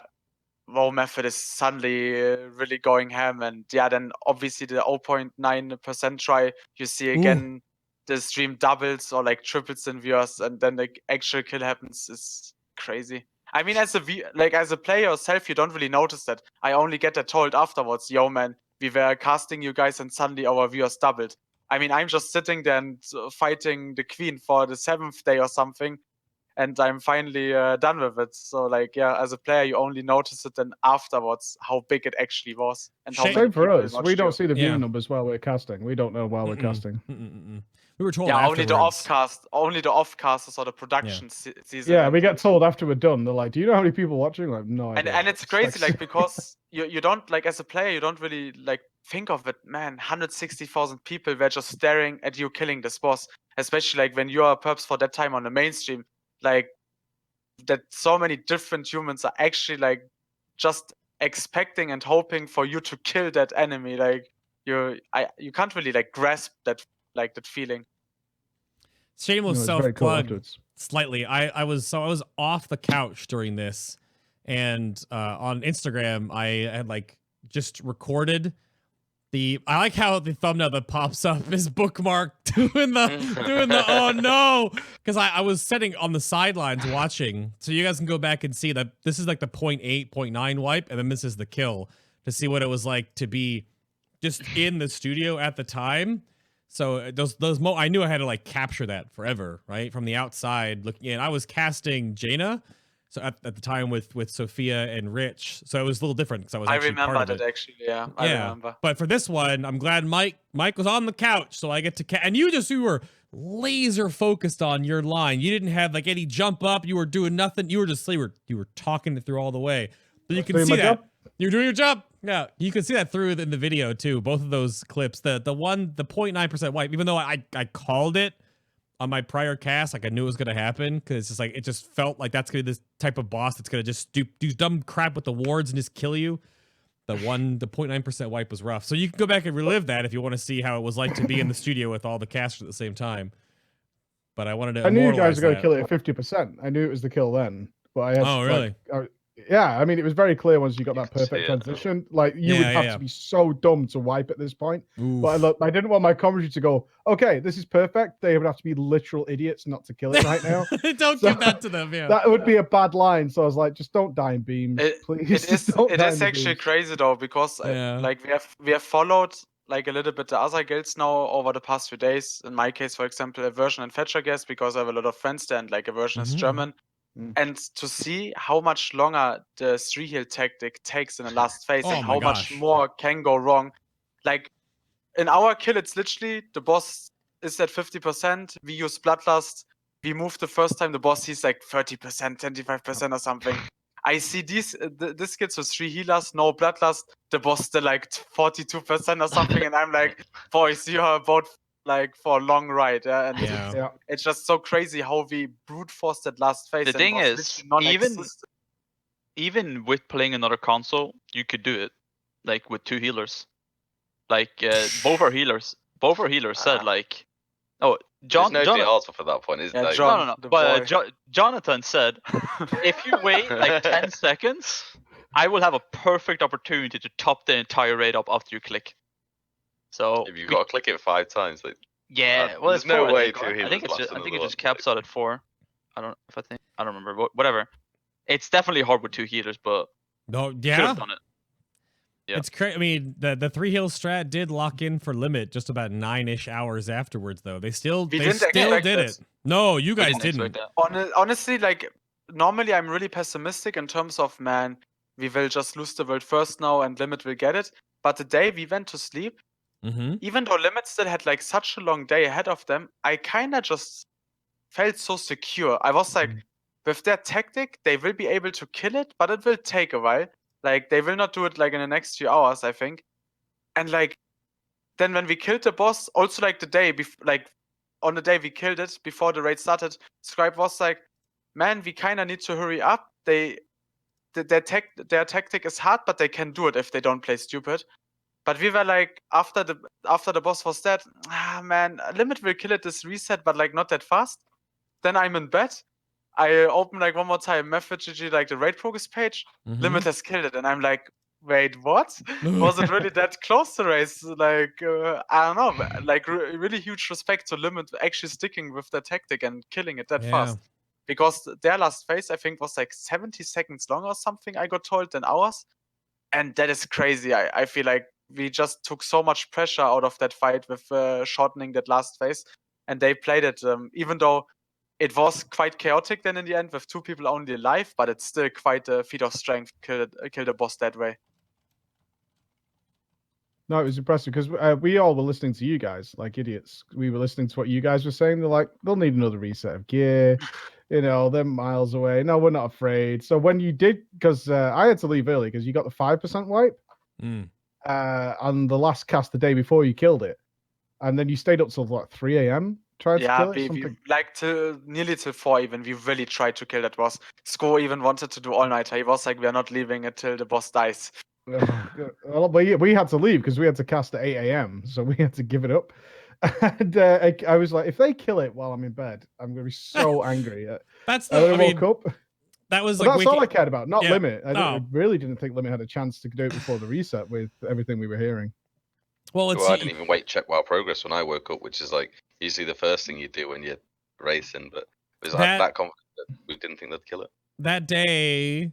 WoW Method is suddenly really going ham, and yeah, then obviously the 0.9% try, you see again the stream doubles or like triples in viewers, and then the actual kill happens. Is crazy. I mean, as a player yourself, you don't really notice that. I only get that told afterwards. Yo, man, we were casting you guys, and suddenly our viewers doubled. I mean, I'm just sitting there and fighting the queen for the 7th day or something, and I'm finally done with it. So, like, yeah, as a player, you only notice it then afterwards how big it actually was, and how Shame. many Same for people us. watched We don't you. see the Yeah. view numbers while we're casting. We don't know while we're casting. We were told Yeah, afterwards. only the offcasters or the production season. Yeah, we get told after we're done. They're like, "Do you know how many people watching?" Like, no idea. And it's crazy, like because you don't like as a player, you don't really like think of it, man. 160,000 people were just staring at you killing this boss, especially like when you are perhaps for that time on the mainstream, like that so many different humans are actually like just expecting and hoping for you to kill that enemy. Like you can't really like grasp that feeling. Shameless it's very cool self-plug afterwards. slightly. I was off the couch during this, and on Instagram I had like just recorded I like how the thumbnail that pops up is Bookmark doing the oh no, because I was sitting on the sidelines watching, so you guys can go back and see that this is like the 0.8, 0.9 wipe, and then this is the kill to see what it was like to be just in the studio at the time. So I knew I had to like capture that forever, right? From the outside looking in. I was casting Jaina, so at the time with Sophia and Rich, so it was a little different because I was actually part of it. Actually, yeah. I remember. But for this one, I'm glad Mike was on the couch, so I get to and you were laser focused on your line. You didn't have like any jump up. You were doing nothing. You were just you were talking it through all the way. But you can see that you're doing your job. Yeah, you can see that through in the video too. Both of those clips. The 0.9% wipe. Even though I called it on my prior cast, like I knew it was gonna happen, because it's just like it just felt like that's gonna be this type of boss that's gonna just do dumb crap with the wards and just kill you. The 0.9% wipe was rough. So you can go back and relive that if you want to see how it was like to be in the studio with all the casters at the same time. But I wanted to. I knew you guys immortalize were going to that. kill it at 50%. I knew it was the kill then, but I had. Oh, really? Yeah, I mean, it was very clear once you got that could see perfect it. transition. Like, you Yeah, would have yeah. to be so dumb to wipe at this point. Oof. But I didn't want my commentary to go, okay, this is perfect. They would have to be literal idiots not to kill it right now. Don't So- give that to them. Yeah. That would be a bad line. So I was like, just don't die in beams, please. It is actually crazy though, because Yeah. like we have followed like a little bit the other guilds now over the past few days. In my case, for example, Aversion and Fetcher guest, because I have a lot of friends there, and like Aversion is Mhm. German. Mm. And to see how much longer the 3-heal tactic takes in the last phase, Oh and my how gosh. much more can go wrong. Like in our kill, it's literally the boss is at 50%. We use Bloodlust. We move the first time. The boss sees like 30%, 25% or something. I see these this kids with 3 healers, no Bloodlust. The boss still like 42% or something, and I'm like, boys, you are about like for a long ride. And Yeah. Yeah. it's just so crazy how we brute forced that last phase. The and thing was is, literally even non-existent. even with playing another console, you could do it, like with 2 healers. Like both our healers said like, oh, There's no Jonathan. answer for that point, is Yeah, there? John. No. the But boy. Jonathan said, if you wait like 10 seconds, I will have a perfect opportunity to top the entire raid up after you click. So If you've got to click it 5 times, like, yeah, well, there's it's no 4, way I 2 think. I think healers last I think another it just one. caps out at 4. I don't remember. Whatever. It's definitely hard with 2 healers, but No. could Yeah. have done it. Yeah. It's crazy. I mean, the 3 heal strat did lock in for limit just about 9-ish hours afterwards, though. They still We they didn't still expect did this. it. No, you We guys expect didn't. that. Honestly, like normally I'm really pessimistic in terms of, man, we will just lose the world first now and Limit will get it. But the day we went to sleep, Mm-hmm. even though Limit still had like such a long day ahead of them, I kind of just felt so secure. I was like, with their tactic, they will be able to kill it, but it will take a while. Like they will not do it like in the next few hours, I think. And like then when we killed the boss, also like the day like on the day we killed it before the raid started, Scribe was like, man, we kind of need to hurry up. Their tactic is hard, but they can do it if they don't play stupid. But we were like, after the boss was dead, man, Limit will kill it this reset, but like not that fast. Then I'm in bed. I open like one more time MapGG, like the raid progress page. Mm-hmm. Limit has killed it, and I'm like, wait, what? Was it really that close to race? Like, I don't know. Like, really huge respect to Limit actually sticking with the tactic and killing it that Yeah. fast. Because their last phase, I think, was like 70 seconds long or something, I got told, than ours. And that is crazy. I feel like we just took so much pressure out of that fight with shortening that last phase. And they played it, even though it was quite chaotic then in the end with 2 people only alive, but it's still quite a feat of strength to kill the boss that way. No, it was impressive because we all were listening to you guys like idiots. We were listening to what you guys were saying. They're like, they'll need another reset of gear. They're miles away. No, we're not afraid. So when you did, because I had to leave early because you got the 5% wipe Mm. on the last cast the day before you killed it. And then you stayed up till what, 3 a.m. trying to Yeah, kill it? we Something. like nearly till 4 even. We really tried to kill that boss. Sko even wanted to do all nighter. He was like, we are not leaving it till the boss dies. Well, we had to leave because we had to cast at 8 a.m. So we had to give it up. And I was like, if they kill it while I'm in bed, I'm going to be so angry. That's And the. then I I mean, woke up. that was But like that's all I cared about, not Yeah, Limit. I no. really didn't think Limit had a chance to do it before the reset with everything we were hearing. Well, it's Well, I didn't even wait check while progress when I woke up, which is like usually the first thing you do when you're racing. But it was that confident that we didn't think they'd kill it. That day,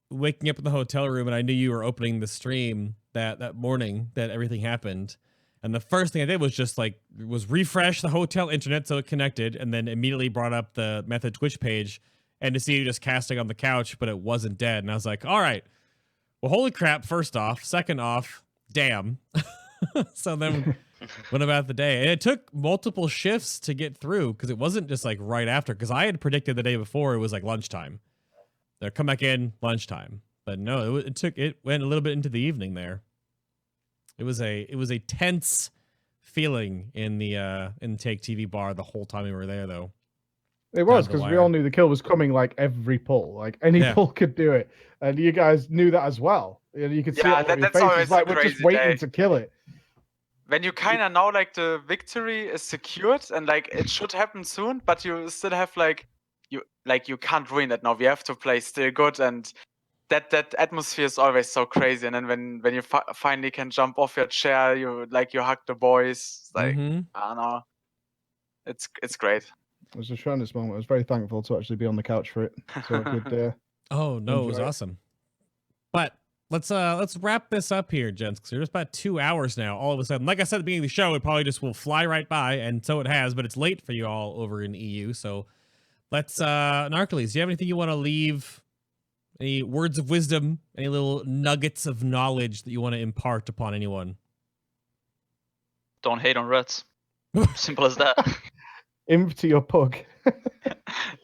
waking up in the hotel room, and I knew you were opening the stream that morning that everything happened. And the first thing I did was just was refresh the hotel internet so it connected, and then immediately brought up the Method Twitch page and to see you just casting on the couch, but it wasn't dead. And I was like, all right, well, holy crap, first off. Second off, damn. So then went about the day. And it took multiple shifts to get through because it wasn't just like right after, because I had predicted the day before it was like lunchtime. They'll come back in lunchtime. But no, it went a little bit into the evening there. It was a tense feeling in the Take TV bar the whole time we were there, though. It was Down the because we wire. all knew the kill was coming like every pull. Like any Yeah. pull could do it. And you guys knew that as well. And you could see it Yeah, all over your that's faces. always a Like, we're just crazy waiting day. to kill it. When you kind of know like the victory is secured and like it should happen soon, but you still have like you can't ruin it now. We have to play still good, and that atmosphere is always so crazy. And then when you finally can jump off your chair, you hug the boys. It's like Mhm. I don't know, it's great. It was a tremendous moment. I was very thankful to actually be on the couch for it. So I could. Oh no, it was Enjoy it. awesome. But let's wrap this up here, gents, because we're just about 2 hours now. All of a sudden, like I said at the beginning of the show, it probably just will fly right by, and so it has. But it's late for you all over in EU, so let's Narcolies, do you have anything you want to leave? Any words of wisdom? Any little nuggets of knowledge that you want to impart upon anyone? Don't hate on Reds. Simple as that. Imp to your pug.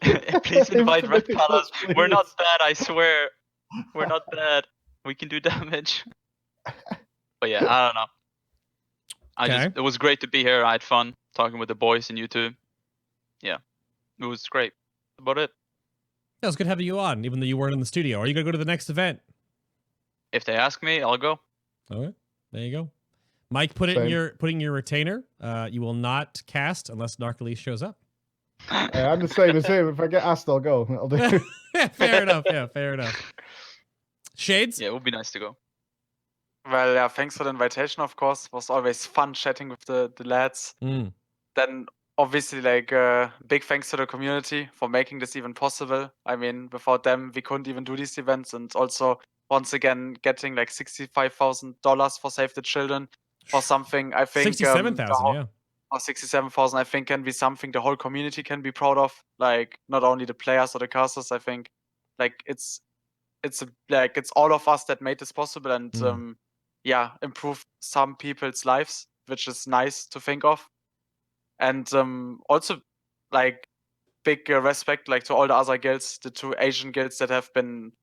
Please invite Infinite Red Palace. plus, We're not please. bad, I swear. We're not bad. We can do damage. But yeah, I don't know. Okay. It was great to be here. I had fun talking with the boys and you two. Yeah, it was great. That's about it. Yeah, it was good having you on, even though you weren't in the studio. Are you gonna go to the next event? If they ask me, I'll go. Okay, there you go. Mike, put it in Same. your retainer. You will not cast unless Narcolies shows up. I'm the same. If I get asked, I'll go. I'll do. Fair enough. Yeah, fair enough. Shades? Yeah, it would be nice to go. Well, yeah, thanks for the invitation. Of course, it was always fun chatting with the lads. Mm. Then obviously big thanks to the community for making this even possible. I mean, without them we couldn't even do these events. And also once again getting like $65,000 for Save the Children for something I think 67,000, yeah. or 67,000 I think can be something the whole community can be proud of. Like not only the players or the casters. I think like it's all of us that made this possible and improve some people's lives, which is nice to think of. And also like big respect like to all the other guilds, the 2 Asian guilds that have been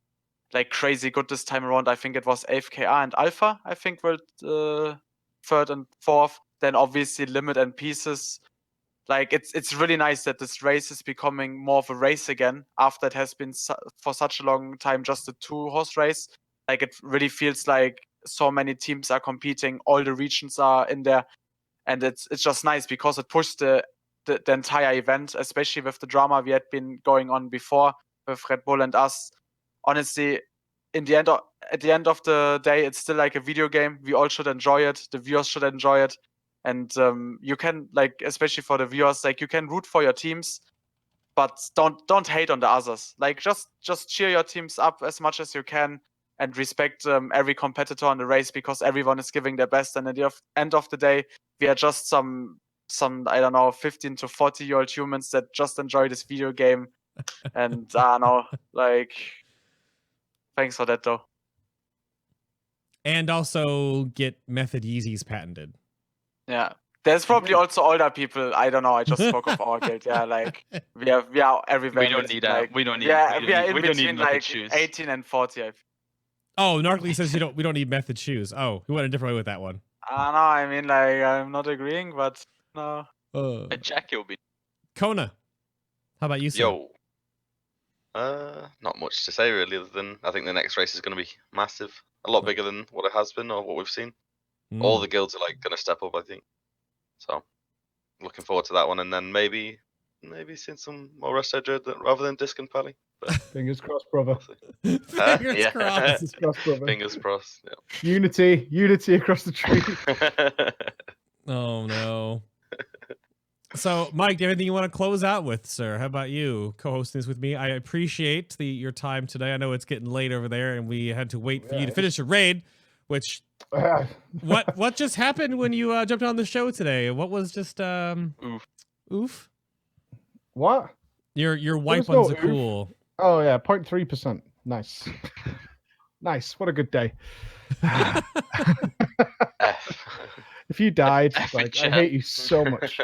like crazy good this time around. I think it was AFKR and Alpha, I think were 3rd and 4th. Then obviously Limit and Pieces. Like it's really nice that this race is becoming more of a race again after it has been for such a long time just a 2-horse race. Like it really feels like so many teams are competing, all the regions are in there. And it's just nice because it pushed the entire event, especially with the drama we had been going on before with Red Bull and us. Honestly, at the end of the day, it's still like a video game. We all should enjoy it. The viewers should enjoy it. And you can like, especially for the viewers, like you can root for your teams, but don't hate on the others. Like just cheer your teams up as much as you can and respect every competitor in the race because everyone is giving their best. And at the end of the day, we are just some I don't know 15 to 40-year-old humans that just enjoy this video game. And I don't know, like thanks for that though. And also get Method Yeezys patented. Yeah. There's probably also older people. I don't know. I just spoke of our guild. Yeah, like we are everywhere. We don't need that. Like, We don't need. Yeah, we we are in don't need between method like shoes. 18 and 40. Oh, Narcolies says we don't need Method shoes. Oh, we went a different way with that one. I don't know. I mean, like I'm not agreeing, but no. A jacket will be. Konah, how about you, sir? Yo. Not much to say really, other than I think the next race is going to be massive, a lot bigger than what it has been or what we've seen. All the guilds are like going to step up, I think. So, looking forward to that one, and then maybe seeing some more Rest Edge rather than Disc and Pally. Fingers crossed, brother. Fingers yeah. crossed. Fingers crossed, brother. Fingers crossed. Yeah. Unity across the tree. Oh no. So, Mike, do you have anything you want to close out with, sir? How about you co-hosting this with me? I appreciate your time today. I know it's getting late over there, and we had to wait for you to finish a raid. Which what just happened when you jumped on the show today? What was just oof? What? Your white no ones are cool. Oh yeah, 0.3%. Nice. Nice. What a good day. If you died, like I hate you so much.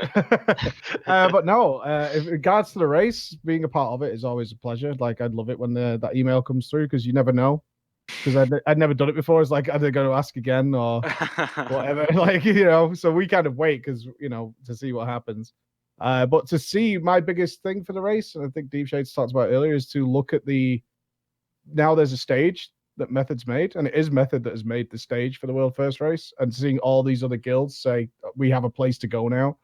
But no, in regards to the race, being a part of it is always a pleasure. Like I'd love it when that email comes through because you never know. Because I'd never done it before. It's like, are they going to ask again or whatever? Like, so we kind of wait because, to see what happens. But to see, my biggest thing for the race, and I think Deepshades talked about earlier, is to look at now there's a stage that Method's made, and it is Method that has made the stage for the world first race, and seeing all these other guilds say, we have a place to go now.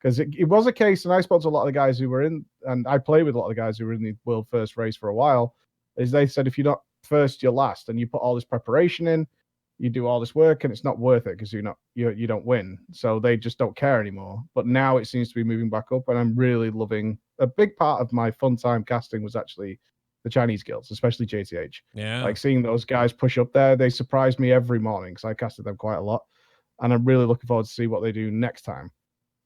Because it was a case, and I spoke to a lot of the guys who were in, and I played with a lot of the guys who were in the world first race for a while, is they said, if you're not first, you're last, and you put all this preparation in, you do all this work, and it's not worth it because you don't win. So they just don't care anymore. But now it seems to be moving back up, and I'm really loving. A big part of my fun time casting was actually the Chinese guilds, especially JTH. Yeah. Like seeing those guys push up there, they surprised me every morning because I casted them quite a lot, and I'm really looking forward to see what they do next time.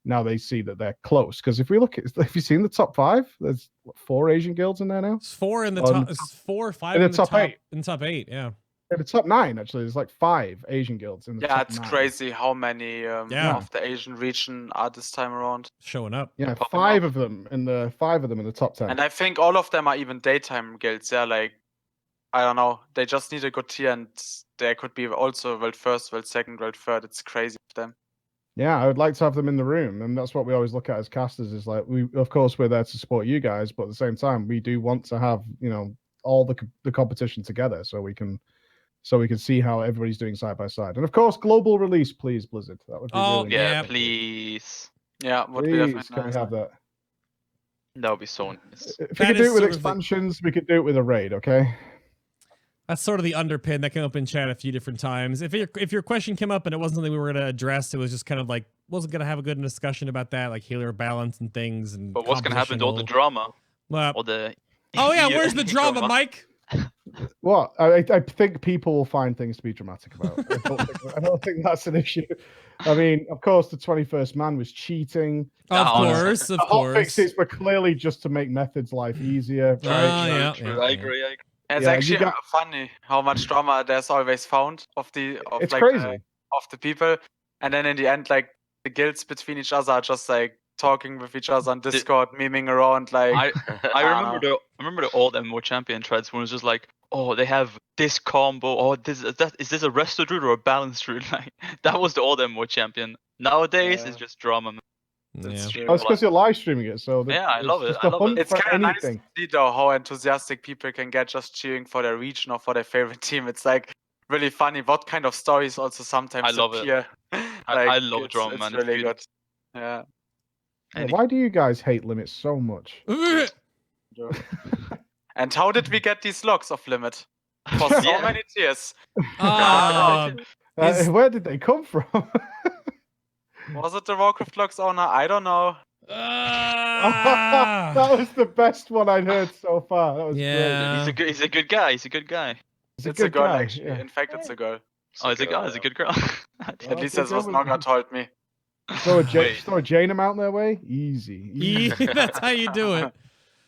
Now they see that they're close. Because if we look at, have you seen the top 5? There's 4 Asian guilds in there now. It's 4 in the top. It's 4 or 5 in the top 8. In the top 8, yeah. In the top 9, actually, there's like 5 Asian guilds in the top it's 9. crazy how many of the Asian region are this time around. Showing up. Yeah, 5 of them in the top 10. And I think all of them are even daytime guilds. Yeah, like I don't know. They just need a good tier, and there could be also world first, world second, world third. It's crazy for them. Yeah, I would like to have them in the room, and that's what we always look at as casters. Is like of course, we're there to support you guys, but at the same time, we do want to have all the competition together, so we can see how everybody's doing side by side. And of course, global release, please, Blizzard. That would be really yeah, nice. please. Yeah, would be Please, definitely can we nice. have that? That would be so nice. If we That could do is it with sort of the- expansions, we could do it with a raid. Okay. That's sort of the underpin that came up in chat a few different times. If your question came up and it wasn't something we were going to address, it was just kind of like, wasn't going to have a good discussion about that, like healer balance and things. And But what's gonna happen to all the drama? Well, All the oh yeah, where's the drama, Mike? Well, I think people will find things to be dramatic about. I don't think that's an issue. I mean, of course, the 21st man was cheating. Of honestly. course, of The hot course. fixes were clearly just to make Method's life easier. Oh, Right? yeah, True, yeah, I yeah. agree. It's Yeah, you actually got- funny how much drama there's always found of It's like crazy. of the people, and then in the end, like the guilds between each other are just like talking with each other on Discord, memeing around. Like I remember the old MMO champion threads when it was just like, oh, they have this combo. Oh, is this a rested route or a balanced route? Like that was the old MMO champion. Nowadays, Yeah. it's just drama. Man. Yeah. true. That's because you're live streaming it. So Yeah, I love it. Just I a love hunt it. It's for kind of nice to anything. see though how enthusiastic people can get just cheering for their region or for their favorite team. It's like really funny what kind of stories also sometimes I love it. appear. I love it's, drama, it's man. It's really good. good. Yeah. And Why do you guys hate limits so much? And how did we get these logs of limit? For so Yeah. many tiers. Is- Where did they come from? Was it the Warcraft logs owner? I don't know. That was the best one I'd heard so far. That was Yeah. He's a good guy. He's a good guy. great. He's It's a good girl guy, actually. yeah. In fact, it's a girl. Oh, he's a guy. He's a good girl. At least Okay, that's what go with Naga it. told me. Throw a Wait. Janum out their way? Easy. That's how you do it.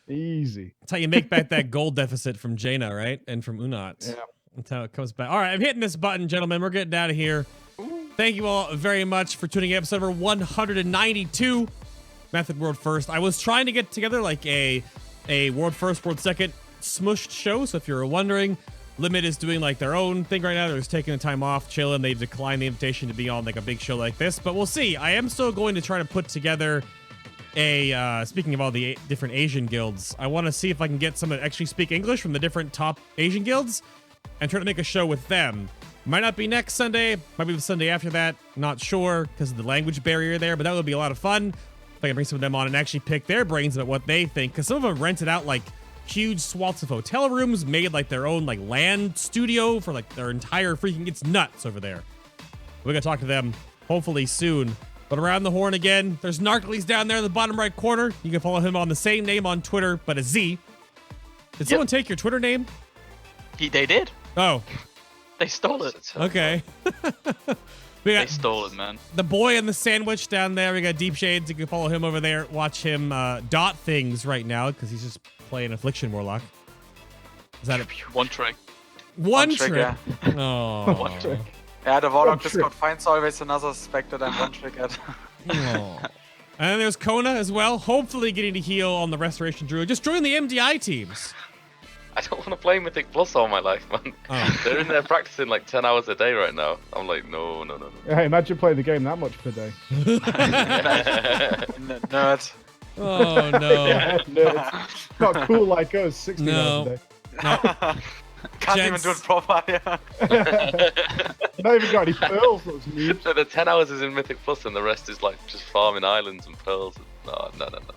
Easy. That's how you make back that gold deficit from Jaina, right? And from Unat. Yeah. That's how it comes back. All right, I'm hitting this button, gentlemen. We're getting out of here. Thank you all very much for tuning in. Episode number 192, Method World First. I was trying to get together like a World First, World Second smushed show. So if you're wondering, Limit is doing like their own thing right now. They're just taking the time off, chilling. They've declined the invitation to be on like a big show like this, but we'll see. I am still going to try to put together speaking of all the different Asian guilds, I want to see if I can get some that actually speak English from the different top Asian guilds and try to make a show with them. Might not be next Sunday, might be the Sunday after that, not sure because of the language barrier there, but that would be a lot of fun if I can bring some of them on and actually pick their brains about what they think, because some of them rented out like huge swaths of hotel rooms, made like their own like land studio for like their entire freaking, it's nuts over there. We're gonna talk to them hopefully soon. But around the horn again, there's Narcolies down there in the bottom right corner. You can follow him on the same name on Twitter, but a Z. Did someone take your Twitter name? They did. Oh, They stole it. okay. We They got stole it, man. the boy and the sandwich down there. We got Deepshades. You can follow him over there. Watch him dot things right now because he's just playing Affliction Warlock. Is that a One trick. one trick, trick? yeah. Oh. One trick. Yeah, the Warlock One trick. Discord finds always another spec that I'm one trick at. Oh. And then there's Konah as well. Hopefully getting to heal on the Restoration Druid. Just join the MDI teams. I don't want to play Mythic Plus all my life, man. Oh. They're in there practicing like 10 hours a day right now. I'm like, no. Yeah, imagine playing the game that much per day. Nerd. Oh no. Yeah, nerds. Not cool like us. 60 No. hours Can't even Gents. do it proper. Yeah. a day. Not even got any pearls. Those noobs. So the 10 hours is in Mythic Plus, and the rest is like just farming islands and pearls. No.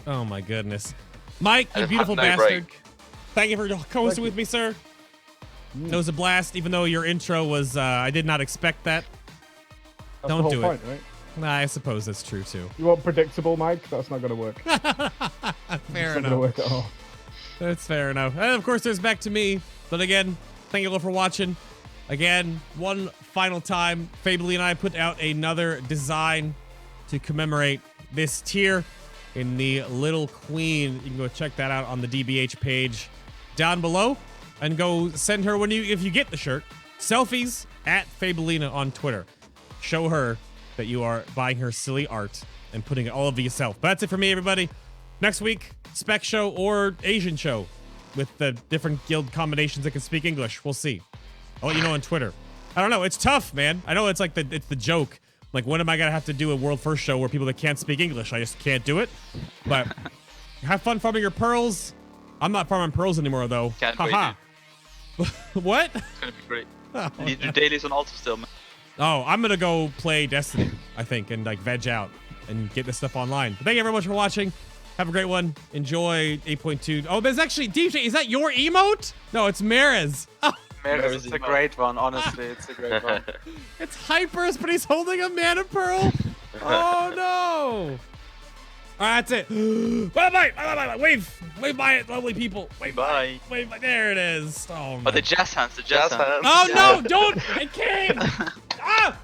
Oh my goodness. Mike, you I've beautiful had no bastard. break. Thank you for co-hosting with me, sir. It was a blast, even though your intro was, I did not expect that. That's Don't the whole do it. point, right? Nah, I suppose that's true, too. You want predictable, Mike? That's not going to work. Fair It's not going to enough. work at all. That's fair enough. And of course, there's back to me. But again, thank you all for watching. Again, one final time, Fably and I put out another design to commemorate this tier in the Little Queen. You can go check that out on the DBH page down below, and go send her if you get the shirt, selfies at Fabelina on Twitter. Show her that you are buying her silly art and putting it all over yourself. But that's it for me, everybody. Next week, spec show or Asian show with the different guild combinations that can speak English. We'll see. I'll let you know on Twitter. I don't know. It's tough, man. I know it's like it's the joke. Like, when am I gonna have to do a world first show where people that can't speak English? I just can't do it. But have fun farming your pearls. I'm not farming pearls anymore, though. Can't wait, Haha. What? It's gonna be great. Oh, You need your dailies on Alta still, man. Oh, I'm gonna go play Destiny, I think, and like veg out and get this stuff online. But thank you very much for watching. Have a great one. Enjoy 8.2. Oh, there's actually Deepshades. Is that your emote? No, it's Mara's. Oh, Maris is a great one, honestly. It's a great one. it's Hypers, but he's holding a mana pearl. Oh no! All right, that's it. Bye. Wave by it, lovely people. Wave Bye. Wave by. There it is. Oh man. Oh, the jazz hands, the jazz hands. Oh no! Don't! I can't. Ah!